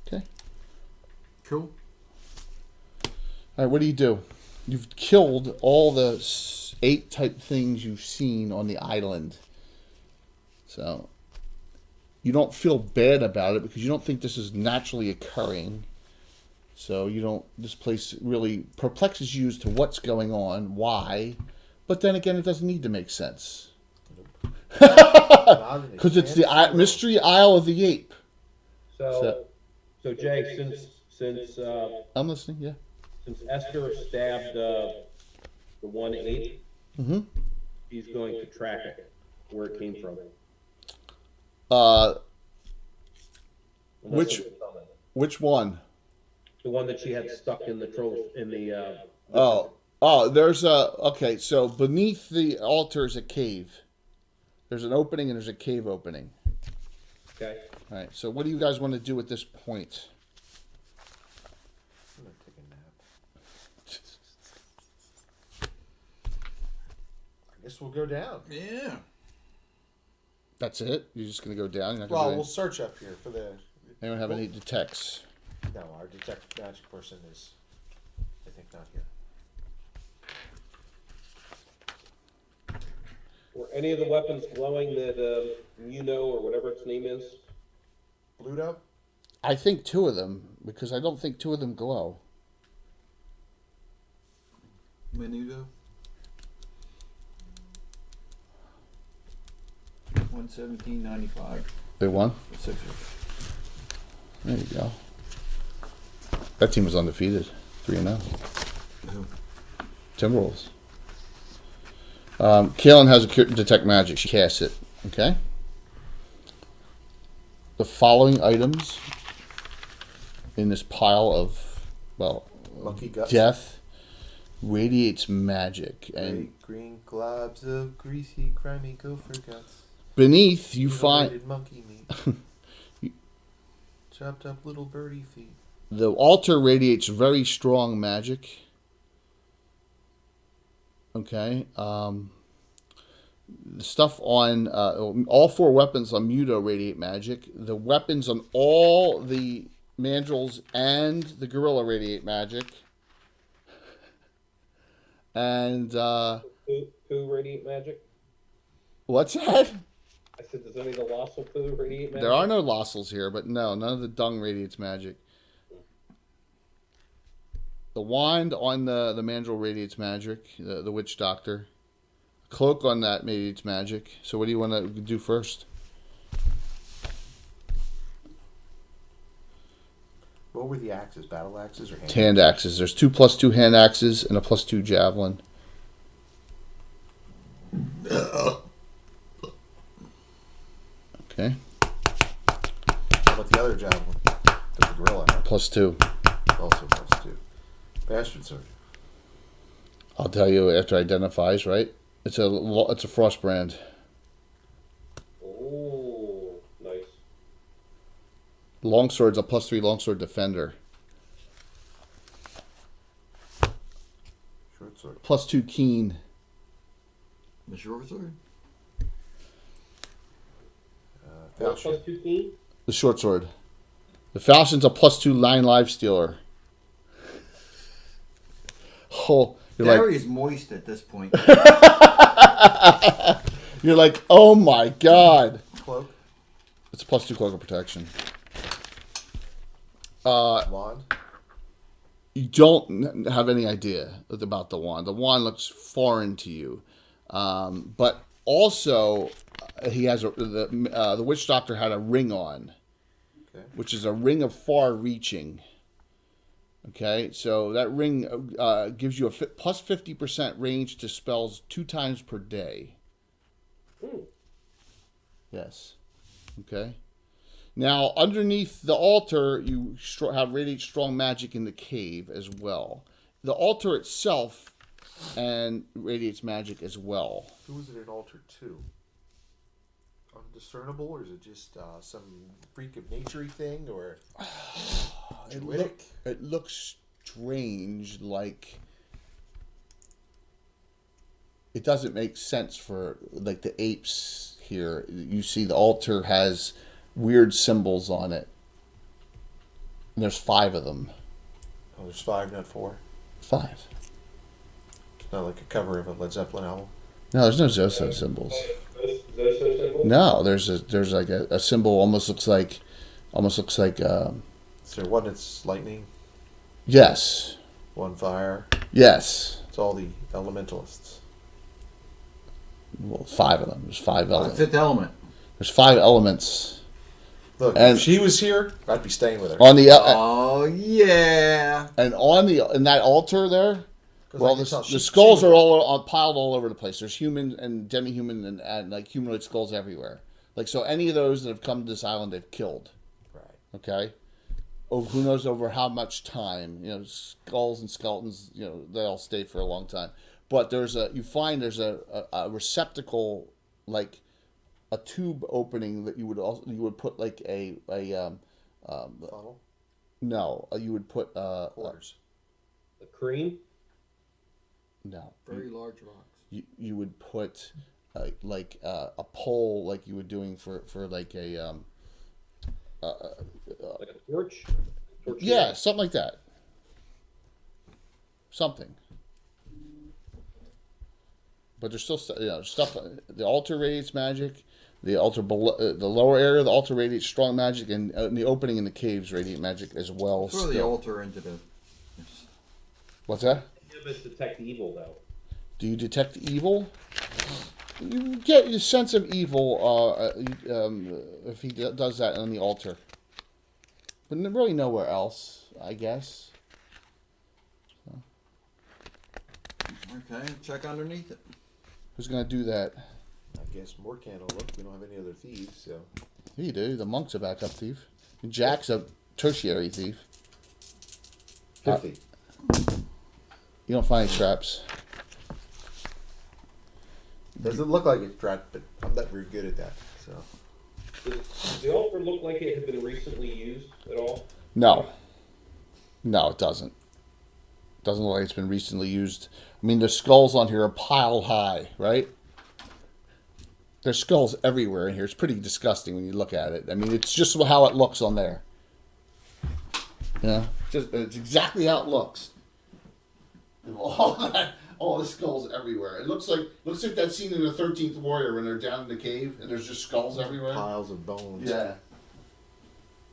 Okay. Cool. All right, what do you do? You've killed all the 8 type things you've seen on the island. So, you don't feel bad about it because you don't think this is naturally occurring. So you don't. This place really perplexes you as to what's going on, why, but then again, it doesn't need to make sense because it's the mystery Isle of the Ape. So Jay, since I'm listening. Yeah. since Esther stabbed the 1-8, Mm-hmm. he's going to track it where it came from. Which one? The one that she had stuck in the There's okay. So beneath the altar is a cave. There's an opening and there's a cave opening. Okay. All right. So what do you guys want to do at this point? I'm gonna take a nap. I guess we'll go down. Yeah. That's it. You're just gonna go down. You're not Well, gonna we'll search up here for the. anyone have any detects? No, our detect magic person is, I think, not here. Were any of the weapons glowing that or whatever its name is? Bluto? I think 2 of them because I don't think 2 of them glow. Menudo. 117.95. They won. Sixers. There you go. That team was undefeated, 3-0. Who? Timberwolves. Kaylin has a detect magic. She casts it. Okay. The following items in this pile of Monkey guts. death radiates magic, and Great green globs of greasy, grimy gopher guts. beneath you Mutilated find monkey meat. Chopped up little birdie feet. the altar radiates very strong magic. Okay. The stuff on all 4 weapons on Muto radiate magic. The weapons on all the mandrels and the gorilla radiate magic. And Poo radiate magic? what's that? I said, does any of the Lossel poo radiate magic? There are no Lossels here, but no, none of the dung radiates magic. The wand on the mandrel radiates magic, the witch doctor. Cloak on that radiates magic. So what do you want to do first? What were the axes? Battle axes or hand? Hand axes. There's 2+2 hand axes and a +2 javelin. Okay. How about the other javelin? The gorilla had. +2. Also +2. Bastard sword. I'll tell you after it identifies, right? It's a frost brand. Oh, nice. Longsword's a +3 longsword defender. Short sword. +2 keen. The short sword? What's Falchion. +2 keen? The short sword. The falchion's a +2 line live stealer. Oh, Barry is moist at this point. you're like, oh my god. Cloak. It's a +2 cloak of protection. Wand. You don't have any idea about the wand. The wand looks foreign to you, but also he has the witch doctor had a ring on, Okay. which is a ring of far reaching. Okay, so that ring gives you a plus 50% range to spells 2 times per day. Yes. Okay. Now, underneath the altar, you have radiate strong magic in the cave as well. The altar itself and radiates magic as well. Who is it an altar to? Undiscernible, or is it just some freak of nature thing, or druidic? It looks strange, like it doesn't make sense for like the apes here. You see the altar has weird symbols on it. And there's 5 of them. Oh, there's 5, not 4. 5. It's not like a cover of a Led Zeppelin album. No, there's no Zoso symbols. Zoso symbol? No, there's like a symbol. Almost looks like. Is there one that's lightning, Yes. one fire? Yes. It's all the elementalists. Well, 5 of them. There's 5 The elements. fifth element. There's 5 elements Look, And- if she was here, I'd be staying with her. on the Oh yeah. and on the in that altar there. 'Cause Well, I can tell the she skulls was- are all piled all over the place. There's human and demi-human and like humanoid skulls everywhere. Like, so any of those that have come to this island, they've killed. Right. Okay. Over who knows over how much time? You know, skulls and skeletons. You know, they all stay for a long time. But there's a a receptacle, like a tube opening that you would put like Funnel? no, you would put Quarters. The cream. no. Very large rocks. You would put like a pole like you were doing for like a Like a torch? yeah, something like that. Something. But there's still stuff. The altar radiates magic. The altar below, the lower area of the altar radiates strong magic, and the opening in the caves radiate magic as well. Throw the still. altar into the. What's that? Yeah, but detect evil though. Do you detect evil? You get your sense of evil if he does that on the altar. But really nowhere else, I guess. Okay, check underneath it. Who's going to do that? I guess Morcan will look. We don't have any other thieves, so. Yeah, you do. The monk's a backup thief. Jack's a tertiary thief. 50. You don't find any traps. Doesn't look like it, Drat, but I'm not very good at that, so. Does the altar look like it had been recently used at all? No. No, it doesn't. Doesn't look like it's been recently used. I mean, the skulls on here are piled high, right? There's skulls everywhere in here. It's pretty disgusting when you look at it. I mean, it's just how it looks on there. Yeah, it's exactly how it looks. And all the skulls everywhere. It looks like that scene in the 13th Warrior when they're down in the cave and there's just skulls everywhere. Piles of bones. Yeah.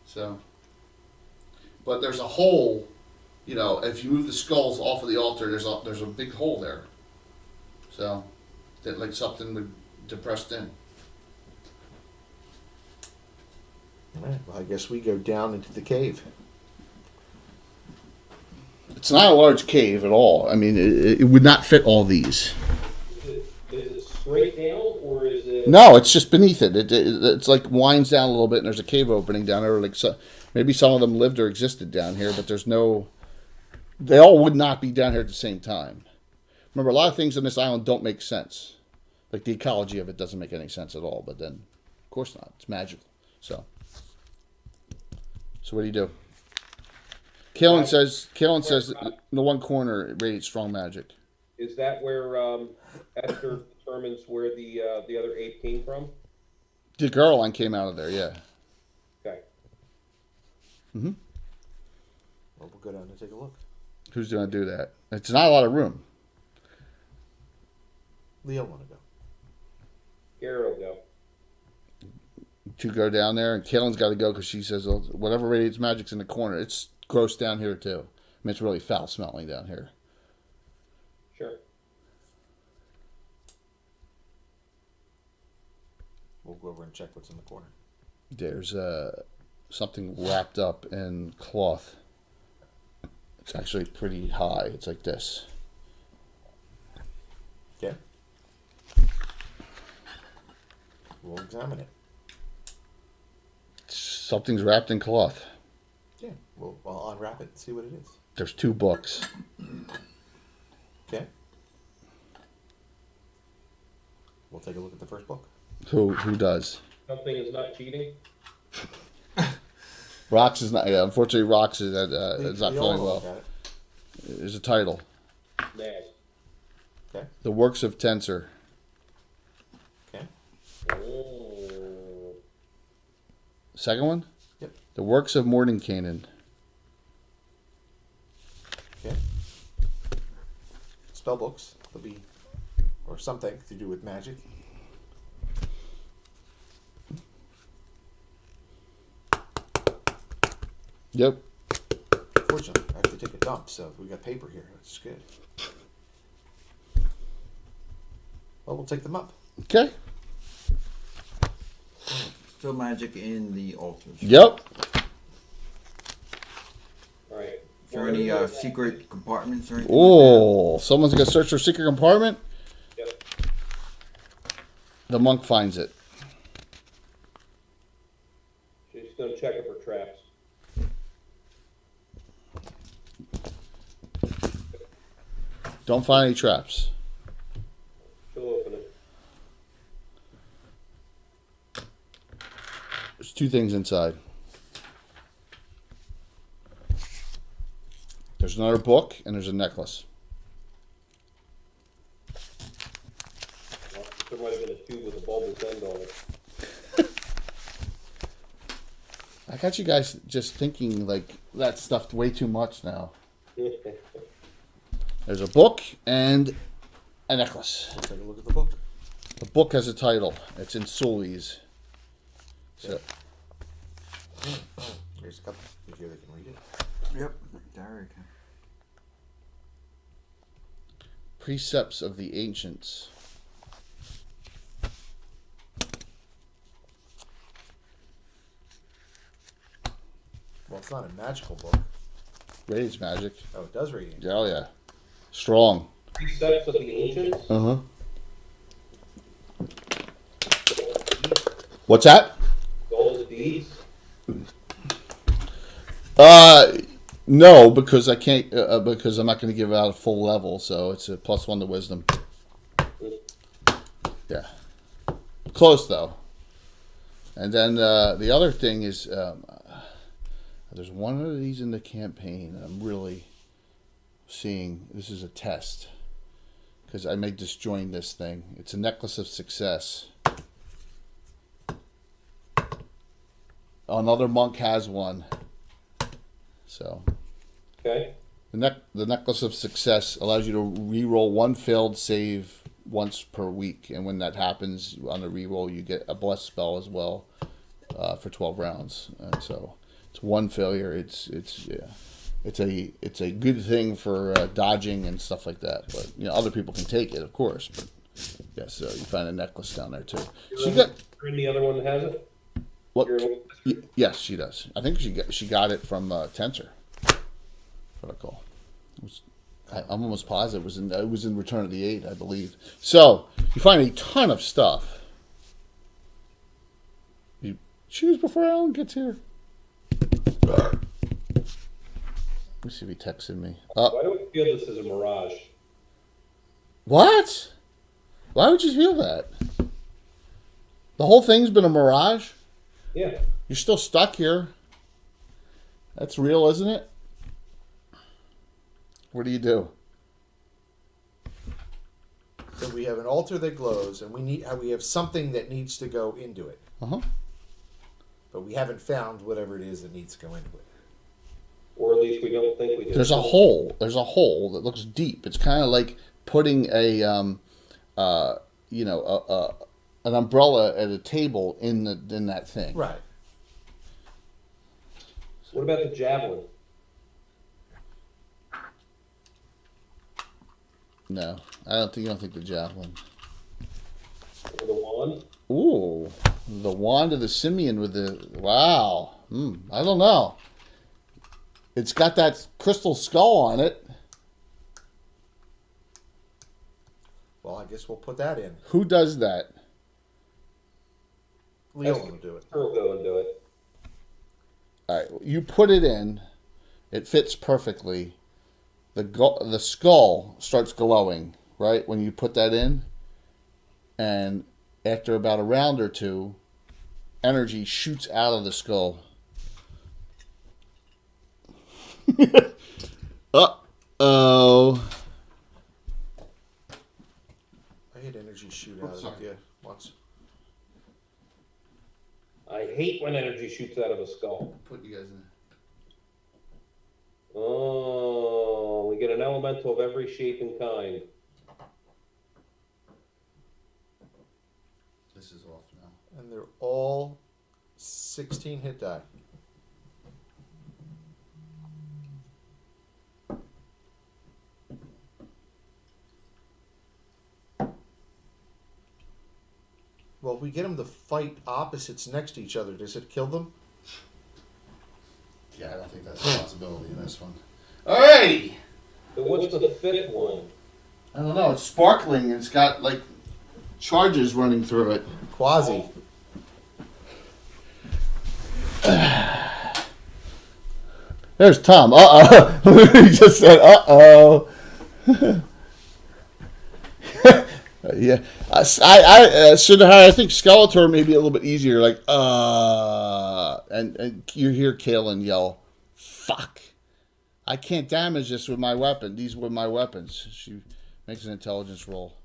So, but there's a hole. You know, if you move the skulls off of the altar, there's a big hole there. So, that like something would depressed in. All right, well, I guess we go down into the cave. It's not a large cave at all. I mean, it would not fit all these. Is it straight down or is it? No, it's just beneath it. It's like winds down a little bit, and there's a cave opening down there. Like maybe some of them lived or existed down here, but there's no. They all would not be down here at the same time. Remember, a lot of things on this island don't make sense. Like the ecology of it doesn't make any sense at all. But then, of course not. It's magical. So what do you do? Kalen says in the one corner it radiates strong magic. Is that where Esther determines where the other ape came from? The girl line came out of there, yeah. Okay. Mm-hmm. Well, we'll go down and take a look. Who's going to do that? It's not a lot of room. Leo want to go. Garrett will go. To go down there, and Kalen's got to go because she says whatever radiates magic's in the corner. It's gross down here too. I mean, it's really foul smelling down here. Sure. We'll go over and check what's in the corner. There's something wrapped up in cloth. It's actually pretty high. It's like this. Okay. We'll examine it. Something's wrapped in cloth. Yeah. I'll unwrap it and see what it is. There's 2 books. Okay. We'll take a look at the first book. Who does? Something is not cheating. Rox is not. Yeah, unfortunately, Rox is not We all feeling look well. at it. There's a title. Nah. Okay. The Works of Tensor. Okay. Oh. Second one? Yep. The Works of Mordenkainen. Okay. Spell books. They'll be, or something to do with magic. Yep. Fortunately, I have to take a dump, so we got paper here. That's good. Well, we'll take them up. Okay. Still magic in the altars. Yep. All right. Is there any secret compartments or anything? Oh, someone's gonna search for secret compartment. Yep. The monk finds it. She's gonna check it for traps. Don't find any traps. She'll open it. There's two things inside. There's another book and there's a necklace. Well, there might have been a tube with a bulbous end on it. I got you guys just thinking like that stuff way too much now. There's a book and a necklace. Let's take a look at the book. The book has a title. It's in Sully's. So, Here's a couple. If here they can read it. Yep. Derek. Precepts of the Ancients. Well, it's not a magical book. Radiance magic. Oh, it does read it. Oh yeah. Strong. Precepts of the ancients. Uh-huh. What's that? All the deeds. No, because I can't. Because I'm not going to give out a full level, so it's a +1 to wisdom. Yeah. Close though. And then the other thing is, there's one of these in the campaign. I'm really seeing this is a test because I may disjoin this thing. It's a necklace of success. Another monk has one. So Okay. the necklace of success allows you to re-roll one failed save once per week, and when that happens on the re-roll, you get a blessed spell as well for 12 rounds. And so it's one failure. It's a good thing for dodging and stuff like that. But other people can take it, of course. But yeah, so you find a necklace down there too. She got Any other one that has it? what? Your- Yes, she does. I think she got it from Tensor Protocol. I'm almost positive it was in Return of the Eight, I believe. So you find a ton of stuff. You choose before Alan gets here. Let me see if he texted me. Why do I feel this is a mirage? What? Why would you feel that? The whole thing's been a mirage? Yeah. You're still stuck here. That's real, isn't it? What do you do? So we have an altar that glows, and we have something that needs to go into it, Uh-huh. but we haven't found whatever it is that needs to go into it. Or at least we don't think we do. There's a hole. There's a hole that looks deep. It's kind of like putting an umbrella at a table in that thing. Right. What about the javelin? No, I don't think the javelin. Or the wand? Ooh, the wand of the simian with the wow. I don't know. It's got that crystal skull on it. Well, I guess we'll put that in. Who does that? Leon will do it. We'll go and do it. All right, you put it in. It fits perfectly. The skull starts glowing, right, when you put that in. And after about a round or two, energy shoots out of the skull. Uh-oh. I had energy shoot out of it. Yeah, once. I hate when energy shoots out of a skull. Put you guys in. Oh, we get an elemental of every shape and kind. This is off now. And they're all 16 hit die. Well, if we get them to fight opposites next to each other, does it kill them? Yeah, I don't think that's a possibility in this one. Alrighty. So what's the fifth one? I don't know. It's sparkling. It's got like charges running through it. Quasi. There's Tom. He just said, yeah. I should have. I think Skeletor may be a little bit easier. Like, and you hear Kalen yell, "Fuck! I can't damage this with my weapon. These were my weapons." She makes an intelligence roll.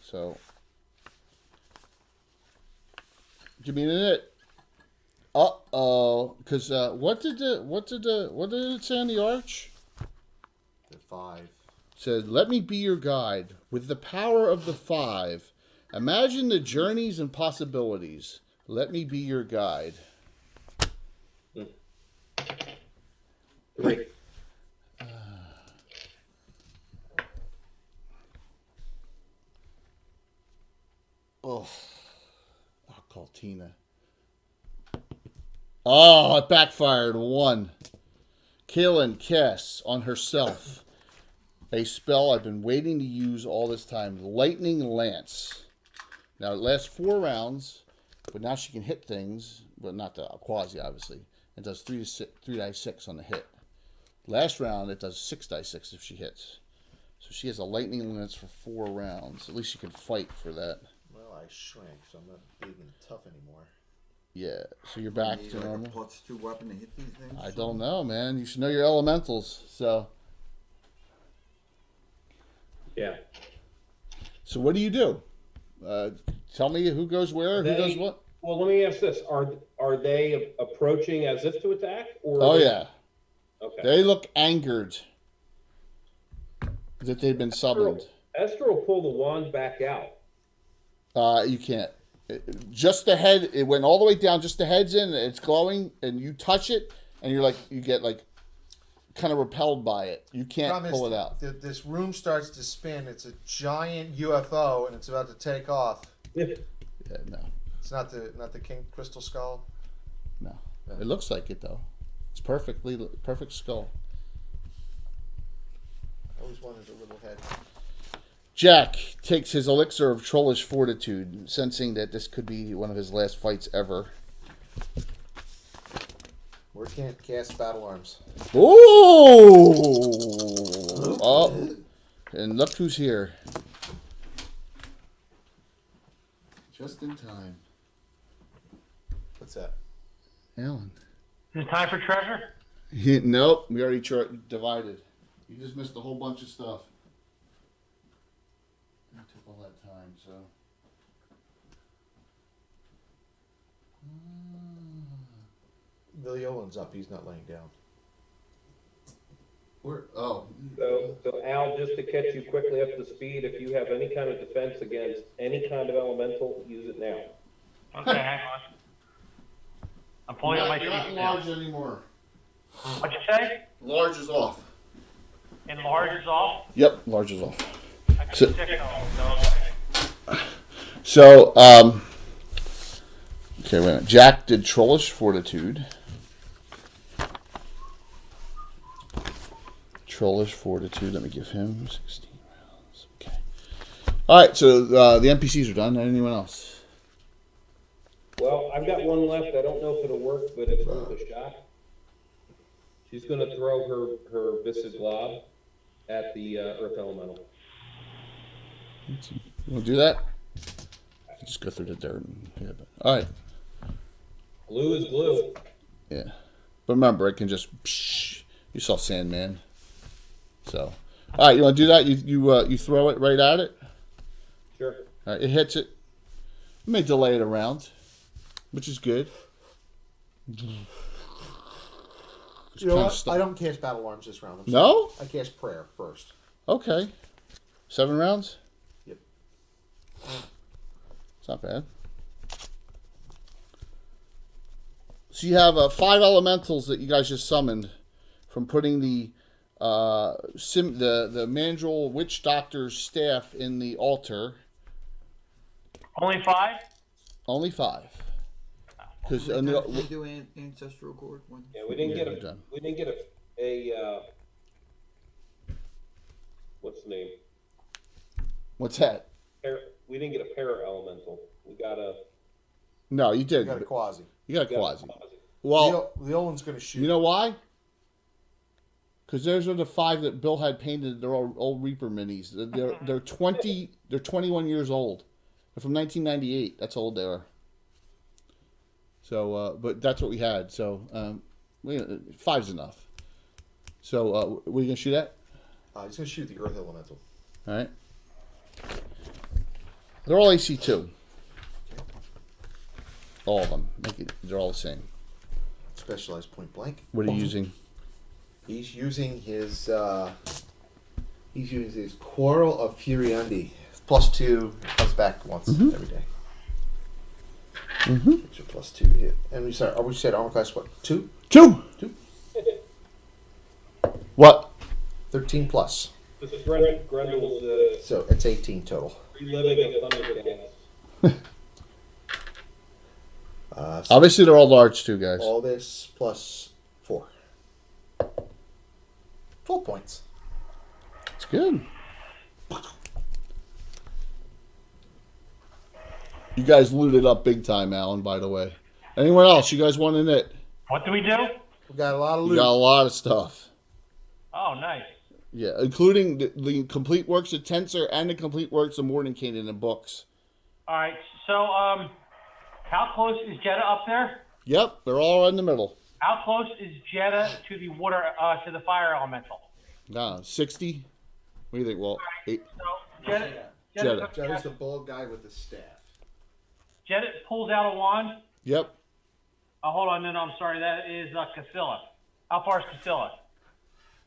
So, give me a minute. Because what did it say on the arch? The 5. It said, "Let me be your guide with the power of the 5. Imagine the journeys and possibilities. Let me be your guide." 3. I'll call Tina. Oh, it backfired. 1. Kaylin casts on herself a spell I've been waiting to use all this time. Lightning Lance. Now, it lasts 4 rounds, but now she can hit things, but not the quasi, obviously. It does 3 die 6 on the hit. Last round, it does 6 die 6 if she hits. So she has a Lightning Lance for 4 rounds. At least she can fight for that. Well, I shrank, so I'm not big and tough anymore. Yeah, so you're back Need to like a normal. +2 weapon to hit these things? I don't know, man. You should know your elementals. So Yeah. what do you do? Tell me who goes where, who does what. Well, let me ask this: Are they approaching as if to attack, or? Oh yeah, Okay. they look angered that they've been summoned. Esther will pull the wand back out. You can't. Just the head. It went all the way down. Just the head's in. It's glowing, and you touch it, and you get kind of repelled by it. You can't Problem pull is, it out. This room starts to spin. It's a giant UFO, and it's about to take off. Yeah, no. It's not the King Crystal Skull. No, it looks like it though. It's perfect skull. I always wanted a little head. Jack takes his elixir of trollish fortitude, sensing that this could be one of his last fights ever. We can't cast battle arms. Ooh! Oh, and look who's here. Just in time. What's that? Alan. Is it time for treasure? Nope, we already divided. You just missed a whole bunch of stuff. It took all that time, so. Villiolan's up. He's not laying down. So Al, just to catch you quickly up to speed, if you have any kind of defense against any kind of elemental, use it now. Okay, hang on. I'm pulling up my You're not sheet large now. anymore. What'd you say? Large is off. Enlarge is off? Yep, large is off. I can So- check it out. Okay. So, okay, wait a minute. Jack did trollish fortitude. Trollish fortitude. Let me give him 16 rounds. Okay. All right. So the NPCs are done. Anyone else? Well, I've got one left. I don't know if it'll work, but it's worth a shot. She's going to throw her Viscid Glob at the Earth Elemental. We'll do that. Just go through the dirt. All right. Glue is glue. Yeah. But remember, it can just. You saw Sandman. So, all right. You want to do that? You throw it right at it. Sure. All right. It hits it. You may delay it around, which is good. You know what? I don't cast battle arms this round. I'm No? sorry. I cast prayer first. Okay. 7 rounds? Yep. It's not bad. So you have 5 elementals that you guys just summoned from putting the Mandrill Witch Doctor's staff in the altar. Only 5? Only 5. Because Can we do ancestral cord one? Yeah, we didn't Yeah, get we're a. done. We didn't get a. What's the name? What's that? We didn't get a para elemental. We got a. No, you did. You got a quasi. You got a we got quasi. a quasi. Well, The old one's gonna shoot. you know why? Because those are the 5 that Bill had painted. They're all old Reaper minis. They're 20. They're 21 years old. They're from 1998. That's how old they are. So, but that's what we had. So, 5's enough. So, were you gonna shoot at? He's gonna shoot the Earth Elemental. All right. They're all AC2. All of them. They're all the same. Specialized point blank. What are you using? He's using his Quarrel of Furiandi. +2 comes back once every day. Mm-hmm. It's a +2 hit. And we said armor class what? 2? 2. 2? What? 13 plus. This is Grendel's So it's 18 total. reliving a Thundercats. So Obviously, they're all large too, guys. all this plus 4. 12 points. It's good. You guys looted up big time, Alan, by the way. Anyone else? You guys want in it? What do we do? We got a lot of You loot. got a lot of stuff. Oh, nice. Yeah, including the complete works of Tensor and the complete works of Mordenkainen in the books. All right. So, how close is Jeddah up there? Yep, they're all in the middle. How close is Jeddah to the water, to the fire elemental? 60. What do you think, Walt? 8. So, Jeddah. Jeddah. Jedda's the bald guy with the staff. Jeddah pulls out a wand. Yep. Oh, hold on. No, I'm sorry. That is Casilla. How far is Casilla?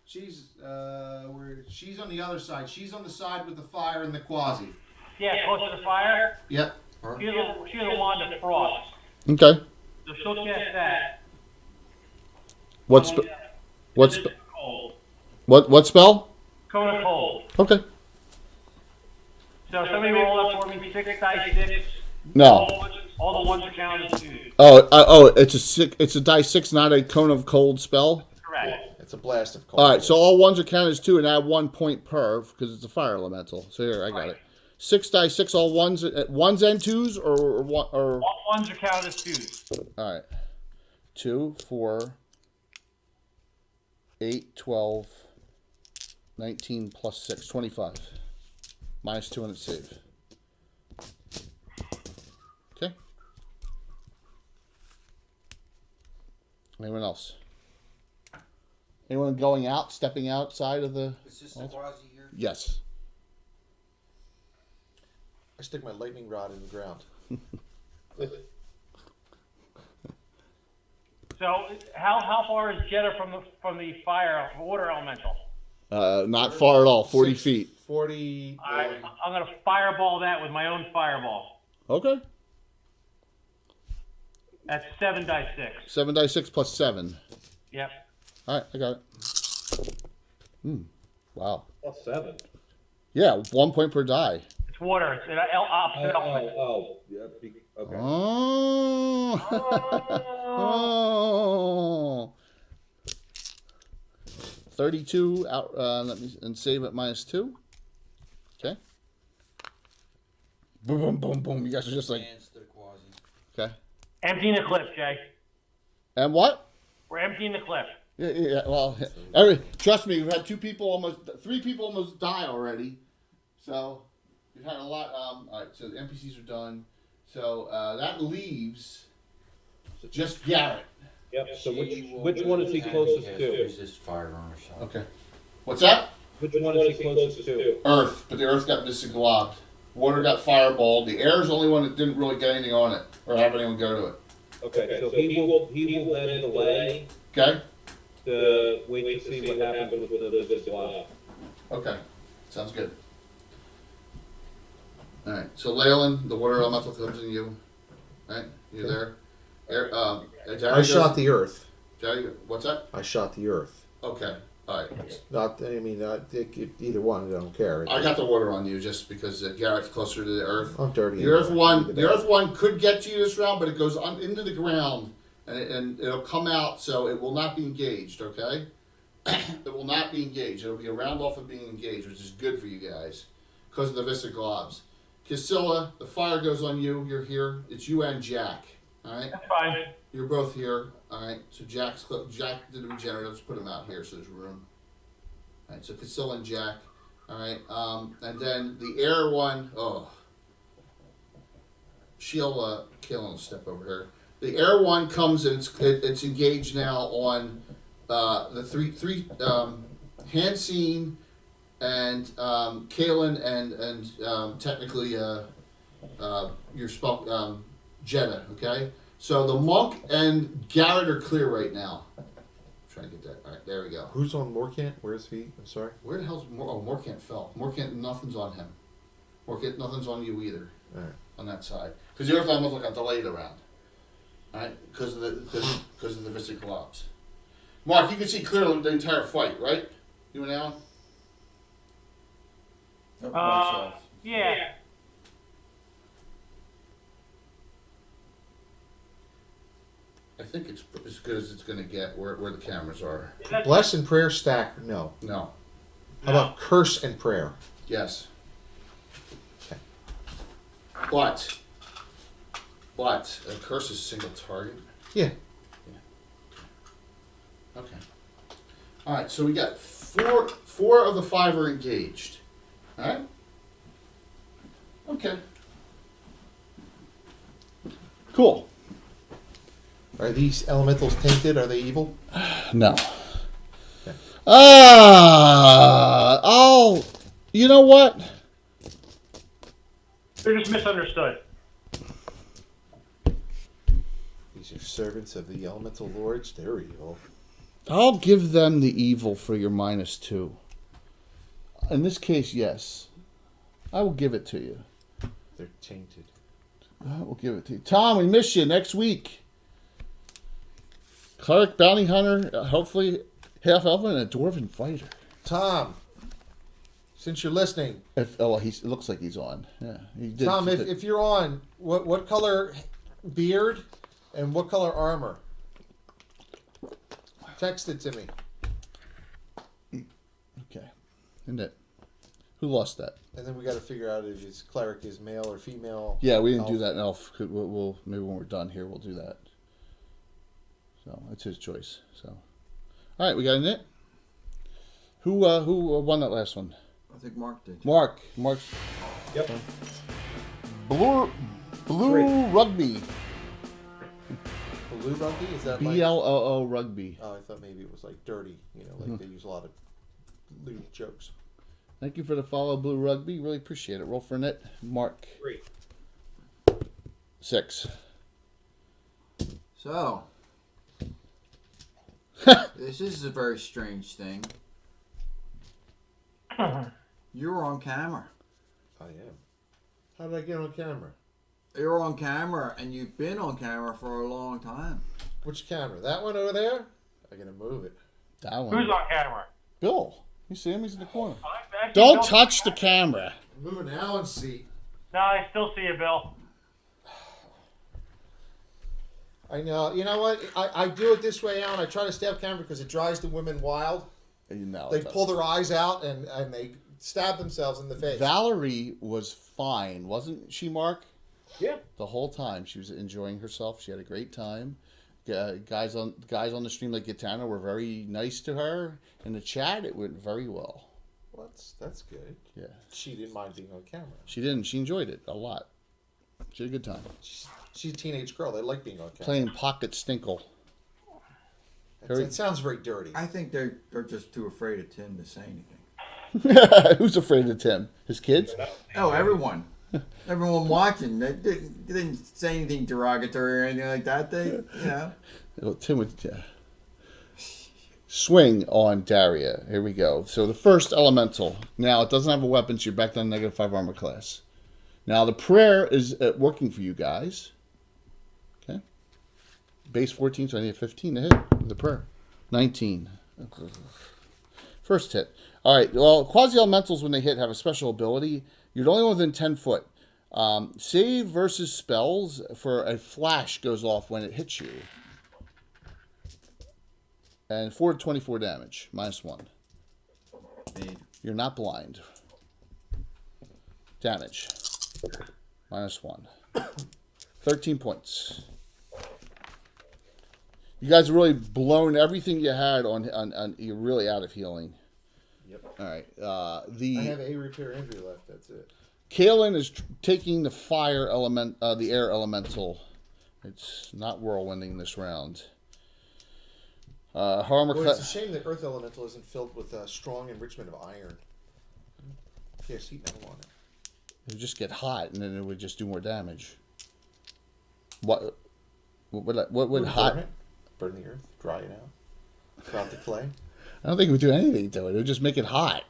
She's she's on the other side. She's on the side with the fire and the quasi. Yeah, close to the fire. Yep. She has a wand of frost. Okay. So she'll cast that. What Cold. what spell? Cone of cold. Okay. So somebody roll up for me 6 dice 6. No. All the ones that count as 2. It's a die 6, not a cone of cold spell. Correct. It's a blast of cold. All right, so all ones are counted as 2 and add 1 point per because it's a fire elemental. So here, I got it. 6 die 6, all ones and 2s or All ones are counted as 2s. all right. 2, 4, 8, 12, 19 plus 6, 25. Minus 2 on its save. Okay. Anyone else? Anyone going out, stepping outside of the... Is this the quasi here? Yes. I stick my lightning rod in the ground. So how far is Jeddah from the fire water elemental? Not far at all, 40 feet. 40. I'm gonna fireball that with my own fireball. Okay. That's 7 dice 6. 7 die 6 plus 7. Yep. All right, I got it. Wow. +7. Yeah, 1 point per die. It's water. It's an opposite element. Yeah, okay. Oh. Oh. 32 out. Let me and save it -2. Okay. Boom, boom, boom, boom. You guys are just like Hands to the quasi. okay. Emptying the cliff, Jay. And what? We're emptying the cliff. Yeah. Well, trust me, we've had 3 people almost die already. So we've had a lot. All right, so the NPCs are done. So that leaves just Garrett. Yep. So which one is he closest to? Resist fire armor shot. Okay. What's that? Which one is he closest to? Earth, but the Earth got misglobbed. Water got fireballed. The air is the only one that didn't really get anything on it or have anyone go to it. Okay, so he will then delay Okay. to wait to see what happens with the visit blob. Okay. Sounds good. All right. So Leyland, the water elemental comes in you. Right? You there? Jerry I shot the Earth. Jerry, what's that? I shot the Earth. Okay. All right. Not, I mean, either one. I don't care. I got the water on you just because Garrett's closer to the earth. I'm dirty. The earth anyway. one could get you this round, but it goes into the ground and it'll come out, so it will not be engaged. Okay, it will not be engaged. It'll be a round off of being engaged, which is good for you guys because of the Vista globs. Casilla, the fire goes on you. You're here. It's you and Jack. All right. That's fine. You're both here. All right. So Jack did the regenerative. Let's put him out here so there's room. All right. So Casilla and Jack. All right. And then the air one. Oh. She'll Kaylin will step over here. The air one comes and it's engaged now on the three Hansine and Kaylin and technically your spell Jetta. Okay. So the monk and Garrett are clear right now. I'm trying to get that. All right, there we go. Who's on Morcant? Where's he? I'm sorry. Where the hell's Morcant fell? Morcant, nothing's on him. Morcant, nothing's on you either. All right. On that side, because the other time was like a delayed around. All right, because of the Vista collapse. Mark, you can see clearly the entire fight, right? You and Alan. Yeah. I think it's as good as it's going to get where the cameras are. Bless and prayer stack. No. No. How about curse and prayer? Yes. Okay. But a curse is single target. Yeah. Okay. All right. So we got four of the 5 are engaged. All right. Okay. Cool. Are these elementals tainted? Are they evil? No. Okay. You know what? They're just misunderstood. These are servants of the elemental lords. They're evil. I'll give them the evil for your -2. In this case, yes. I will give it to you. They're tainted. I will give it to you. Tom, we miss you next week. Cleric, bounty hunter, hopefully half elf and a dwarven fighter. Tom, since you're listening, It looks like he's on. Yeah, he did. Tom, if you're on, what color beard and what color armor? Text it to me. Okay, isn't it? Who lost that? And then we got to figure out if his cleric is male or female. Yeah, we didn't do elf. that in elf. We'll maybe when we're done here, we'll do that. So it's his choice. So, all right, we got a knit. Who won that last one? I think Mark did. Mark. Yep. Blue rugby. Blue rugby? Is that like... BLOO rugby. Oh, I thought maybe it was like dirty. You know, like they use a lot of lewd jokes. Thank you for the follow, Blue Rugby. Really appreciate it. Roll for net. Mark. 3. 6. So, this is a very strange thing. You're on camera. I am. How did I get on camera? You're on camera, and you've been on camera for a long time. Which camera? That one over there? I'm going to move it. That one. Who's on camera? Bill. You see him? He's in the corner. Actually, Don't Bill- touch the camera. I'm moving Alan's seat. No, I still see you, Bill. I know. You know what? I do it this way, Alan. I try to stay off camera because it drives the women wild. You know, They pull their eyes out and they stab themselves in the face. Valerie was fine, wasn't she, Mark? Yeah. The whole time she was enjoying herself. She had a great time. Guys on the stream like Gitana were very nice to her. In the chat, it went very well. Well, that's good. Yeah, She didn't mind being on camera. she didn't. She enjoyed it a lot. She had a good time She's a teenage girl. They like being on camera. playing Pocket Stinkle. It sounds very dirty. I think they're just too afraid of Tim to say anything. Who's afraid of Tim? His kids? Oh, everyone. Everyone watching. They didn't say anything derogatory or anything like that. They, you know. Well, Tim would swing on Daria. Here we go. So the first elemental. Now it doesn't have a weapon, so you're back down to -5 armor class. Now the prayer is working for you guys. Okay. Base 14, so I need a 15 to hit the prayer. 19. First hit. All right. Well, quasi-elementals, when they hit, have a special ability. You're the only one within 10 foot. Save versus spells for a flash goes off when it hits you. And 4 to 24 damage. -1. Made. You're not blind. Damage. -1. 13 points. You guys have really blown everything you had on you're really out of healing. Yep. All right. I have a repair injury left. That's it. Kalen is taking the fire element, the air elemental. It's not whirlwinding this round. Harmer. Well, it's a shame that Earth Elemental isn't filled with strong enrichment of iron. Yes, heat metal on it. It would just get hot, and then it would just do more damage. What would hot? Burn it? Burn the earth, dry it out, throw out the clay. I don't think it would do anything to it. It would just make it hot.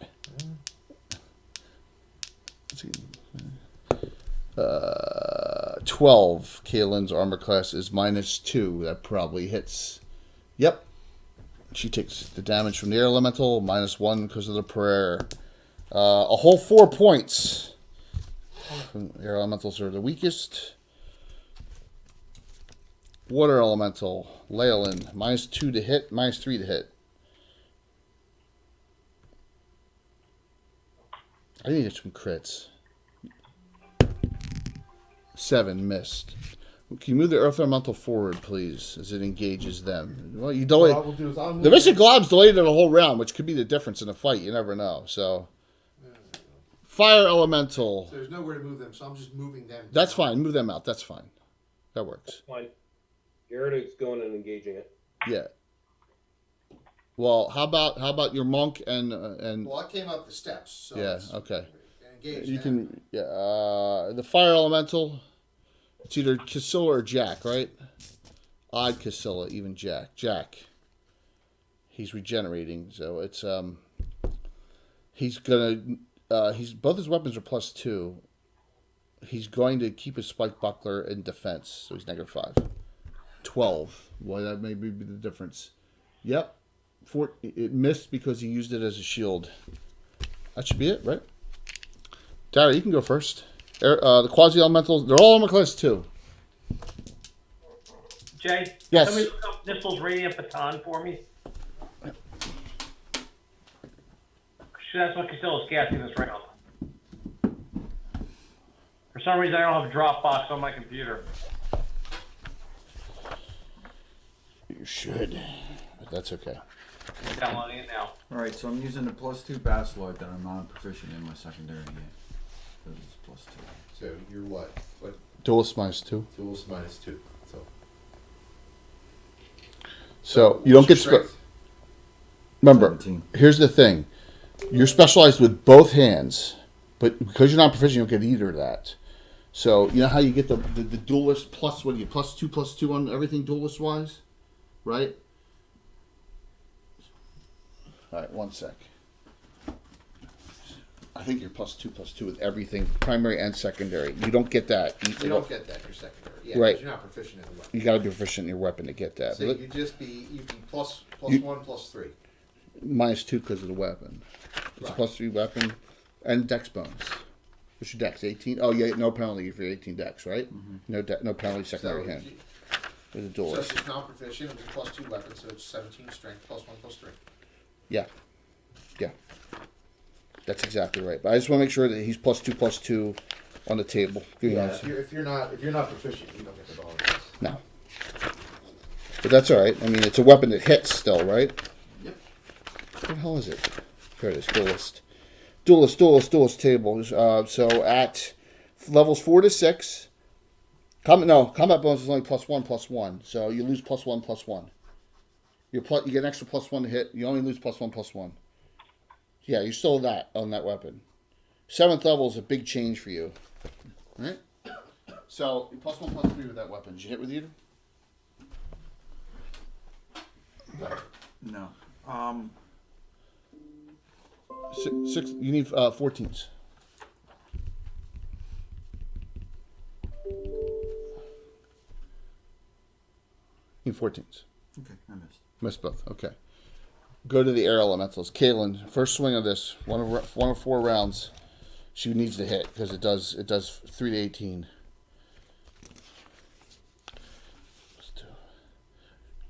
12. Kaylin's armor class is -2. That probably hits. Yep. She takes the damage from the air elemental, -1 because of the prayer. A whole 4 points. Air elementals are the weakest. Water elemental, Leyland, -2 to hit, -3 to hit. I need some crits. 7 missed. Can you move the earth elemental forward, please, as it engages them? Well, you delay. What I will do is I'll move The Mystic Glob's delayed it a whole round, which could be the difference in a fight. You never know. So, fire elemental. So there's nowhere to move them, so I'm just moving them. That's fine. Move them out. That's fine. That works. Fine. Garrett is going and engaging it. Yeah. Well, how about your monk and Well, I came up the steps. So yeah, it's okay. engaged You now. can the fire elemental. It's either Casilla or Jack, right? Odd Casilla, even Jack. Jack. He's regenerating, so it's he's gonna he's both his weapons are +2. He's going to keep his spike buckler in defense, so he's -5. 12. Well, that may be the difference. Yep. It missed because he used it as a shield. That should be it, right? Dara, you can go first. The quasi-elementals, they're all armor class 2. Jay? Yes. Somebody look up Nistel's Radiant Baton for me. That's what Casilla's casting this round. For some reason, I don't have a Dropbox on my computer. You should, but that's okay. I'm downloading it now. Alright, so I'm using the +2 Basslight that I'm not proficient in my secondary yet. Because it's +2. So you're what? What? Duelist -2. Tools -2. So you don't get strength. Remember, 17. here's the thing: you're specialized with both hands, but because you're not proficient, you don't get either of that. So you know how you get the duelist plus what do you +2 on everything duelist wise, right? All right, one sec. I think you're +2 with everything, primary and secondary. You don't get that. You don't get that in your secondary. Yeah, Right. 'cause you're not proficient in the weapon. You got to be proficient in your weapon to get that. So But you'd be plus You- 1, +3. -2 because of the weapon. It's a Right. +3 weapon and dex bonus. What's your dex? 18. Oh yeah, no penalty if you're 18 dex, right? No no penalty secondary So, hand. With a so duelist. if it's non-proficient, it's a +2 weapon, so it's 17 strength, +1, +3. Yeah. That's exactly right. But I just want to make sure that he's +2 on the table. Yeah, if you're not proficient, you don't get the bonus. No. But that's all right. I mean, it's a weapon that hits still, right? Yep. What the hell is it? Here it is. Duelist table. So at levels 4 to 6, combat bonus is only +1. So you lose +1. You get an extra +1 to hit. You only lose +1. Yeah, you're still that on that weapon. 7th level is a big change for you. All right? So +1, +3 with that weapon. Did you hit with either? No. Six. You need 14s. You need 14s. Okay, I missed. Missed both. Okay. Go to the air elementals. Kaylin, first swing of this, one of 4 rounds. She needs to hit because it does 3 to 18.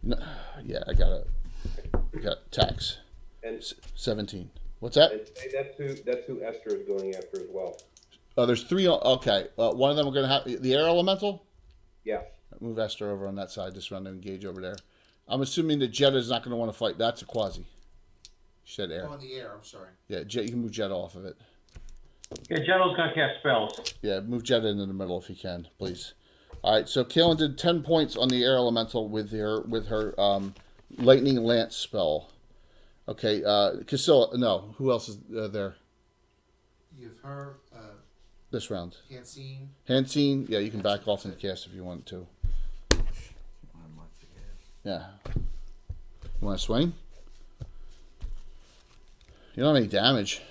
No, yeah, I got tax. And 17. What's that? and that's who Esther is going after as well. Oh, there's 3. Okay, one of them we're gonna have the air elemental. Yeah. Move Esther over on that side this round to engage over there. I'm assuming that Jetta is not going to want to fight. That's a quasi. She said air. On the air, I'm sorry. Yeah, Jet, you can move Jetta off of it. Yeah, Jetto's gonna cast spells. Yeah, move Jetta into the middle if you can, please. All right, so Kaylin did 10 points on the air elemental with her lightning lance spell. Okay, Casilla. No, who else is there You have her, this round? Hansine. Hansine. Yeah, you can back off in the cast if you want to. Yeah. You want to swing? You don't have any damage.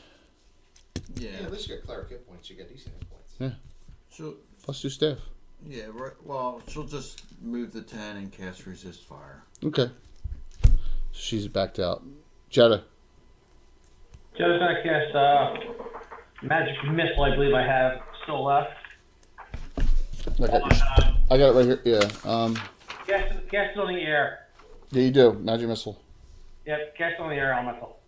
Yeah, at least you got cleric hit points. You got decent hit points. Yeah. She'll, Plus 2 staff. yeah, right. Well, she'll just move the 10 and cast resist fire. Okay. She's backed out. Jetta. Jetto's gonna cast magic missile. I believe I have still left. I got it right here. Yeah. Cast it on the air. Yeah, you do. Magic missile. Yep, cast it on the air elemental.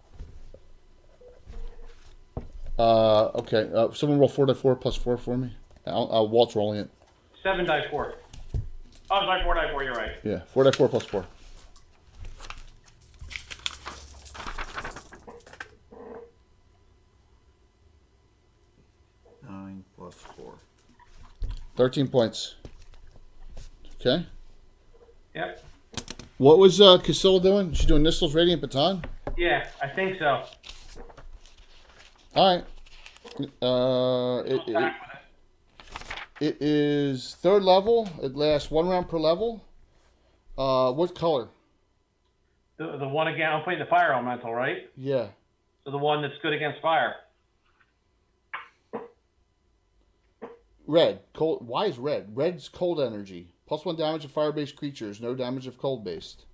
Okay. Someone roll 4 plus 4 for me. Walt's rolling it. 7 die 4. Oh, sorry, 4 die 4. You're right. Yeah. 4 plus 4. Nine plus 4. 13 points. Okay. Yep. What was Casilla doing? She doing Nistel's Radiant Baton? Yeah, I think so. All right. It is 3rd level. It lasts 1 round per level. What color? The one again. I'm putting the fire elemental, right? Yeah. So the one that's good against fire. Red. Cold. Why is red? Red's cold energy. Plus 1 damage of fire-based creatures. No damage of cold-based.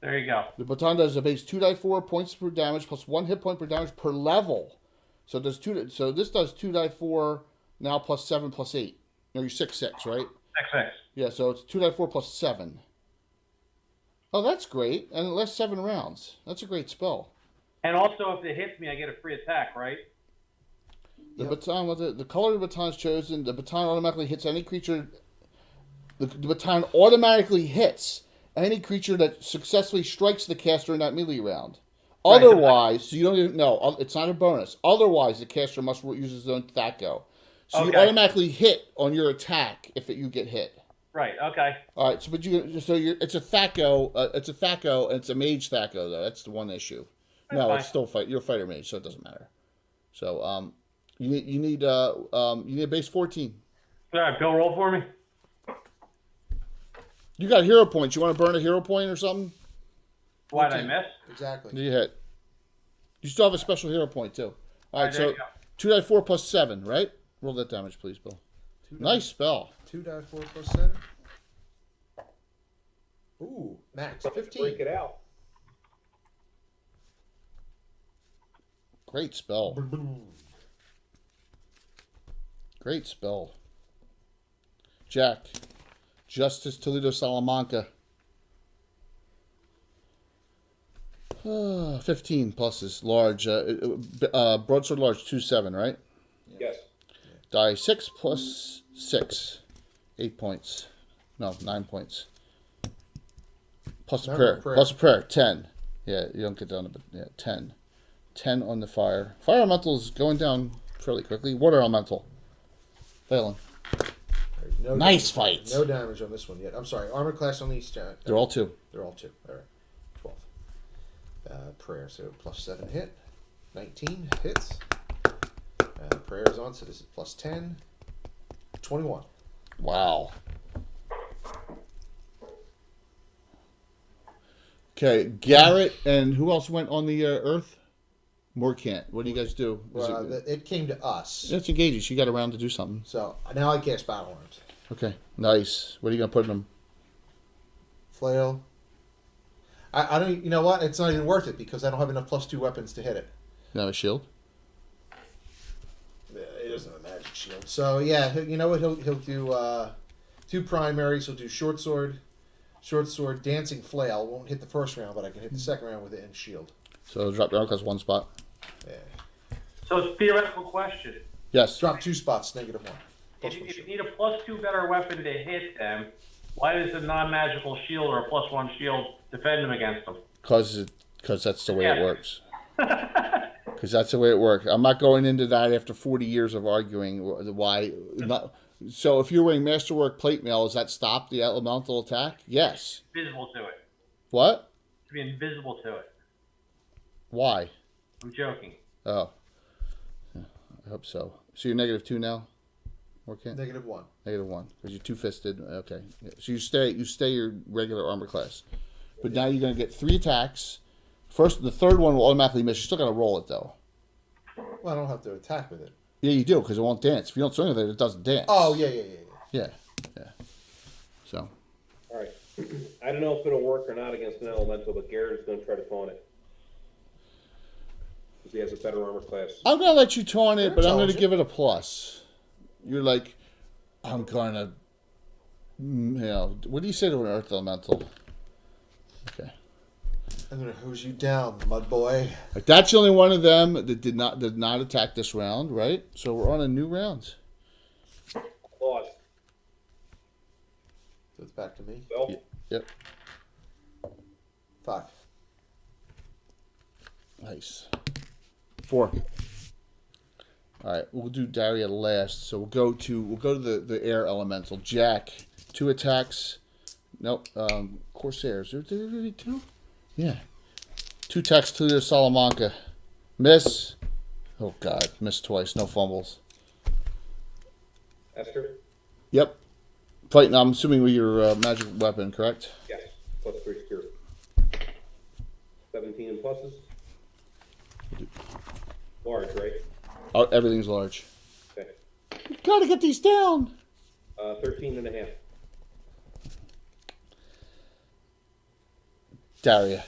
There you go. The baton does a base 2 die 4 points per damage plus 1 hit point per damage per level. So it does 2. So this does 2 die 4 now plus 7 plus 8. No, you're 6/6, right? 6/6. Yeah. So it's 2 die 4 plus 7. Oh, that's great. And it lasts 7 rounds. That's a great spell. And also, if it hits me, I get a free attack, right? The baton, the color of the baton is chosen. The baton automatically hits any creature. The baton automatically hits any creature that successfully strikes the caster in that melee round. Right. Otherwise, so you don't even know. It's not a bonus. Otherwise, the caster must use his own THAC0. So you automatically hit on your attack if you get hit. Right. Okay. All right. So, it's a THAC0. It's a THAC0, and it's a mage THAC0 though. That's the one issue. No, fine. it's still fight. You're a fighter mage, so it doesn't matter. So, you need a base 14. All right, Bill, roll for me. You got hero points. You want to burn a hero point or something? Why did I miss? Exactly. You hit. You still have a special hero point too. All right, there so you go. 2 die 4 plus 7, right? Roll that damage, please, Bill. Nice spell. 2 die 4 plus 7. Ooh, max 15. Break it out. Great spell. Great spell. Jack. Justice Toledo Salamanca. 15 plus is large. Broadsword large 2/7, right? Yes. Die 6 plus 6. 8 points. No, 9 points. Plus a prayer. Plus a prayer. 10. Yeah, you don't get down to, but yeah, 10. 10 on the fire. Fire elemental is going down fairly quickly. Water elemental. Failing. No Nice damage. fight. No damage on this one yet. I'm sorry. Armor class on these. They're all 2. They're all 2. All right. 12. Prayer. So plus 7 hit. 19 hits. Prayer is on, so this is plus 10. 21. Wow. Okay, Garrett and who else went on the Earth? Morkant. What do you guys do? It came to us. It's engaging. She got around to do something. So now I cast Battle Arms. Okay, nice. What are you going to put in them? Flail. I don't. You know what? It's not even worth it because I don't have enough +2 weapons to hit it. You have a shield? Yeah, he doesn't have a magic shield. So yeah, you know what? He'll do 2 primaries. He'll do short sword, dancing flail. Won't hit the first round, but I can hit the second round with it and shield. So drop the armor class 1 spot. Yeah. So it's a theoretical question. Yes. Drop 2 spots, -1. If you need a +2 better weapon to hit them, why does a non-magical shield or a +1 shield defend them against them? Because that's the way it Yeah. works. Because that's the way it works. I'm not going into that after 40 years of arguing why. So if you're wearing Masterwork plate mail, does that stop the elemental attack? Yes. Invisible to it. What? To be invisible to it. Why? I'm joking. Oh. Yeah, I hope so. So you're -2 now? Working? -1. -1. Because you're 2-fisted. Okay. Yeah. So you stay your regular armor class. But now you're going to get 3 attacks. The third one will automatically miss. You're still going to roll it, though. Well, I don't have to attack with it. Yeah, you do, because it won't dance. If you don't swing with it, it doesn't dance. Oh, yeah. Yeah. So. All right. I don't know if it'll work or not against an elemental, but Garrett is going to try to taunt it. Because he has a better armor class. I'm going to let you taunt it, but I'm going to intelligent. give it a plus. You're like, I'm going to, what do you say to an earth elemental? Okay. I'm gonna hose you down, mud boy. Like, that's the only one of them that did not attack this round, right? So we're on a new round. Lost. So it's back to me. Well, Yep. 5. Nice. 4. All right, we'll do Daria last. So we'll go to the air elemental. Jack, 2 attacks. Nope. Corsairs. Are there really 2? Yeah. 2 attacks to the Salamanca. Miss. Oh God, missed twice. No fumbles. Esther? Yep. Fighting. I'm assuming with your magic weapon, correct? Yes. +3 security. 17 in pluses. Large, right? Oh, everything's large. Okay. You gotta get these down. 13.5. Daria.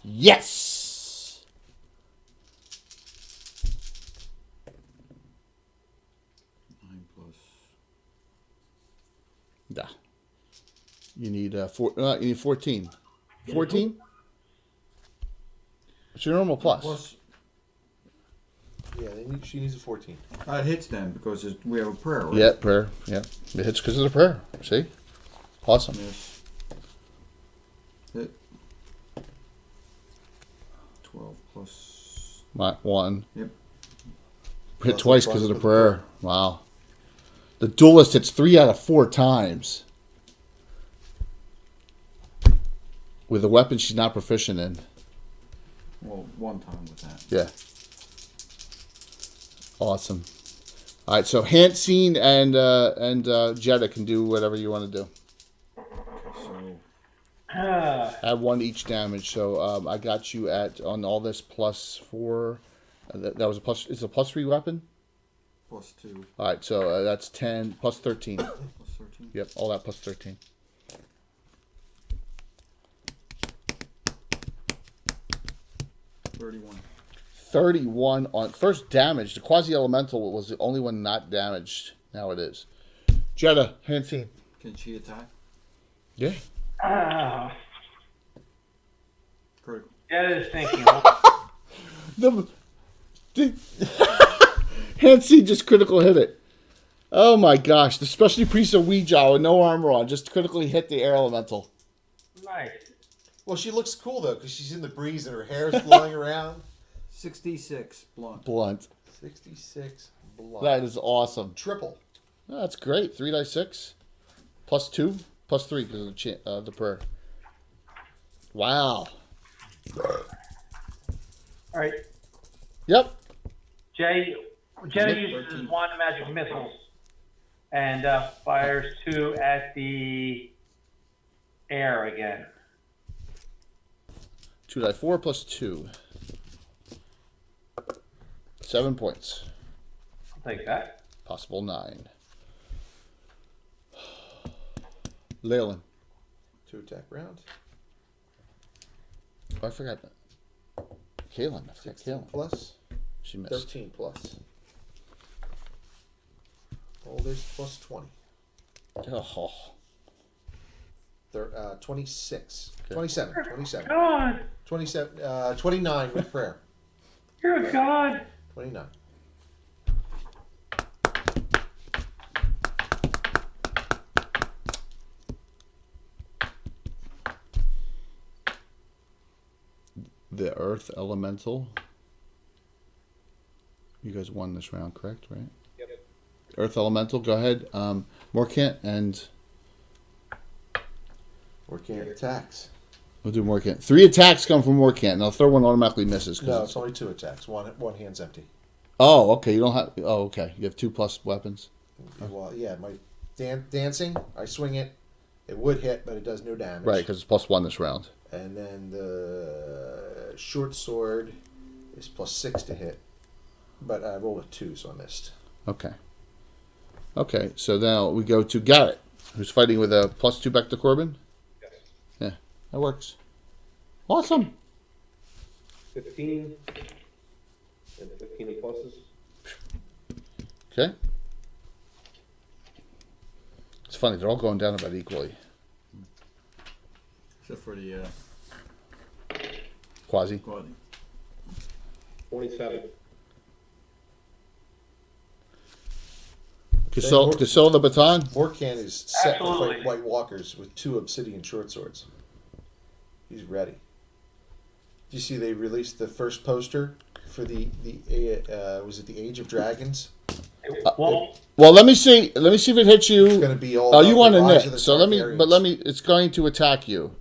Yes. 9 plus. Nah. You need you need 14. 14? What's your normal plus? Plus, Yeah, she needs a 14. it hits them because we have a prayer, right? Yeah, prayer. Yeah. It hits because of the prayer. See? Awesome. Yes. Hit. 12 plus. 1. Yep. Hit Plus twice the because of the plus prayer. Wow. The duelist hits 3 out of 4 times. With a weapon she's not proficient in. Well, 1 time with that. Yeah. Awesome. All right, so Hansine and Jetta can do whatever you want to do. So, Add 1 each damage. So I got you at on all this +4. That was a plus. It's a +3 weapon. plus 2, All right, so that's 10 plus 13. plus 13. Yep, all that plus 13. $31. 31 on first damage. The quasi elemental was the only one not damaged. Now it is. Jetta, Hansine. Can she attack? Yeah. Critical. That is thinking. The Hansine just critical hit it. Oh my gosh! The specialty priest of Ouija with no armor on just critically hit the air elemental. Nice. Well, she looks cool, though, because she's in the breeze and her hair is blowing around. 66 blunt. Blunt. 66 blunt. That is awesome. Triple. Oh, that's great. 3 dice 6, +2, +3 because of the prayer. Wow. All right. Yep. Jenna uses 1 magic missiles and fires 2 at the air again. 2 die 4 +2. 7 points. I'll take that. Possible 9. Leyland. 2 attack round. Oh, I forgot. Kaylin. I forgot 16 Kaylin. plus. She missed. 13 plus. Holders plus 20. Oh. 26. Okay. 27. 27. God, 27. 29 with prayer. you're a god. 29. The Earth Elemental. You guys won this round, correct? Right? Yep. Earth Elemental, go ahead. Morkant and Working attacks. we'll do Morkant. 3 attacks come from Morkant. Now the third one automatically misses. 'Cause No, it's only 2 attacks. One hand's empty. Oh, okay. You don't have. Oh, okay. You have 2 plus weapons. Well, yeah, my dancing, I swing it. It would hit, but it does no damage. Right, because it's +1 this round. And then the short sword is +6 to hit. But I rolled a 2, so I missed. Okay. Okay, so now we go to Garrett, who's fighting with a +2 back to Corbin. Yes. Yeah, that works. Awesome. 15. And 15 in pluses. Okay. It's funny, they're all going down about equally. Except for the Quasi. quality. 27. Casella the baton. Morkan is set to Absolutely. fight White Walkers with 2 obsidian short swords. He's ready. Do you see they released the first poster for the was it the Age of Dragons? Well, Well, let me see. Let me see if it hits you. It's going to be all. Oh, about you want the to rise of knit. the So let me. Targaryens. But let me. It's going to attack you.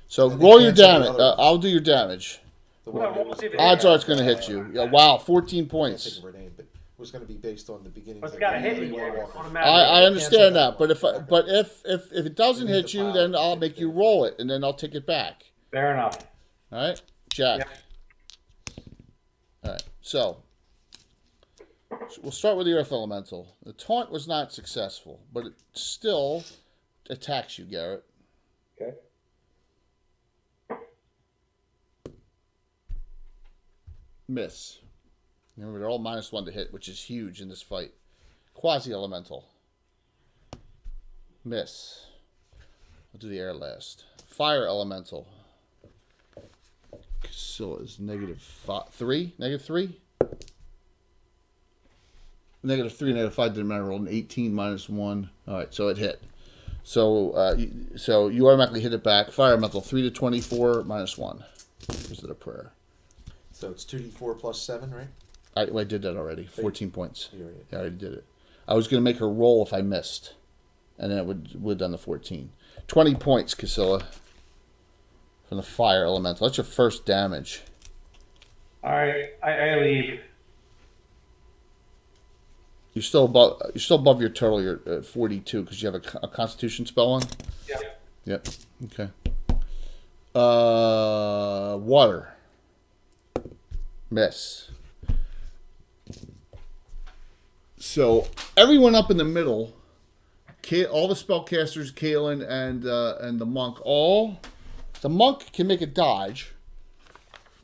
So And they roll your cancel the damage. other one. I'll do your damage. The Well, one that we'll was see if it Odds are it's going to hit you. Yeah, wow, 14 I can't points. think of her name, but it was going to be based on the beginning. it's of got to the hit White you Walker. automatically. I understand that, but Okay. if it doesn't We need hit the you, power then to I'll hit make you them. roll it, and then I'll take it back. Fair enough. All right, Jack. Yep. All right, so we'll start with the Earth Elemental. The taunt was not successful, but it still attacks you, Garrett. Okay. Miss. Remember, they're all -1 to hit, which is huge in this fight. Quasi Elemental. Miss. I'll do the air last. Fire Elemental. So is -3? -3? -3, -5 didn't matter. Rolled an 18 -1. All right, so it hit. So you automatically hit it back. Fire Elemental 3 to 24 -1. Was it a prayer? So it's 2d4 plus 7, right? I did that already. 14 points. You already did. Yeah, I already did it. I was going to make her roll if I missed. And then it would have done the 14. 20 points, Casilla. From the fire elemental. That's your first damage. All right, I leave. You're still above your total. You're at 42 because you have a Constitution spell on. Yeah. Yep. Okay. Water. Miss. So everyone up in the middle, all the spellcasters, Kaelin and the monk, the monk can make a dodge,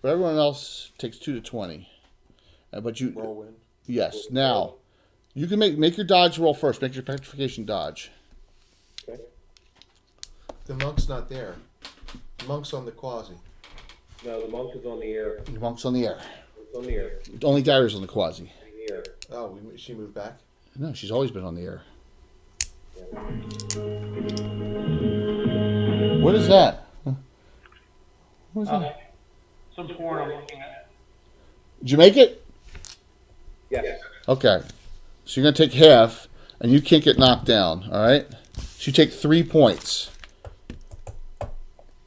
but everyone else takes 2 to 20. But you Whirlwind. yes. Now you can make your dodge roll first. Make your petrification dodge. Okay. The monk's not there. The monk's on the quasi. No, the monk is on the air. The monk's on the air. It's on the air. Only Darius on the quasi. On the air. Oh, she moved back. No, she's always been on the air. What is that? What is that? Some porn I'm looking at. Did you make it? Yes. Okay. So you're going to take half, and you can't get knocked down, all right? So you take 3 points.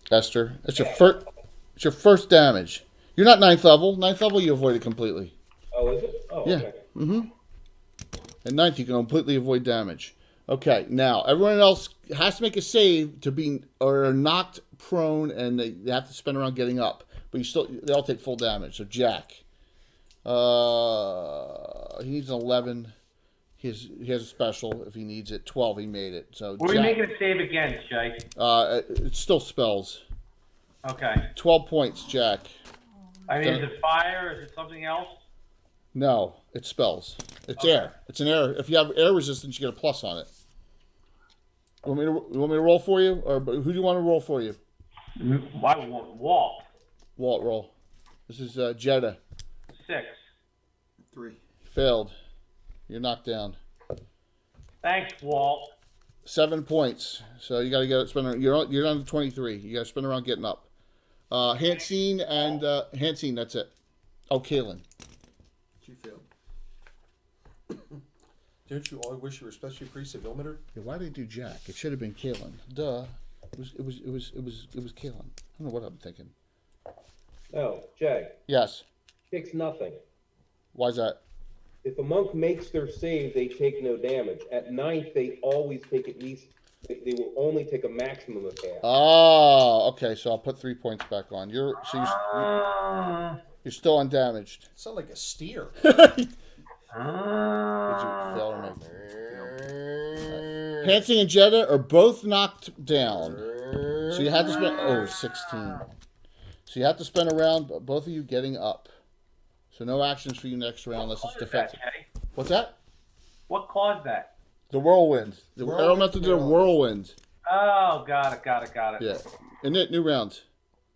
Esther, it's your first damage. You're not 9th level. 9th level, you avoid it completely. Oh, is it? Oh, Yeah. okay. At 9th, you can completely avoid damage. Okay, now, everyone else has to make a save to be or knocked prone, and they have to spend around getting up. But they all take full damage. So Jack, he needs an 11 He has a special if he needs it. 12, he made it. So What are we making a save against, Jay? It still spells. Okay. 12 points, Jack. I mean, is it fire? Is it something else? No, it spells. It's Okay. air. It's an air. If you have air resistance, you get a plus on it. You want me to roll for you, or who do you want to roll for you? Why Walt? Walt, roll. This is Jeddah. 6. 3. Failed. You're knocked down. Thanks, Walt. 7 points. So you got to get spin. You're on to 23. You got to spin around getting up. Hansine and Hansine. That's it. Oh, Kaylin. She failed. Don't you all wish you were especially pre-civilmeter? Yeah, why did I do Jack? It should have been Kaylin. Duh. It was Kaylin. I don't know what I'm thinking. Oh, Jay, Yes. takes nothing. Why's that? If a monk makes their save, they take no damage. At ninth, they always take at least. They will only take a maximum of half. Oh, okay. So I'll put 3 points back on. You're still undamaged. Sound like a steer. Did you fail or make? Hansing and Jeddah are both knocked down. So you had to spend 16. So you have to spend a round, both of you getting up. So no actions for you next round unless it's defensive. What's that? What caused that? The whirlwind. The elemental did a whirlwind. Oh, got it. Yeah. And it, new round.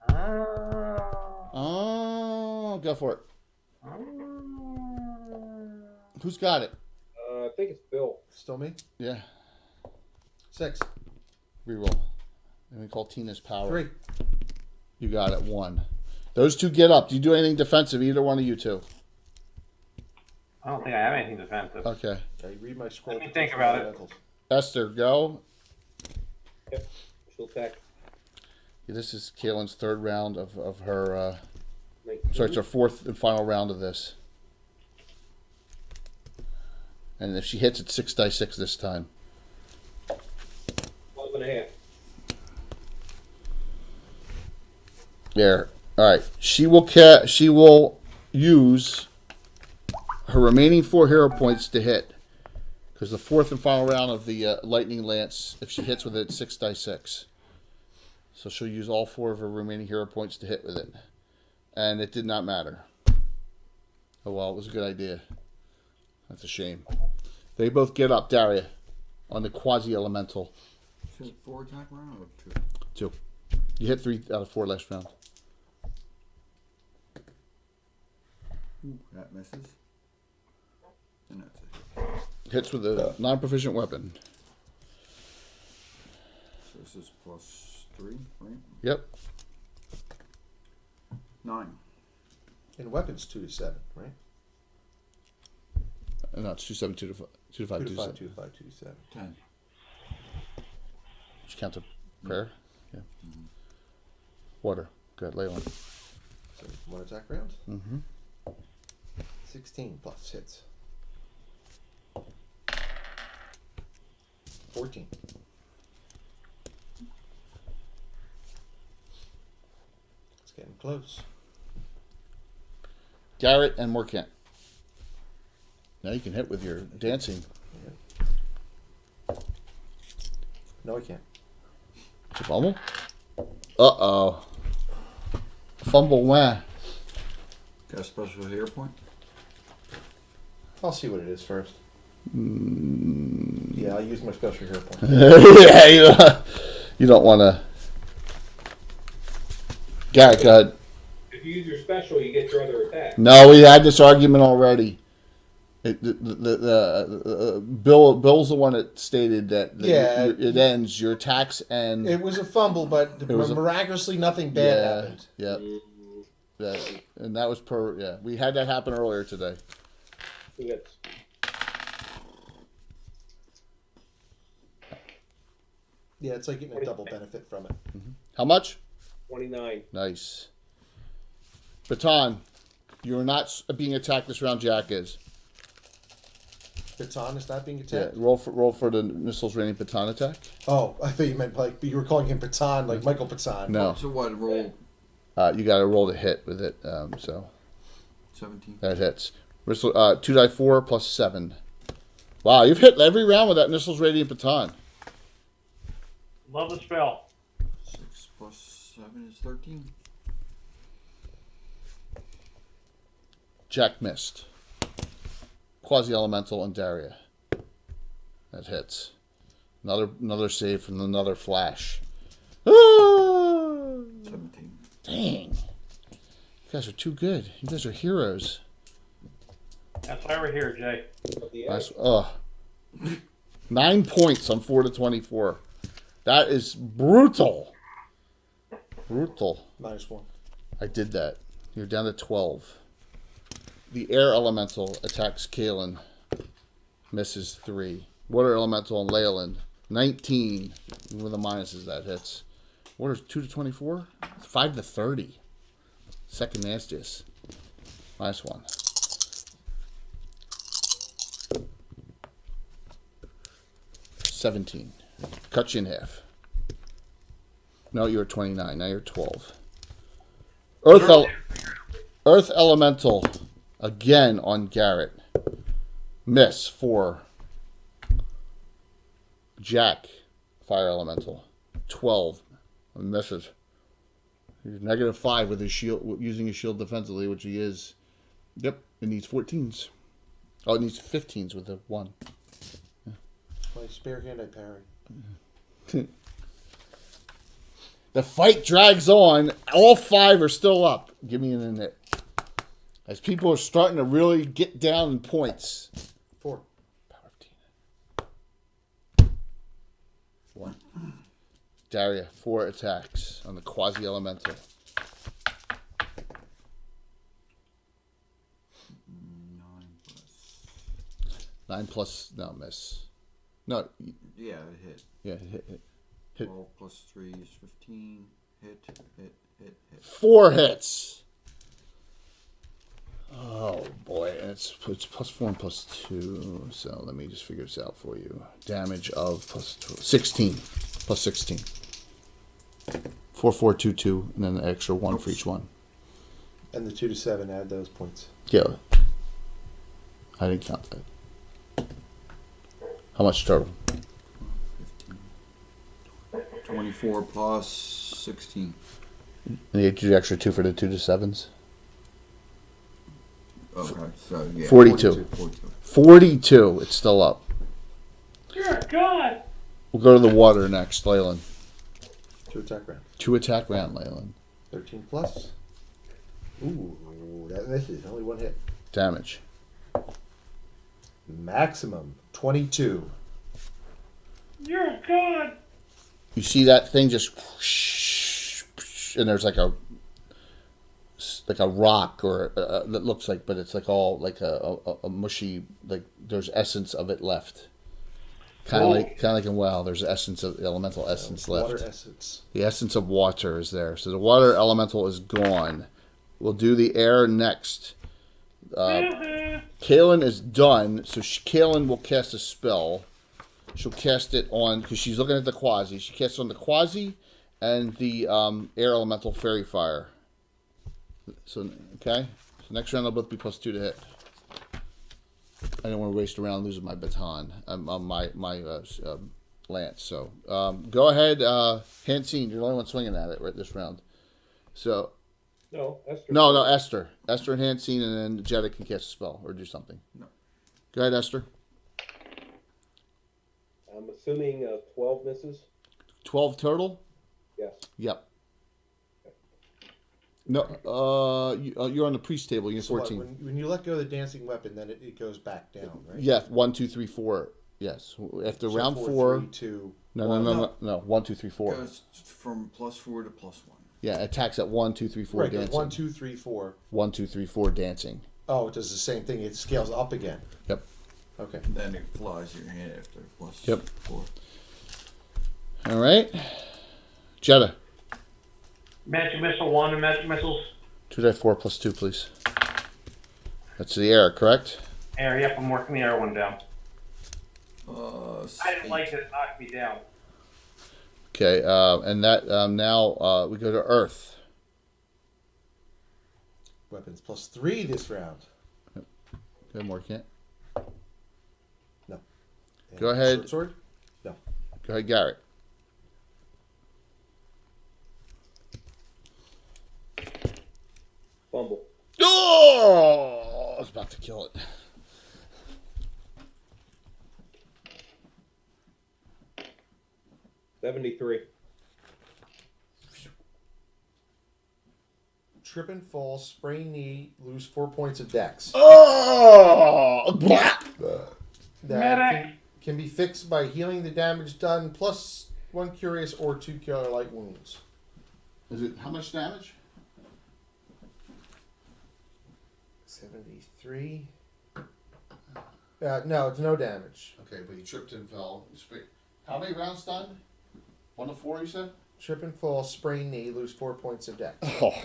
Oh. Oh, go for it. Who's got it? I think it's Bill. Still me? Yeah. 6. Reroll. And we call Tina's power. 3. You got it. 1. Those two get up. Do you do anything defensive? Either one of you two. I don't think I have anything defensive. Okay. I read my scroll. Let me think about it. Esther, go. Yep. She'll attack. Yeah, this is Kaylin's third round of her. 19. Sorry, it's her fourth and final round of this. And if she hits, it's 6 dice 6 this time. 12 and a half. There. All right. She will use her remaining 4 hero points to hit. Because the fourth and final round of the lightning lance, if she hits with it, it's 6 dice 6. So she'll use all 4 of her remaining hero points to hit with it. And it did not matter. Oh well, it was a good idea. That's a shame. They both get up, Daria, on the quasi-elemental. Is it 4 attack round or 2? 2. You hit 3 out of 4 last round. Ooh, that misses. And that's it. Hits with a non-proficient weapon. So this is plus 3, right? Yep. 9. And weapons 2 to 7, right? No, it's 2, 7, 2 to 5, 2 to 5, 2 2 to to 5, 7. 2 to 5, 2 to 7. 10. Just count the prayer. Yeah. Water. Good, Leyland. So 1 attack round. Mm-hmm. 16 plus hits. 14. It's getting close. Garrett and Morkant. Now you can hit with your dancing. No, I can't. It's a fumble? Uh-oh. Fumble wah. Got a special hero point? I'll see what it is first. Yeah, I'll use my special hero point. Yeah, you don't want to. Garrett, go ahead. If you use your special, you get your other attack. No, we had this argument already. Bill's the one that stated that it ends your attacks and It was a fumble, but miraculously nothing bad happened. Yeah, and that was we had that happen earlier today. That's Yeah, it's like getting a double benefit from it. How much? 29. Nice. Baton, you're not being attacked this round. Jack is. Baton is not being Yeah, attacked? roll for the missile's raining baton attack. Oh, I thought you meant like you were calling him Baton, like Michael Baton. No, So what? Roll you got to roll to hit with it. So 17. that hits. Missile, 2 die 4 plus 7. Wow, you've hit every round with that Missile's Radiant Baton. Love the spell. 6 plus 7 is 13. Jack missed. Quasi-Elemental and Daria. That hits. Another save from another flash. Ah! 17. Dang. You guys are too good. You guys are heroes. That's why we're here, Jay. Nice. 9 points on 4 to 24. That is brutal. Brutal. -1. I did that. You're down to 12. The Air Elemental attacks Kalen. Misses 3. Water Elemental and Leyland. 19. Even with the minuses, that hits. Water's 2 to 24? 5 to 30. Second nastiest. -1. 17. Cut you in half. No, you were 29. Now you're 12. Earth Elemental. Again on Garrett. Miss 4. Jack. Fire Elemental. 12. Misses. He's -5 with his shield, using his shield defensively, which he is. Yep, it needs 14s. Oh, it needs 15s with a 1. My spare hand I parry. The fight drags on. All 5 are still up. Give me an hit. As people are starting to really get down in points. 4. Power of 10. 1. Daria, 4 attacks on the quasi-elemental. 9 plus, no, miss. No, Yeah, it hit. yeah, hit. 12 plus 3 is 15. Hit. 4 hits. Oh boy, and it's +4 and +2. So let me just figure this out for you. Damage of +16, +16. 4, 4, 2, 2, and then the extra 1 for each one. And the 2 to 7, add those points. Yeah, I didn't count that. How much total? 24 plus 16. And you did extra 2 for the 2 to 7s. Okay, so yeah. 42. 42. It's still up. You're a god. We'll go to the water next, Leyland. 2 attack round. 2 attack round, Leyland. 13 plus. Ooh, that misses. Only 1 hit. Damage. Maximum 22. You're a god. You see that thing just, and there's like a rock or that looks like, but it's like all like a mushy, like there's essence of it left. Kind of like in WoW, there's essence of elemental essence left. Water essence. The essence of water is there, so the water elemental is gone. We'll do the air next. Kaylin is done, so Kaylin will cast a spell. She'll cast it on, because she's looking at the quasi. She casts it on the quasi and the air elemental fairy fire. So, okay. So next round they'll both be +2 to hit. I don't want to waste around losing my baton, my lance. So go ahead, Hansine. You're the only one swinging at it right this round. So No, Esther. no, Esther and Hansine, and then Jetta can cast a spell or do something. No. Go ahead, Esther. I'm assuming 12 misses. 12 total. Yes. Yep. No, you're on the priest table. You're So what, 14. when you let go of the dancing weapon, then it goes back down, right? Yeah, 1, 2, 3, 4. Yes. After So round 4, 4. 3, 2. No. 1, 2, 3, 4. Goes from +4 to +1. Yeah, attacks at 1, 2, 3, 4 Right, dancing. 1, 2, 3, 4. 1, 2, 3, 4 dancing. Oh, it does the same thing. It scales up again. Yep. Okay. Then it flies your hand after Yep. +4. All right. Jetta. Magic missile 1 and magic missiles. 2d4 plus 2, please. That's the air, correct? Air, yep, I'm working the air one down. I didn't 8. like that it knocked me down. Okay, and that now we go to Earth. Weapons +3 this round. Good, more can't. No. Go ahead. Short sword? No. Go ahead, Garrett. Fumble. Oh! I was about to kill it. $73. Trip and fall, sprain knee, lose 4 points of dex. Oh! Blah! That can be fixed by healing the damage done, plus 1 curious or 2 killer light wounds. Is it how much damage? 73. No, it's no damage. Okay, but you tripped and fell. How many rounds done? 1 to 4, you said? Trip and fall, sprain knee, lose 4 points of dex. Oh.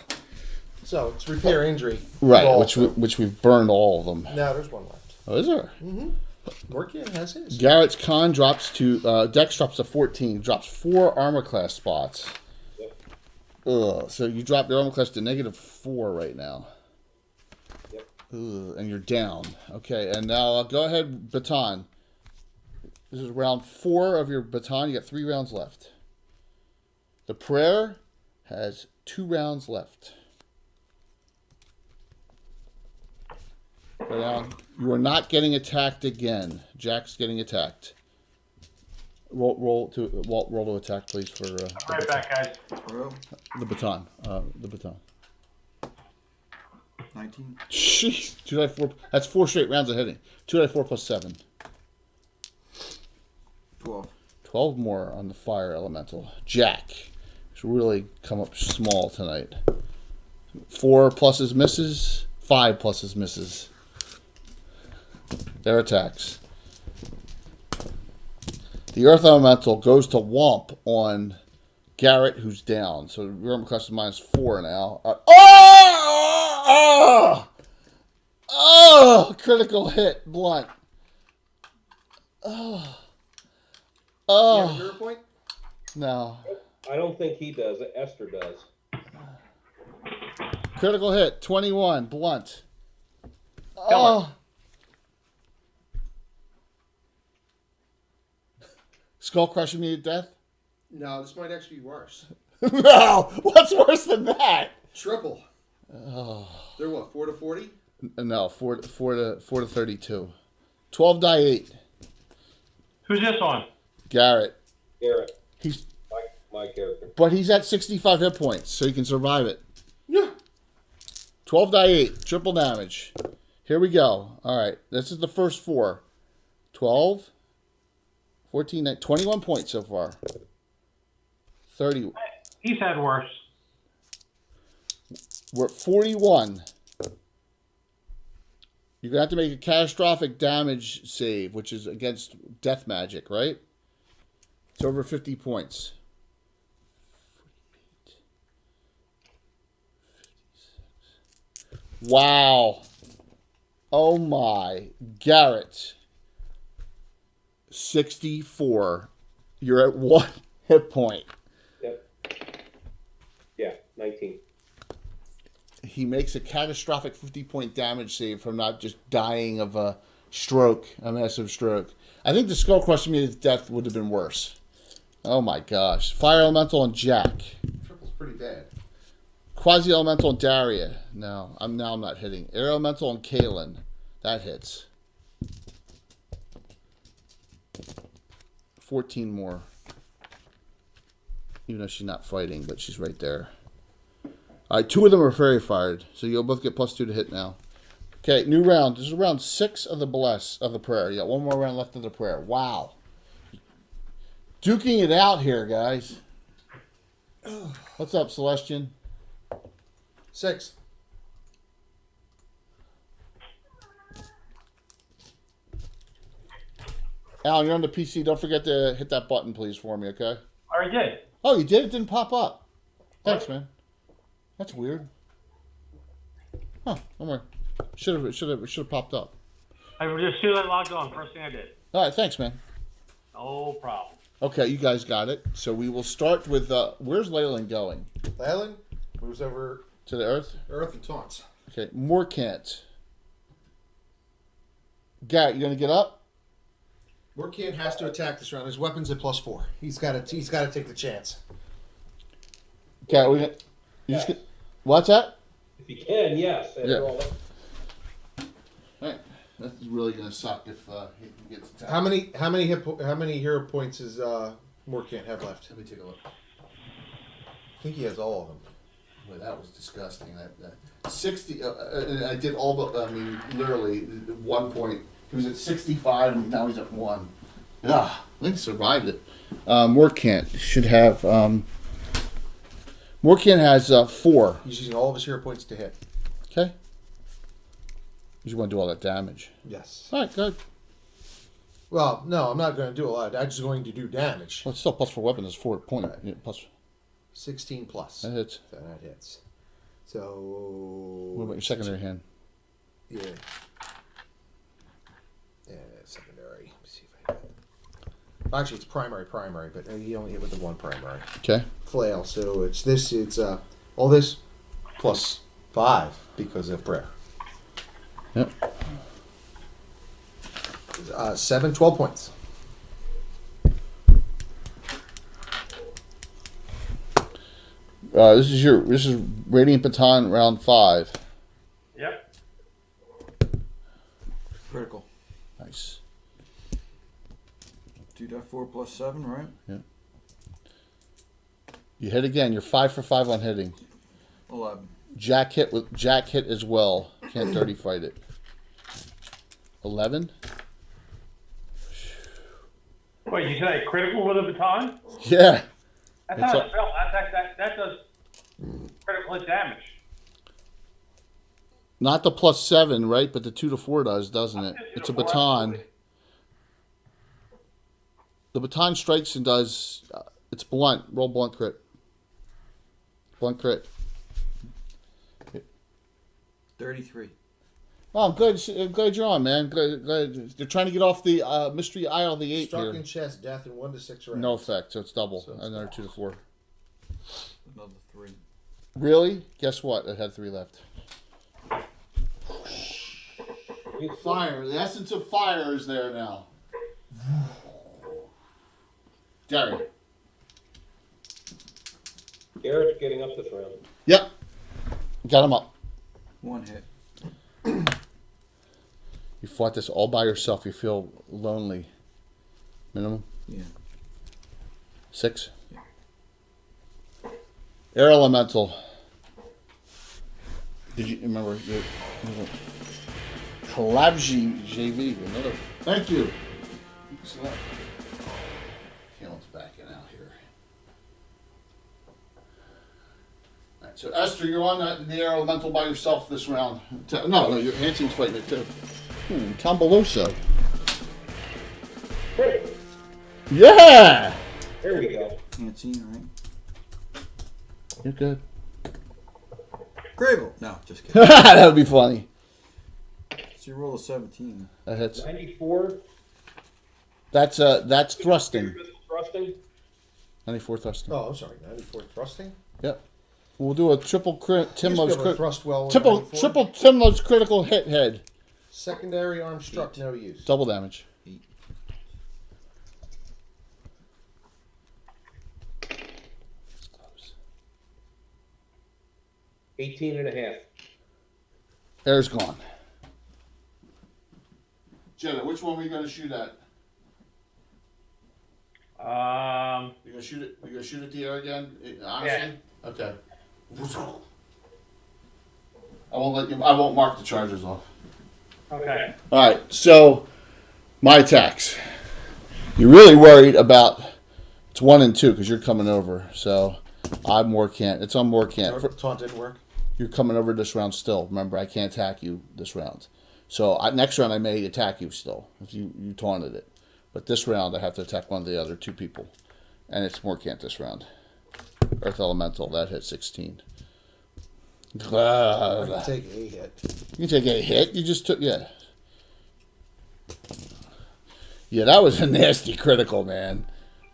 So it's repair injury. Right, Roll. which we've burned all of them. No, there's one left. Oh, is there? Morkian has his. Garrett's con drops to Dex drops to 14, drops 4 armor class spots. Yep. Ugh. So you drop your armor class to -4 right now. Yep. Ugh, and you're down. Okay, and now go ahead, baton. This is round 4 of your baton. You got 3 rounds left. The prayer has 2 rounds left. Go down. You are not getting attacked again. Jack's getting attacked. Roll to attack, please, for I'm right back, guys. the baton. The baton. 19. Jeez, 2 die 4. That's 4 straight rounds of hitting. 2 die 4 plus 7. 12. 12 more on the fire elemental. Jack has really come up small tonight. 4 pluses misses. 5 pluses misses. Their attacks. The earth elemental goes to womp on Garrett, who's down. So your armor class is -4 now. Oh! Critical hit, blunt. You have a hero point? No. I don't think he does. Esther does. Critical hit, 21, blunt. Kill her. Skull crushing me to death? No, this might actually be worse. No! What's worse than that? Triple. They're what, 4 to 40? No, 4 to 32. 12 die 8. Who's this on? Garrett. Garrett, He's my character. but he's at 65 hit points, so he can survive it. Yeah. 12 die 8, triple damage. Here we go. All right, this is the first 4. 12, 14, 21 points so far. 30. He's had worse. We're at 41. You're going to have to make a catastrophic damage save, which is against death magic, right? It's over 50 points. 56. Wow. Oh my. Garrett. 64. You're at 1 hit point. Yep. Yeah, 19. He makes a catastrophic 50-point damage save from not just dying of a stroke, a massive stroke. I think the skull crushing me to death would have been worse. Oh my gosh. Fire elemental on Jack. Triple's pretty bad. Quasi elemental on Daria. No, I'm not hitting. Air elemental on Kaylin. That hits. 14 more. Even though she's not fighting, but she's right there. All right, 2 of them are fairy fired, so you'll both get +2 to hit now. Okay, new round. This is round 6 of the prayer. You got 1 more round left of the prayer. Wow, duking it out here, guys. What's up, Celestian? 6. Alan, you're on the PC. Don't forget to hit that button, please, for me, okay? I already did. Oh, you did? It didn't pop up. Thanks, man. That's weird. Huh? Don't worry. Should have popped up. I just soon as I logged on. First thing I did. All right, thanks, man. No problem. Okay, you guys got it. So we will start with where's Leyland going? Leyland moves over To the earth? Earth and taunts. Okay, Morkant. Garrett, you gonna get up? Morkan has to attack this round. His weapon's at +4. He's got to take the chance. Okay, what's that? If you can, yes. Yeah. All Right. That's really gonna suck if he gets attacked. How many hero points does Morkan have left? Let me take a look. I think he has all of them. Boy, that was disgusting. That 60. I did all but. I mean, literally 1 point. He was at 65, and now he's at 1. Ah, I think he survived it. Morkant should have. Morkant has 4. He's using all of his hero points to hit. Okay. You just want to do all that damage. Yes. All right, good. Well, no, I'm not going to do a lot. I'm just going to do damage. Well, it's still +4 weapon. It's 4 point. Right. Yeah, plus 16 plus. that hits. So that hits. So. What about your secondary hand? Yeah. Yeah, secondary. Let me see if I have it. Actually, it's primary, but he only hit with the 1 primary. Okay. Flail. So it's this. It's all this plus 5 because of prayer. Yep. 12 points. This is Radiant Baton round 5. Yep. Critical. Nice. 2.4 plus 7, right? You hit again. You're 5 for 5 on hitting. 11. Jack hit as well. Can't dirty fight it. 11. Wait, you said critical with a baton? Yeah. That's It's not a- a spell. That does critical hit damage. Not the +7, right? But the 2 to 4 does, doesn't it? It's a baton. The baton strikes and does. It's blunt. Roll blunt crit. Blunt crit. 33. Oh, good. Glad you're on, man. Glad. They're trying to get off the mystery isle of the 8 Struck here. in chest, death, and 1 to 6 rounds. No effect, so it's double. So it's Another 2 to 4. Another 3. Really? Guess what? It had 3 left. Fire. The essence of fire is there now. Gary. Garrett's getting up this round. Yep. Got him up. 1 hit. You fought this all by yourself. You feel lonely. Minimum? Yeah. 6? Yeah. Air Elemental. Did you remember? Kalabji JV. Another. Thank you. Excellent. Keelan's backing out here. All right, so Esther, you're on the Air Elemental by yourself this round. No, your Hanson's fighting it too. Tombooloso. Yeah! There we go. Can't see, right? You're good. Critical. No, just kidding. That would be funny. So you roll a 17. That hits. 94. That's thrusting. Thrusting. 94 thrusting. Oh, I'm sorry. 94 thrusting? Yep. We'll do a triple crit. He used to be Timlo's able to crit. thrust well with Triple 94. Timlo's critical hit head. Secondary arm struck, no use. Double damage. 8. 18 and a half. Air's gone. Jenna, which one were you going to shoot at? You gonna shoot it? You gonna shoot at the air again? Honestly? Yeah. Okay. I won't mark the charges off. Okay. All right. So, my attacks. You're really worried about. It's 1 and 2 because you're coming over. So, I'm more can't. It's on more can't. Taunt didn't work. You're coming over this round still. Remember, I can't attack you this round. So next round I may attack you still if you taunted it. But this round I have to attack one of the other 2 people. And it's more can't this round. Earth Elemental, that hit 16. I can take a hit. You can take a hit. You just took, yeah. Yeah, that was a nasty critical, man.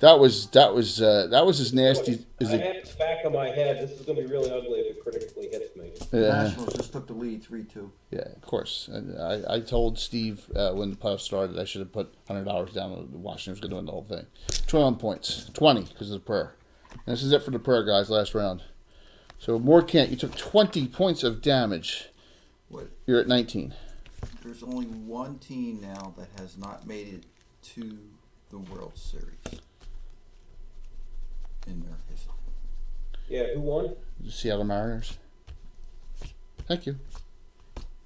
That was as nasty as I it. have the back of my head. This is going to be really ugly if it critically hits me. Yeah, Nationals just took the lead 3-2. yeah, of course. And I told Steve when the playoffs started I should have put $100 down. Washington was going to win the whole thing. 21 points, 20 because of the prayer. And this is it for the prayer, guys. Last round. So more can't. You took 20 points of damage. What? You're at 19. There's only one team now that has not made it to the World Series in their history. Yeah, who won? The Seattle Mariners. Thank you.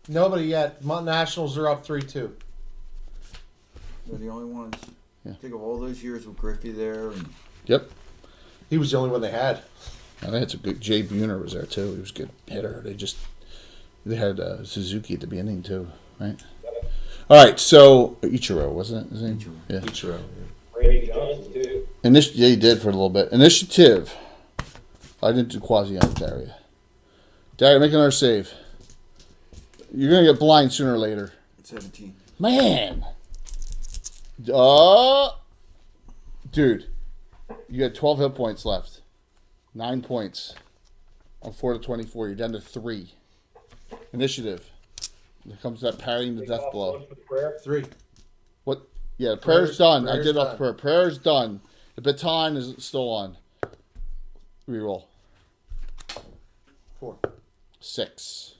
Nobody yet. Nationals are up 3-2. They're the only ones. Yeah. Think of all those years with Griffey there, and Yep. He was the only one they had. And they had some good. Jay Buhner was there too. He was a good hitter. They had Suzuki at the beginning too, right? All right. So Ichiro, wasn't it? His name? Ichiro. Yeah. Ichiro. Randy Johnson, too. Yeah, he did for a little bit. Initiative. I didn't do quasi on Daria. Daria, make another save. You're gonna get blind sooner or later. 17. Man. Dude, you got 12 hit points left. 9 points. On 4 to 24. You're down to 3. Initiative. Here comes that parrying the death blow. One for the prayer. 3. What? Yeah, prayer's done. I prayer's did off the done. prayer. Prayer's done. The baton is still on. Reroll. 4. 6.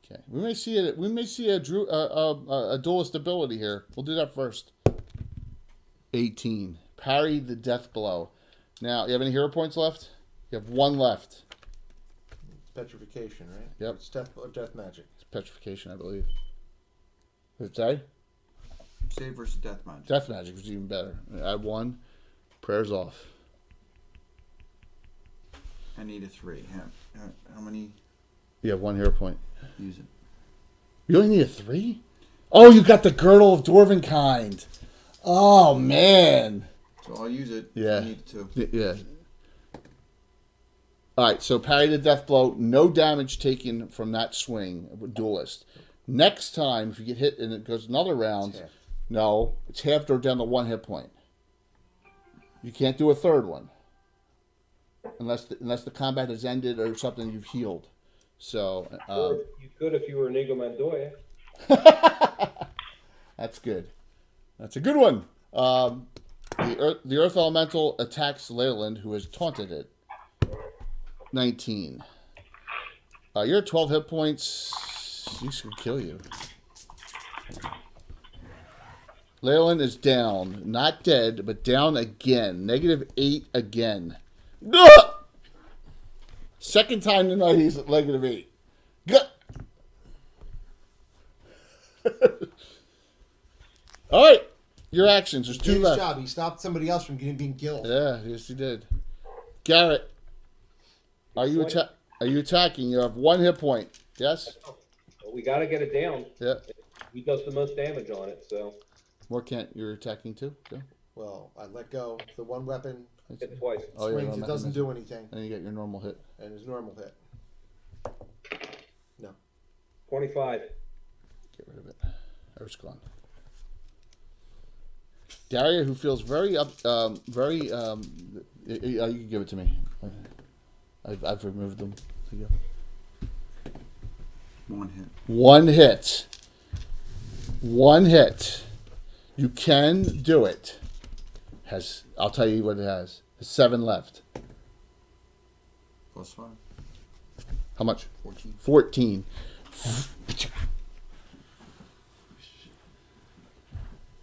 Okay. We may see a duelist ability here. We'll do that first. 18. Parry the death blow. Now, you have any hero points left? You have 1 left. Petrification, right? Yep. It's death magic. It's petrification, I believe. Does it say? Save versus death magic. Death magic is even better. Add 1. Prayer's off. I need a 3. How many? You have 1 hero point. Use it. You only need a 3? Oh, you got the girdle of Dwarvenkind. Oh, man. So I'll use it. Yeah. I need 2. Yeah. All right, so parry the death blow. No damage taken from that swing, duelist. Next time, if you get hit and it goes another round, It's half. no, it's half or down to 1 hit point. You can't do a third one. Unless the combat has ended or something you've healed. So, Or you could if you were Inigo Montoya. that's good. That's a good one. The Earth Elemental attacks Leyland, who has taunted it. 19. You're at 12 hit points. This could kill you. Leyland is down. Not dead, but down again. -8 again. Gah! Second time tonight he's at -8. Gah! All right. Your actions. There's 2 His left. job. He stopped somebody else from being killed. Yeah, yes, he did. Garrett, are you attacking? You have 1 hit point. Yes. Well, we got to get it down. Yeah. He does the most damage on it, so More can't. You're attacking too. Go. Well, I let go. The one weapon hit twice. Oh, yeah, swings. It doesn't do anything. And you get your normal hit. And his normal hit. No. 25. Get rid of it. It's gone. Daria, who feels very you can give it to me. I've removed them. There you go. 1 hit. 1 hit. 1 hit. You can do it. I'll tell you what it has. There's 7 left. +5. How much? 14. 14.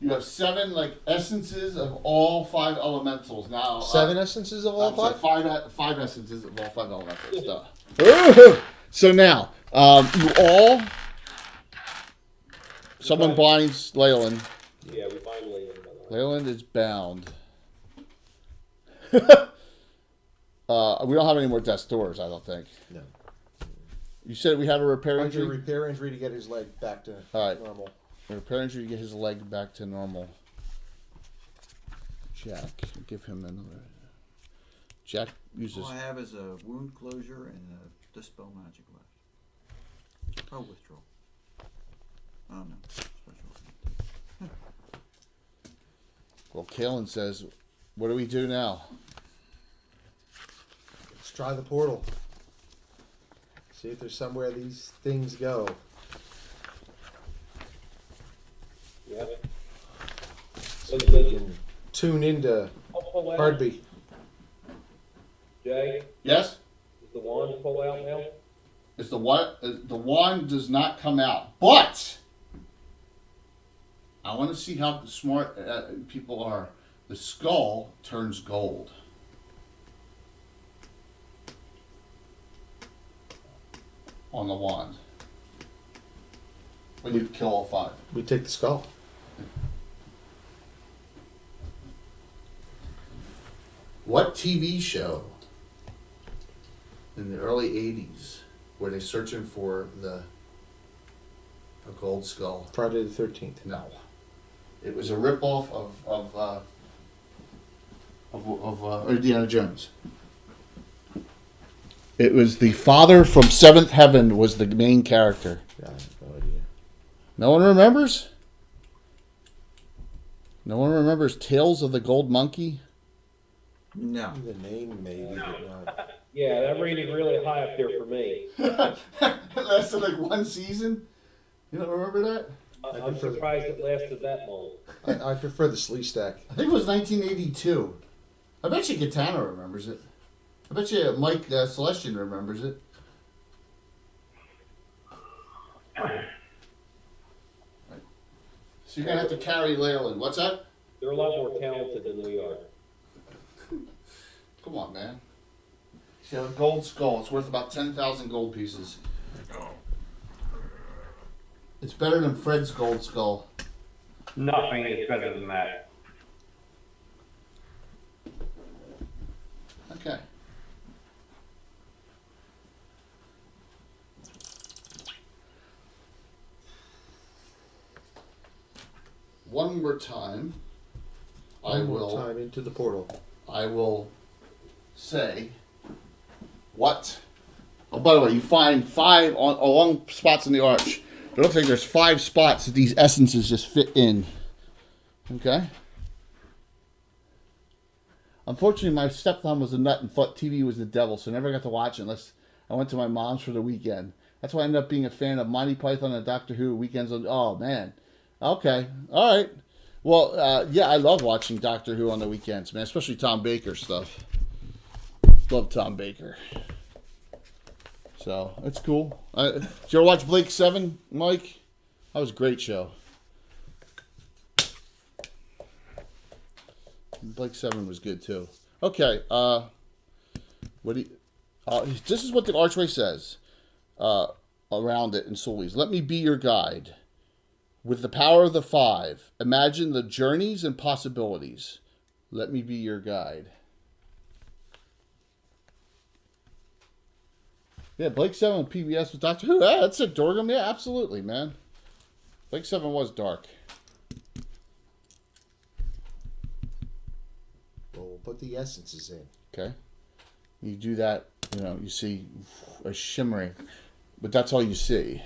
You have 7 essences of all 5 elementals now. 7 essences of all I'm sorry, 5? 5 essences of all 5 elementals. Duh. So now, you all. Someone binds Leyland. Yeah, we find Leyland. Leyland is bound. We don't have any more death's doors, I don't think. No. You said we have a repair Under injury? repair injury to get his leg back to All right. normal. A repair injury to get his leg back to normal. Jack, give him another. Jack uses. All I have is a wound closure and a dispel magic left. Oh, withdrawal. Oh no. Special. Well, Kalen says, what do we do now? Let's try the portal. See if there's somewhere these things go. Yep. See if we can tune into I'll pull out. Hardby. Jay, Yes? is the wand pull out now? Is the what? The wand does not come out, but I want to see how smart people are. The skull turns gold. On the wand. When you kill all 5. We take the skull. What TV show in the early 80s were they searching for a gold skull? Friday the 13th. No. It was a ripoff of Indiana Jones. It was the father from Seventh Heaven was the main character. Yeah, I have no idea. No one remembers? No one remembers Tales of the Gold Monkey? No. The name maybe, but not. Yeah, that rated really high up there for me. It lasted like 1 season. You don't remember that? I'm surprised it lasted that long. I prefer the Slee Stack. I think it was 1982. I bet you Katana remembers it. I bet you Mike Celestian remembers it. So you're going to have to carry Leyland. What's that? They're a lot more talented than we are. Come on, man. She has a gold skull. It's worth about 10,000 gold pieces. It's better than Fred's gold skull. Nothing is better than that. Okay. One more time. One more time into the portal. I will say what. Oh, by the way, you find 5 along spots in the arch. It looks like there's 5 spots that these essences just fit in. Okay? Unfortunately, my stepmom was a nut and thought TV was the devil, so I never got to watch it unless I went to my mom's for the weekend. That's why I ended up being a fan of Monty Python and Doctor Who weekends. Oh, man. Okay. All right. Well, yeah, I love watching Doctor Who on the weekends, man, especially Tom Baker stuff. Love Tom Baker. So, it's cool. Did you ever watch Blake 7, Mike? That was a great show. Blake 7 was good, too. Okay, what do you... this is what the archway says around it in Sully's. Let me be your guide. With the power of the 5, imagine the journeys and possibilities. Let me be your guide. Yeah, Blake 7 on PBS with Doctor Who. Yeah, that's it, Dorgum. Yeah, absolutely, man. Blake 7 was dark. Well, we'll put the essences in. Okay. You do that, you see a shimmering. But that's all you see.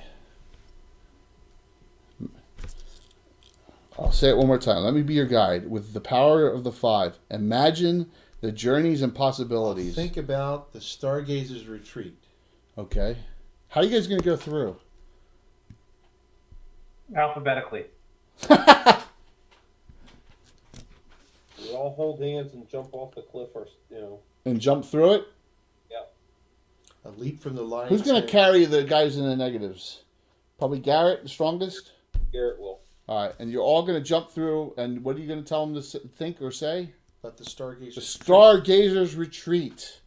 I'll say it one more time. Let me be your guide. With the power of the 5, imagine the journeys and possibilities. Think about the Stargazer's retreat. Okay. How are you guys going to go through? Alphabetically. We all hold hands and jump off the cliff, or And jump through it? Yep. A leap from the lion's Who's going to den. carry the guys in the negatives? Probably Garrett, the strongest? Garrett will. All right. And you're all going to jump through, and what are you going to tell them to think or say? Let the Stargazer's The Stargazer's Retreat.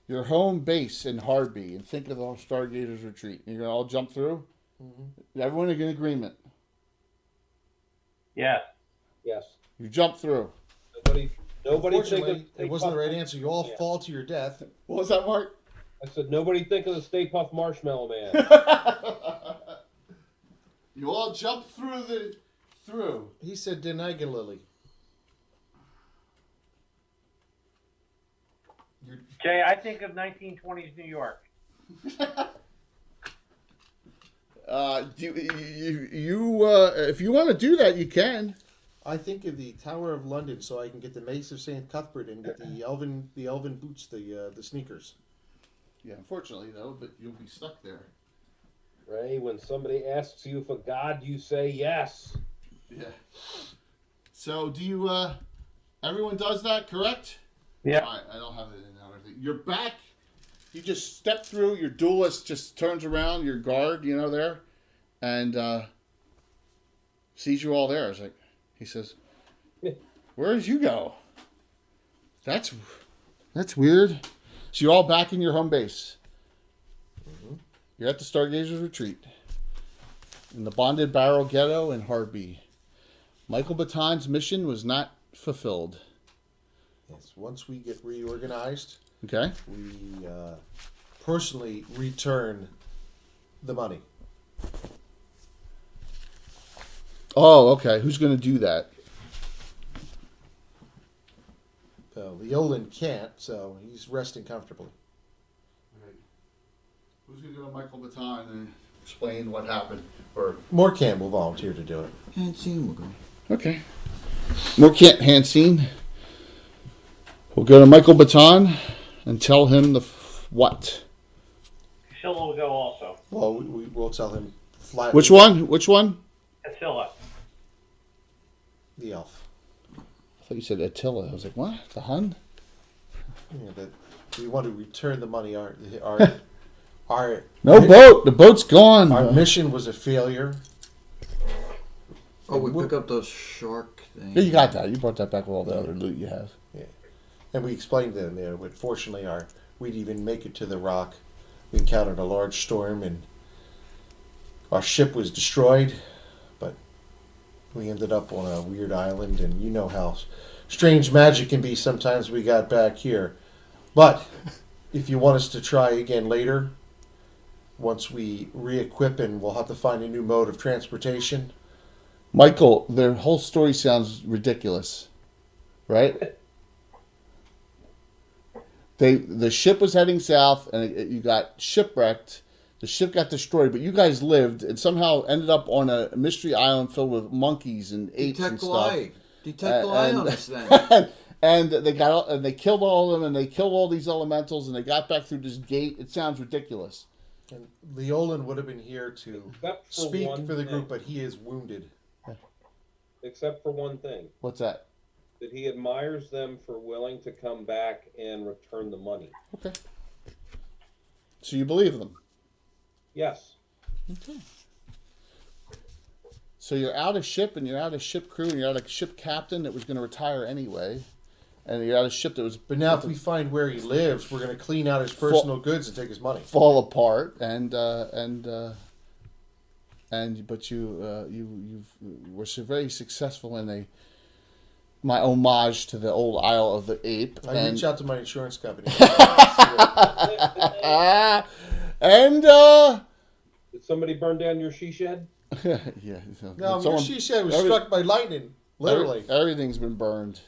Your home base in Hardby. And think of the Stargazer's Retreat. You're going to all jump through? Mm-hmm. Everyone in agreement? Yes. Yes. You jump through. Nobody Unfortunately, think of it wasn't the right answer. You all fall to your death. What was that, Mark? I said nobody think of the Stay Puft Marshmallow Man. You all jump through. He said Denega Lily. Jay, I think of 1920s New York. If you want to do that, you can. I think of the Tower of London, so I can get the Mace of Saint Cuthbert and get the elven boots, the sneakers. Yeah, unfortunately though, but you'll be stuck there. Ray, when somebody asks you for God, you say yes. Yeah. So do you? Everyone does that, correct? Yeah. All right, I don't have it in now. You're back. You just step through. Your duelist just turns around. Your guard, there, and sees you all there. It's like he says, "Where did you go? That's weird." So you're all back in your home base. Mm-hmm. You're at the Stargazer's Retreat in the Bonded Barrel Ghetto in Harby. Michael Baton's mission was not fulfilled. Yes, once we get reorganized, Okay. we personally return the money. Oh, okay. Who's going to do that? Leolin can't, so he's resting comfortably. Okay. Who's going to go to Michael Baton and explain what happened? Or Morcant will volunteer to do it. Hansine will go. okay. Morcant Hansine. We'll go to Michael Baton and tell him what. Scylla will go also. Well, we'll tell him flat. Which one? Which one? Scylla. The elf. I thought you said Attila. I was like, what? The Hun? Yeah, that we want to return the money. Our No boat. The boat's gone. Our mission was a failure. Oh, we pick up those shark things. Yeah, you got that. You brought that back with all the other loot you have. Yeah. And we explained to them there, but fortunately we didn't even make it to the rock. We encountered a large storm and our ship was destroyed, but we ended up on a weird island, and you know how strange magic can be sometimes we got back here. But if you want us to try again later, once we re-equip and we'll have to find a new mode of transportation. Michael, their whole story sounds ridiculous, right? The ship was heading south, and you got shipwrecked. The ship got destroyed, but you guys lived and somehow ended up on a mystery island filled with monkeys and apes and stuff. Detect the lie on us then. And they killed all of them, and they killed all these elementals, and they got back through this gate. It sounds ridiculous. And Leolin would have been here to Except for speak one for the thing. group, but he is wounded. Except for one thing. What's that? That he admires them for willing to come back and return the money. Okay. So you believe them? Yes. Okay. So you're out of ship, and you're out of ship crew, and you're out of ship captain that was going to retire anyway, and you're out of ship that was. But now, if we find where he lives, we're going to clean out his personal goods and take his money. Fall apart, but you were so very successful in my homage to the old Isle of the Ape. I reach out to my insurance company. Did somebody burn down your she shed? Yeah. No, she said was struck by lightning. Literally. Everything's been burned.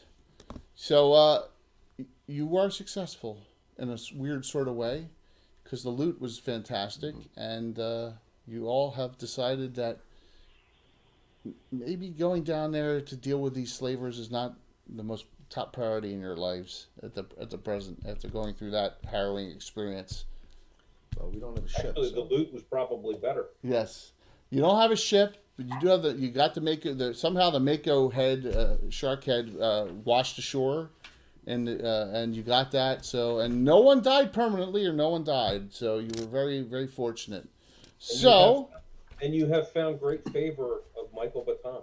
So you were successful in a weird sort of way because the loot was fantastic, and you all have decided that maybe going down there to deal with these slavers is not the most top priority in your lives at the present after going through that harrowing experience. Well, we don't have a ship. Actually, So. the loot was probably better. Yes, you don't have a ship, but you do have you got to make it. Somehow the Mako head, shark head, washed ashore, and you got that. So and no one died permanently, or no one died. So you were very, very fortunate. And you have found great favor of Michael Baton.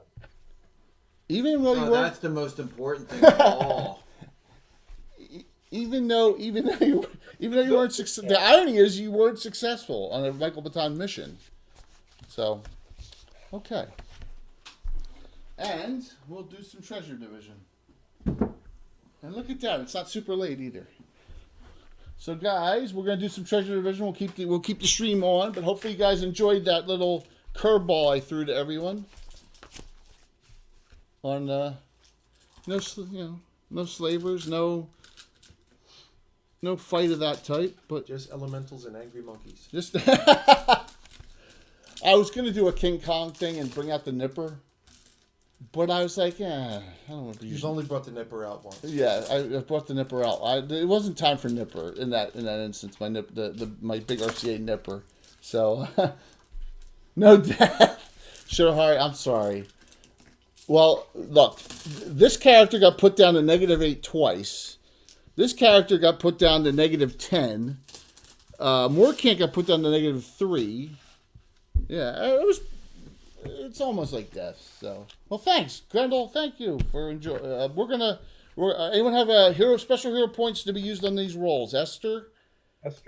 Even though That's the most important thing of all. even though you weren't successful, the irony is you weren't successful on a Michael Baton mission. So, okay. And we'll do some treasure division. And look at that; it's not super late either. So, guys, we're gonna do some treasure division. We'll keep the stream on, but hopefully, you guys enjoyed that little curveball I threw to everyone. On no slavers, no fight of that type, but Just elementals and angry monkeys. just I was gonna do a King Kong thing and bring out the nipper, But I was like, I don't want to You've use. only brought the nipper out once. Yeah, I brought the nipper out. It wasn't time for nipper in that instance. My my big RCA nipper. So no death. Shohari, I'm sorry. Well, look, this character got put down to -8 twice. This character got put down to -10. Moorcant got put down to -3. Yeah, it's almost like death. So, well, thanks, Grendel. Thank you for enjoying. Anyone have special hero points to be used on these rolls? Esther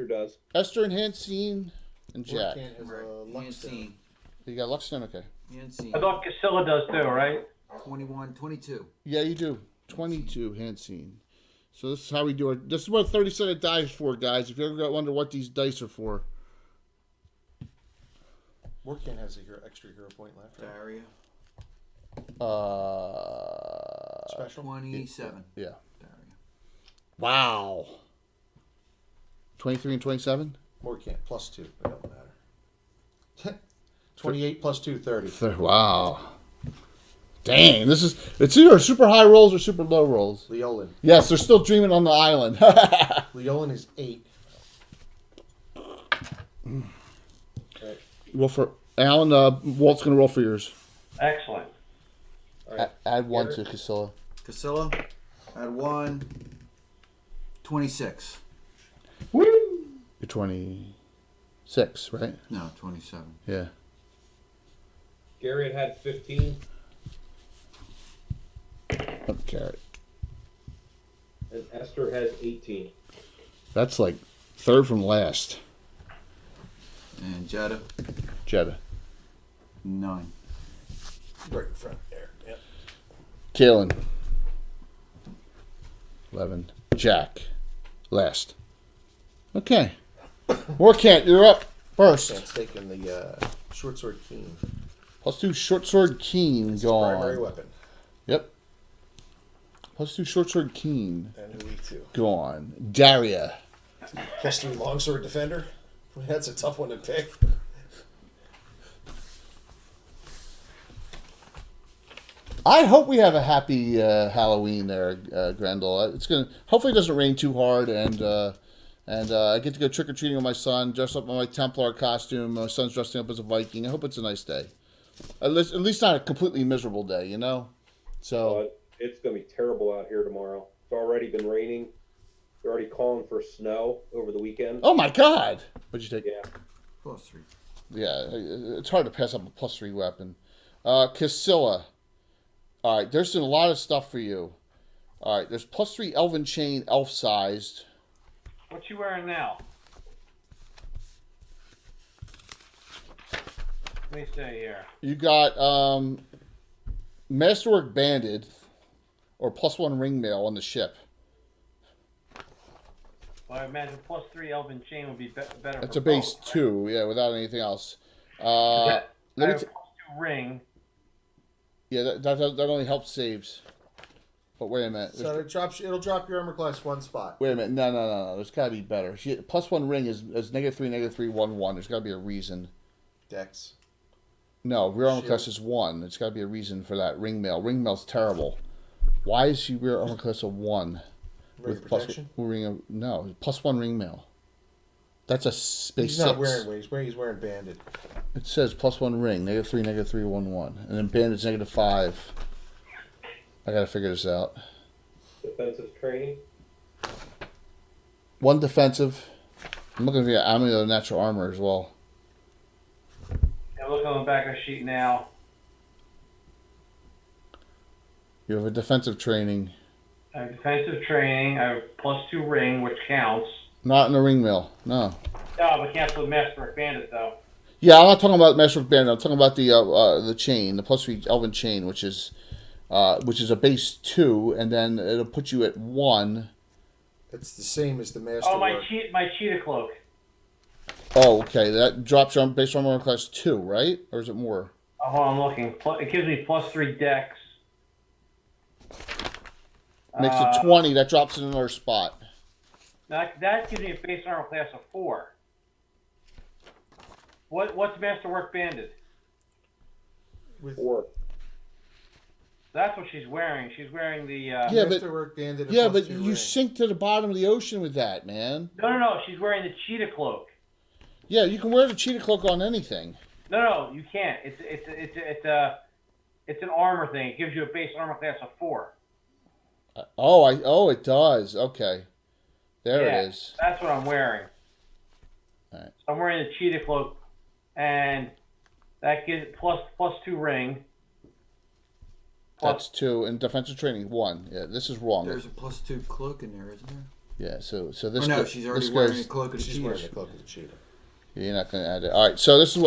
does. Esther and Hansine and Jack. Moorcant has a luck stone. Yancine. You got Luckstone? Okay. Yancine. I thought Casilla does too, right? 21, 22. Yeah, you do. 22 Hansine. So this is how we do it. This is what 30-sided dice is for, guys. If you ever wonder what these dice are for. Moorcant has a extra hero point left. Right? Daria. Special. 27. Yeah. Daria. Wow. 23 and 27? Moorcant +2. It don't matter. 28 +2, 30. Wow. Dang, it's either super high rolls or super low rolls. Leolin. Yes, they're still dreaming on the island. Leolin is 8. Roll for Alan. Walt's gonna roll for yours. Excellent. All right. Add 1 to Casilla. Casilla. Add 1. 26. You're 26, right? No, 27. Yeah. Garrett had 15, Oh, carrot. and Esther has 18. That's like third from last. And Jetta. Jeddah. 9. Right in front there. Yep. Kalen. 11. Jack. Last. Okay. Moorcant, you're up first. Moorcant's taking the short sword keen. +2 short sword keen Primary gone. weapon. Yep. +2 short sword keen And who we two. gone. Daria. +3 longsword defender. That's a tough one to pick. I hope we have a happy Halloween there, Grendel. It's gonna hopefully it doesn't rain too hard, and I get to go trick or treating with my son, dress up in my Templar costume. My son's dressing up as a Viking. I hope it's a nice day. At least not a completely miserable day, you know. So But it's going to be terrible out here tomorrow. It's already been raining. They're already calling for snow over the weekend. oh my God, what'd you take? Yeah. +3. Yeah, it's hard to pass up a +3 weapon. Casilla. All right, there's a lot of stuff for you. All right, there's +3 elven chain, elf-sized. What you wearing now? Let me see here. You got Masterwork Banded or +1 ringmail on the ship. Well, I imagine +3 elven chain would be better. It's for a base both, right? 2, yeah, without anything else. I Let me have t- +2 ring. yeah, that only helps saves. But wait a minute. So it'll drop your armor class 1 spot. Wait a minute. No. There's got to be better. +1 ring is -3, -1. There's got to be a reason. Dex. No, rear armor Shield. class is 1. It's got to be a reason for that. Ringmail. Ringmail's terrible. Why is she rear armor class of 1? Ring of protection? No, +1 ringmail. That's a space He's not 6. wearing wings. He's wearing banded. It says +1 ring, -3, -3, 1. And then bandit's -5. I gotta figure this out. Defensive training. 1 defensive. I'm looking for ammo natural armor as well. Yeah, look on the back of the sheet now. You have a defensive training. I have defensive training. I have +2 ring, which counts. Not in the ringmail. No. No, but counts with Master Bandit though. Yeah, I'm not talking about Master Bandit. I'm talking about the chain, the +3 elven chain, which is a base 2, and then it'll put you at 1. It's the same as the master. Oh, my cheetah cloak. Oh, okay. That drops your base armor class 2, right? Or is it more? Oh, hold on, I'm looking. It gives me +3 dex. Makes it 20. That drops in another spot. That gives me a base armor class of 4. What's Masterwork Bandit? With 4. That's what she's wearing. She's wearing the. Yeah, but Masterwork bandit. yeah, but you sink to the bottom of the ocean with that, man. No. She's wearing the cheetah cloak. Yeah, you can wear the cheetah cloak on anything. No, you can't. It's an armor thing. It gives you a base armor class of 4. It does. Okay, there it is. That's what I'm wearing. All right. I'm wearing the cheetah cloak, and that gives plus 2 ring. That's 2 in defensive training. 1. Yeah, this is wrong. There's a +2 cloak in there, isn't there? Yeah, so this. Oh, no, she's already wearing a cloak of the She's cheetah. wearing a cloak of the cheetah. Yeah, you're not going to add it. All right, so this is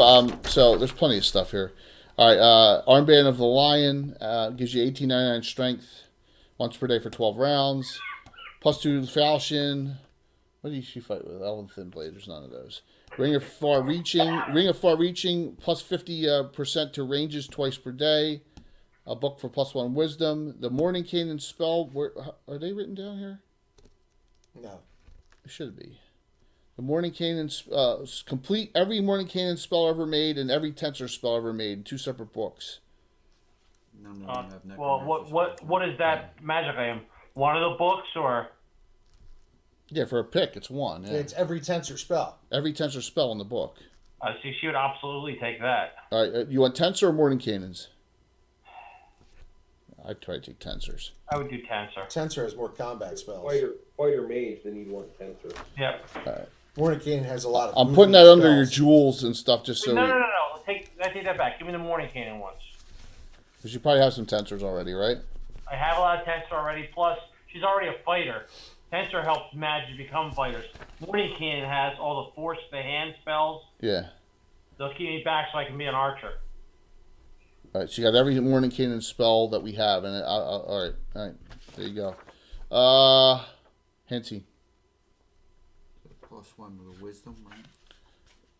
so there's plenty of stuff here. All right, armband of the lion gives you 1899 strength once per day for 12 rounds. +2 falchion. What do you fight with? Elven thin blade. There's none of those. Ring of far reaching plus 50% to ranges twice per day. A book for +1 wisdom. The morning cane spell. Are they written down here? No. It should be. The morning cane complete every morning cane spell ever made and every tensor spell ever made. 2 separate books. None of them have Well, what is that magic item? One of the books or? Yeah, for a pick, it's 1. Yeah. It's every tensor spell. Every tensor spell in the book. See, she would absolutely take that. All right, you want tensor or morning cannons? I'd try to take tensors. I would do tensor. Tensor has more combat spells. Fighter mage, then you'd want tensor. Yep. All right. Morning Cane has a lot of. I'm putting that under your jewels and stuff just so. No. I take that back. Give me the morning cannon ones. Because you probably have some tensors already, right? I have a lot of tensor already. Plus, she's already a fighter. Tensor helps magic become fighters. Morning cannon has all the force, the hand spells. Yeah. They'll keep me back so I can be an archer. All right, so you got every morning cannon spell that we have, and all right, there you go. Hansi. +1 with a wisdom, right?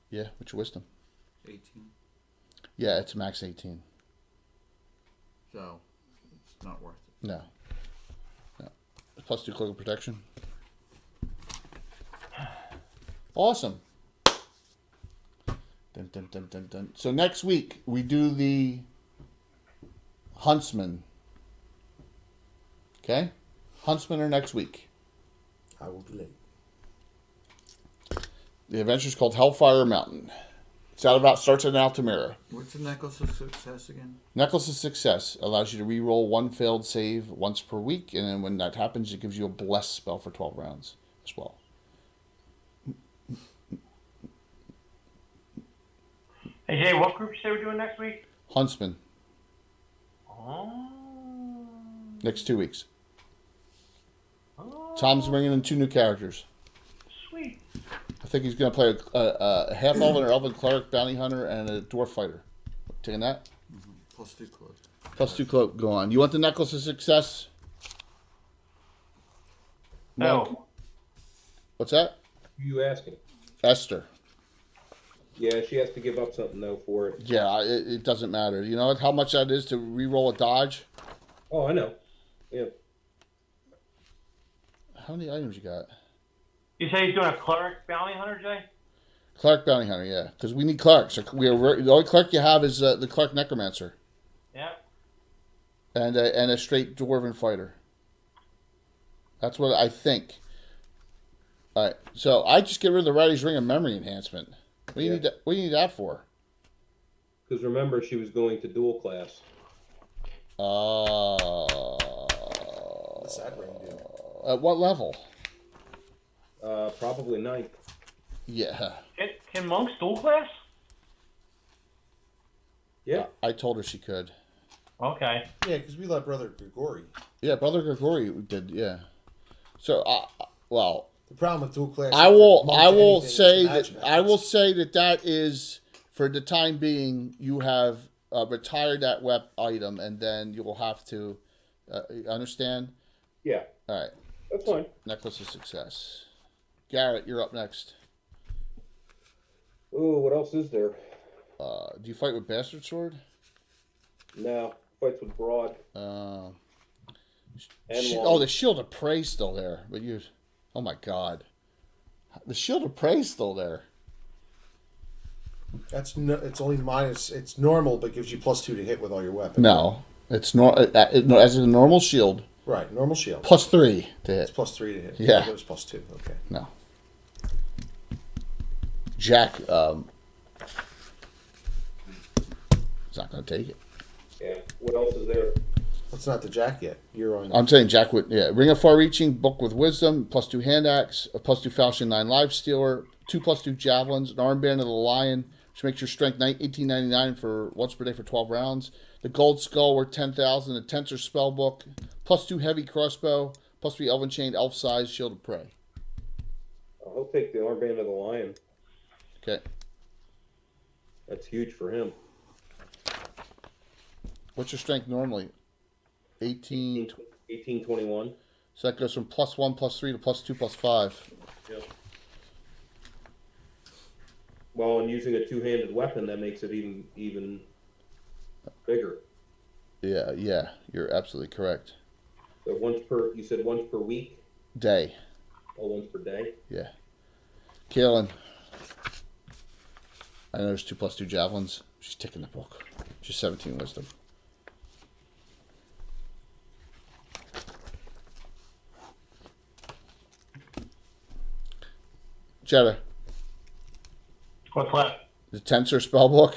Yeah, what's your wisdom? 18. Yeah, it's max 18. So, it's not worth it. No. +2 cloak of protection. Awesome. Dun, dun, dun, dun, dun. So next week we do the Huntsman. Okay? Huntsman are next week. I will be late. The adventure's called Hellfire Mountain. Starts in Altamira. What's the necklace of success again? Necklace of Success allows you to reroll 1 failed save once per week, and then when that happens, it gives you a bless spell for 12 rounds as well. Hey Jay, what group you say we're doing next week? Huntsman. Oh. Next 2 weeks. Tom's bringing in 2 new characters. Sweet. I think he's going to play a half elven or elven cleric, bounty hunter, and a dwarf fighter. Taking that? +2 cloak. +2 cloak. Go on. You want the Necklace of Success? No. What's that? Who you asking? Esther. Yeah, she has to give up something though for it. Yeah, it doesn't matter. You know how much that is to re-roll a dodge? Oh, I know. Yeah. How many items you got? You say he's doing a cleric bounty hunter, Jay? Cleric bounty hunter, yeah. Because we need clerics. The only cleric you have is the cleric necromancer. Yeah. And a straight dwarven fighter. That's what I think. All right, so I just get rid of the Writer's Ring of Memory enhancement. What do you need that? What do you need that for? Because remember, she was going to dual class. What's that ring do? At what level? Probably 9th. Yeah. Can monks dual class? Yeah. I told her she could. Okay. Yeah, because we let Brother Grigori. Yeah, Brother Grigori did. Yeah. So, well, The problem with dual class. I will say that is for the time being. You have retired that item, and then you will have to understand. Yeah. All right. That's fine. Necklace of Success. Garrett, you're up next. Oh, what else is there? Do you fight with Bastard Sword? No. Fights with Broad. And Long. the Shield of Prey's still there, but you. Oh my God, the Shield of Prey's still there. It's only minus. It's normal, but gives you +2 to hit with all your weapons. No, It's no, as a normal shield, Right, normal shield. +3 to It's hit. +3 to hit. Yeah. It was +2. Okay. No. Jack, is not going to take it. Yeah. What else is there? It's not the jack yet. You're on. I'm saying Jack would, Ring of Far Reaching, Book with Wisdom, +2 Hand Axe, a +2 Falchion 9 Live Stealer, 2 +2 Javelins, an Armband of the Lion, which makes your strength 1899 for once per day for 12 rounds. The Gold Skull worth 10,000, a Tensor Spellbook, +2 Heavy Crossbow, +3 Elven Chain, Elf Size, Shield of Prey. He'll take the armband of the lion. Okay. That's huge for him. What's your strength normally? 18. 1821. So that goes from +1, +3 to +2, +5. Yep. Well, and using a two-handed weapon, that makes it even bigger. Yeah, you're absolutely correct. So you said once per week? Day. Oh, once per day? Yeah. Kaylin. I know there's 2 +2 Javelins. She's ticking the book. She's 17 Wisdom. Jetta. What's that? The Tensor Spellbook.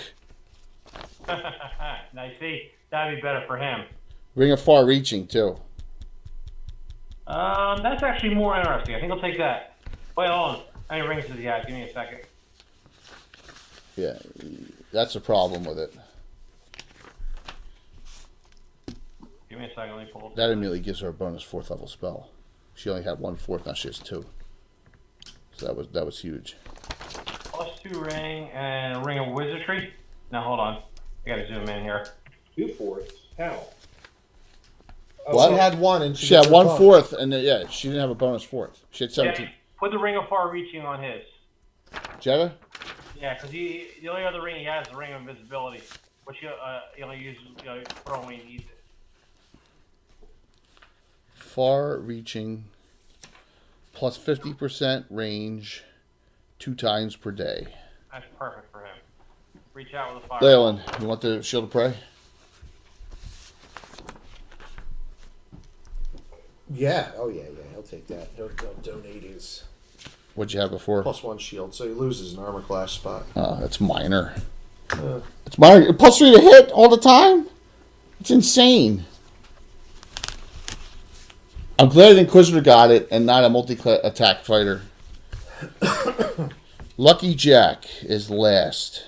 Nice. See, that'd be better for him. Ring of Far Reaching, too. That's actually more interesting. I think I'll take that. Wait, hold on. How many rings does he have? Give me a second. Yeah, that's a problem with it. Give me a second. Let me pull it. That immediately gives her a bonus 4th level spell. She only had 1/4, now she has 2. So that was huge. +2 ring and a ring of wizardry. Now hold on. I gotta zoom in here. 2/4? How? What? She had one, and She had gets her bonus. 1/4, and she didn't have a bonus 4th. She had 17. Yeah, put the ring of far reaching on his. Jetta? Yeah, because the only other ring he has is the ring of invisibility, which he only uses for when he needs it. Far Reaching, plus 50% range, 2 times per day. That's perfect for him. Reach out with a fire. Leyland, you want the Shield of Prey? Yeah. Oh yeah. He'll take that. He'll donate his What'd you have before? +1 shield, so he loses an armor class spot. Oh, that's minor. It's minor. +3 to hit all the time? It's insane. I'm glad the Inquisitor got it and not a multi-attack fighter. Lucky Jack is last.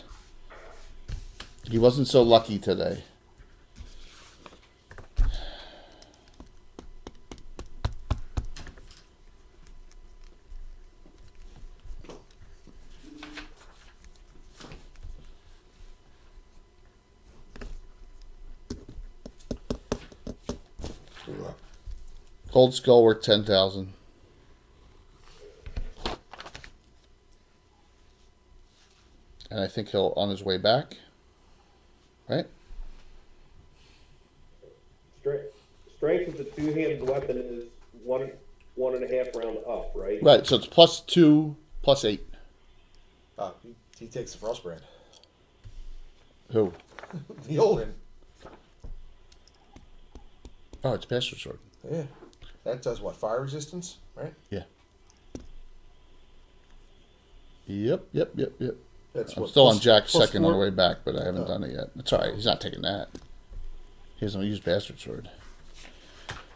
He wasn't so lucky today. Cold Skull worth 10,000. And I think he'll on his way back. Right? Strength of the two-handed weapon is 1.5 round up, right? Right, so it's +2, +8. Oh, he takes the Frostbrand. Who? The Olin. Oh, it's Bastard Sword. Yeah. That does what? Fire resistance, right? Yeah. Yep. That's I'm what, still plus- on Jack's plus second on the 4? way back, but I haven't done it yet. It's alright, he's not taking that. He doesn't use Bastard Sword.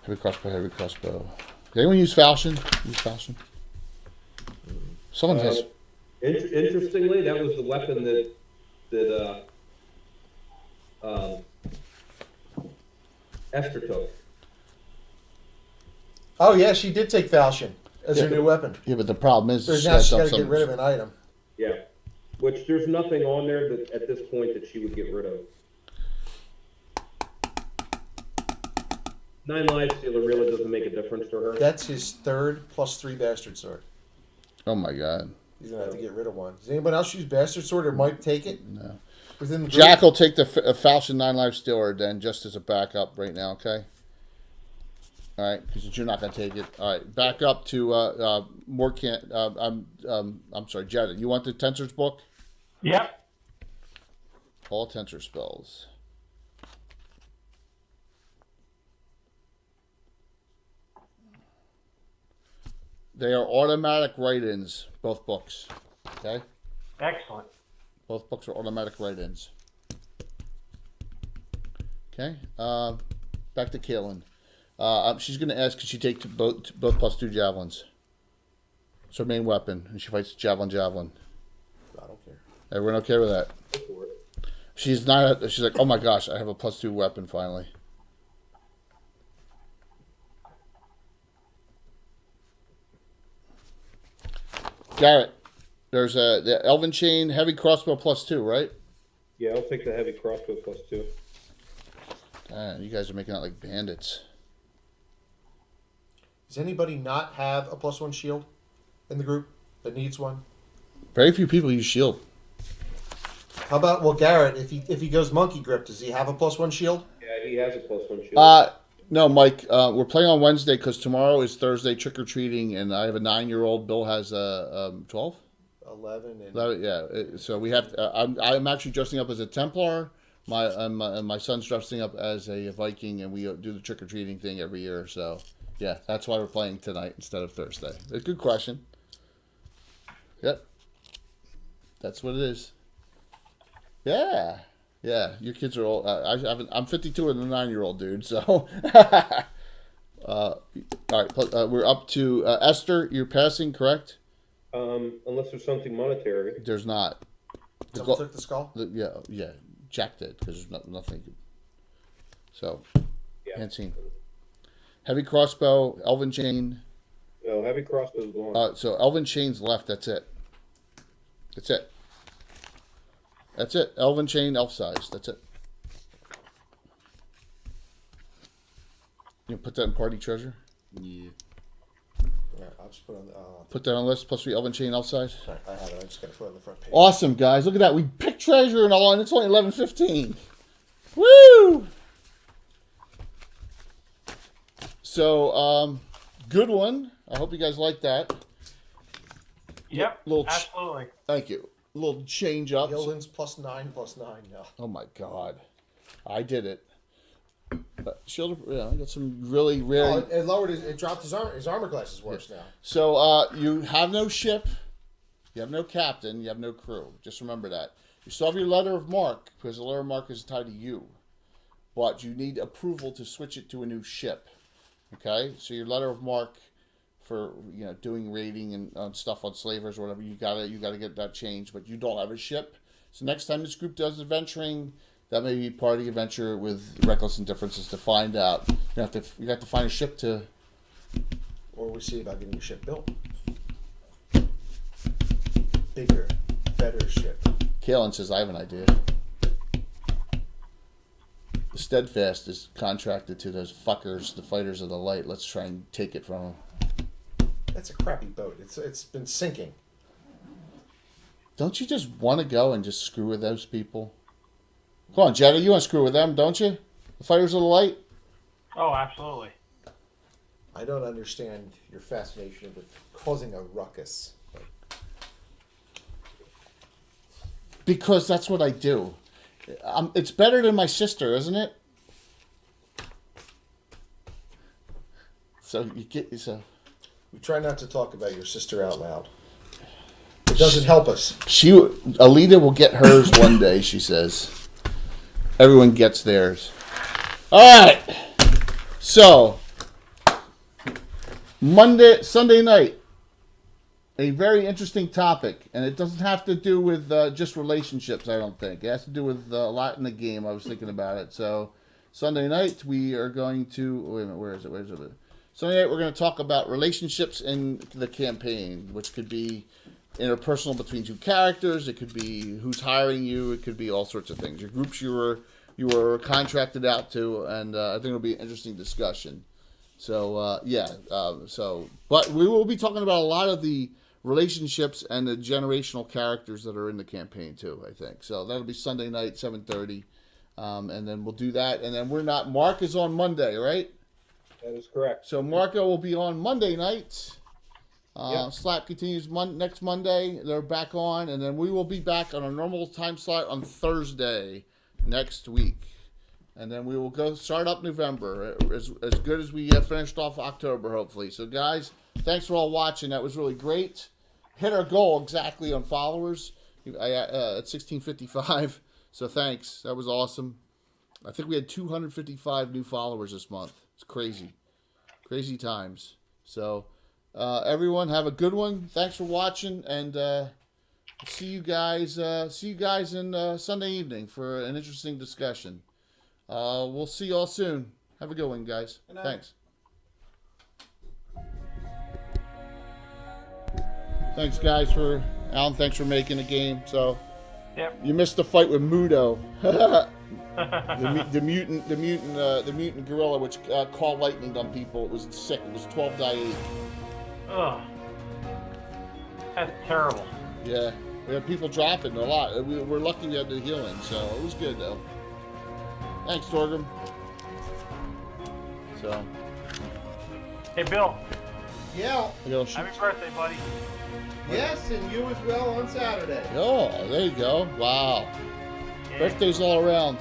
Heavy crossbow. Did anyone use Falchion? Someone has. Interestingly, that was the weapon that Esther took. Oh yeah, she did take Falchion as her new weapon. Yeah, but the problem is So she now has she's got to some- get rid of an item. Yeah. Which there's nothing on there that at this point that she would get rid of. 9 Live Stealer really doesn't make a difference to her. That's his third +3 Bastard Sword. Oh my god. He's gonna have to get rid of one. Does anyone else use Bastard Sword or might take it? No. Within the group? Jack will take the Falchion 9 Life Stealer then, just as a backup right now, okay? Alright, because you're not going to take it. Alright, back up to I'm sorry, Jetta. You want the Tensor's book? Yep. All Tensor spells. They are automatic write-ins, both books. Okay? Excellent. Both books are automatic write-ins. Okay? Back to Kaylin. She's going to ask, could she take both +2 javelins? It's her main weapon, and she fights javelin. I don't care. Everyone okay with that? Go for it. She's like, oh my gosh, I have a +2 weapon finally. Garrett, there's the Elven Chain heavy crossbow +2, right? Yeah, I'll take the heavy crossbow +2. You guys are making out like bandits. Does anybody not have a +1 shield in the group that needs one? Very few people use shield. How about Garrett? If he goes monkey grip, does he have a +1 shield? Yeah, he has a +1 shield. No, Mike. We're playing on Wednesday because tomorrow is Thursday trick or treating, and I have a 9-year-old. Bill has a 12. 11 and 11, yeah. So we have. I'm actually dressing up as a Templar. My son's dressing up as a Viking, and we do the trick or treating thing every year. So yeah, that's why we're playing tonight instead of Thursday. A good question. Yep. That's what it is. Yeah. Yeah, your kids are old. I'm 52 and a 9-year-old dude. So, all right. We're up to Esther. You're passing, correct? Unless there's something monetary. There's not. someone took the skull. Yeah. Jack did because there's nothing. So, Yeah. Hansine. Heavy crossbow, Elven Chain. No, heavy crossbow's gone. So Elven Chain's left. That's it. That's it. Elven Chain, elf size. That's it. You put that in party treasure? Yeah. Yeah, I'll just put on the. Put that on the list, +3 Elven Chain, elf size. Sorry, I have it. I just got to put it on the front page. Awesome, guys. Look at that. We picked treasure and all, and it's only 11:15. Woo! So, good one. I hope you guys like that. Yep. Little Absolutely. Thank you. A little change up. Gildan's +9 now. Oh my God, I did it. Shield, yeah, I got some really rare. Oh, it lowered it dropped his armor. His armor class is worse now. So you have no ship, you have no captain, you have no crew. Just remember that. You still have your letter of marque because the letter of marque is tied to you, but you need approval to switch it to a new ship. Okay, so your letter of marque for doing raiding and stuff on slavers or whatever, you gotta get that changed. But you don't have a ship, so next time this group does adventuring, that may be part of the adventure with Reckless Indifferences to find out. You have to find a ship to. Or we see about getting a ship built. Bigger, better ship. Kalen says, I have an idea. The Steadfast is contracted to those fuckers, the Fighters of the Light. Let's try and take it from them. That's a crappy boat. It's been sinking. Don't you just want to go and just screw with those people? Come on, Jetta, you want to screw with them, don't you? The Fighters of the Light? Oh, absolutely. I don't understand your fascination with causing a ruckus. Because that's what I do. It's better than my sister, isn't it? So you get so. We try not to talk about your sister out loud. It doesn't help us. Alita will get hers one day, she says. Everyone gets theirs. All right. So, Sunday night, a very interesting topic, and it doesn't have to do with just relationships, I don't think. It has to do with a lot in the game. I was thinking about it. So, Sunday night, we are going to... Wait a minute, where is it? Sunday night, we're going to talk about relationships in the campaign, which could be interpersonal between two characters. It could be who's hiring you. It could be all sorts of things. Your groups you were contracted out to, and I think it'll be an interesting discussion. So, but we will be talking about a lot of the relationships and the generational characters that are in the campaign too, I think. So that'll be Sunday night, 7:30. And then we'll do that. And then Mark is on Monday, right? That is correct. So Marco will be on Monday night. Yep. Slap continues next Monday. They're back on. And then we will be back on a normal time slot on Thursday next week. And then we will go start up November as good as we finished off October, hopefully. So, guys, thanks for all watching. That was really great. Hit our goal exactly on followers at 1655. So, thanks. That was awesome. I think we had 255 new followers this month. It's crazy. Crazy times. So, everyone, have a good one. Thanks for watching, and see you guys in Sunday evening for an interesting discussion. We'll see y'all soon. Have a good one, guys. Thanks. Thanks, guys, Alan. Thanks for making the game. So, Yep. you missed the fight with Mudo, the mutant gorilla, which called lightning on people. It was sick. It was 12-8. Ugh. That's terrible. Yeah, we had people dropping a lot. We're lucky we had the healing, so it was good though. Thanks, Torgrim. So. Hey, Bill. Yeah. Happy birthday, buddy. Yes, and you as well on Saturday. Oh, there you go. Wow. Yeah. Birthdays all around.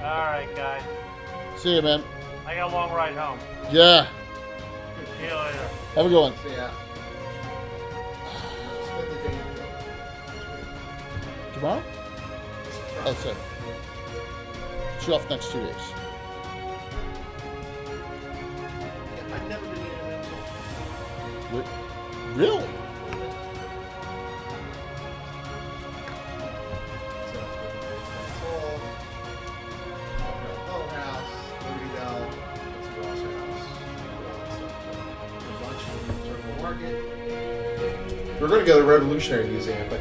All right, guys. See you, man. I got a long ride home. Yeah. See you later. Have a good one. So, yeah. Spend the day in Philly. Tomorrow? Oh, sorry. She off next 2 days. I've never been in an Really? We're going to go to the Revolutionary Museum, but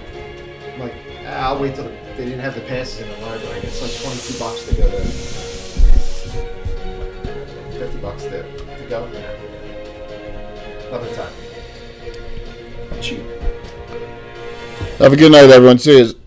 I'm like, I'll wait till they didn't have the passes in the library. It's like $22 to go there. $50 to go. Another time. Cheap. Have a good night, everyone. See you.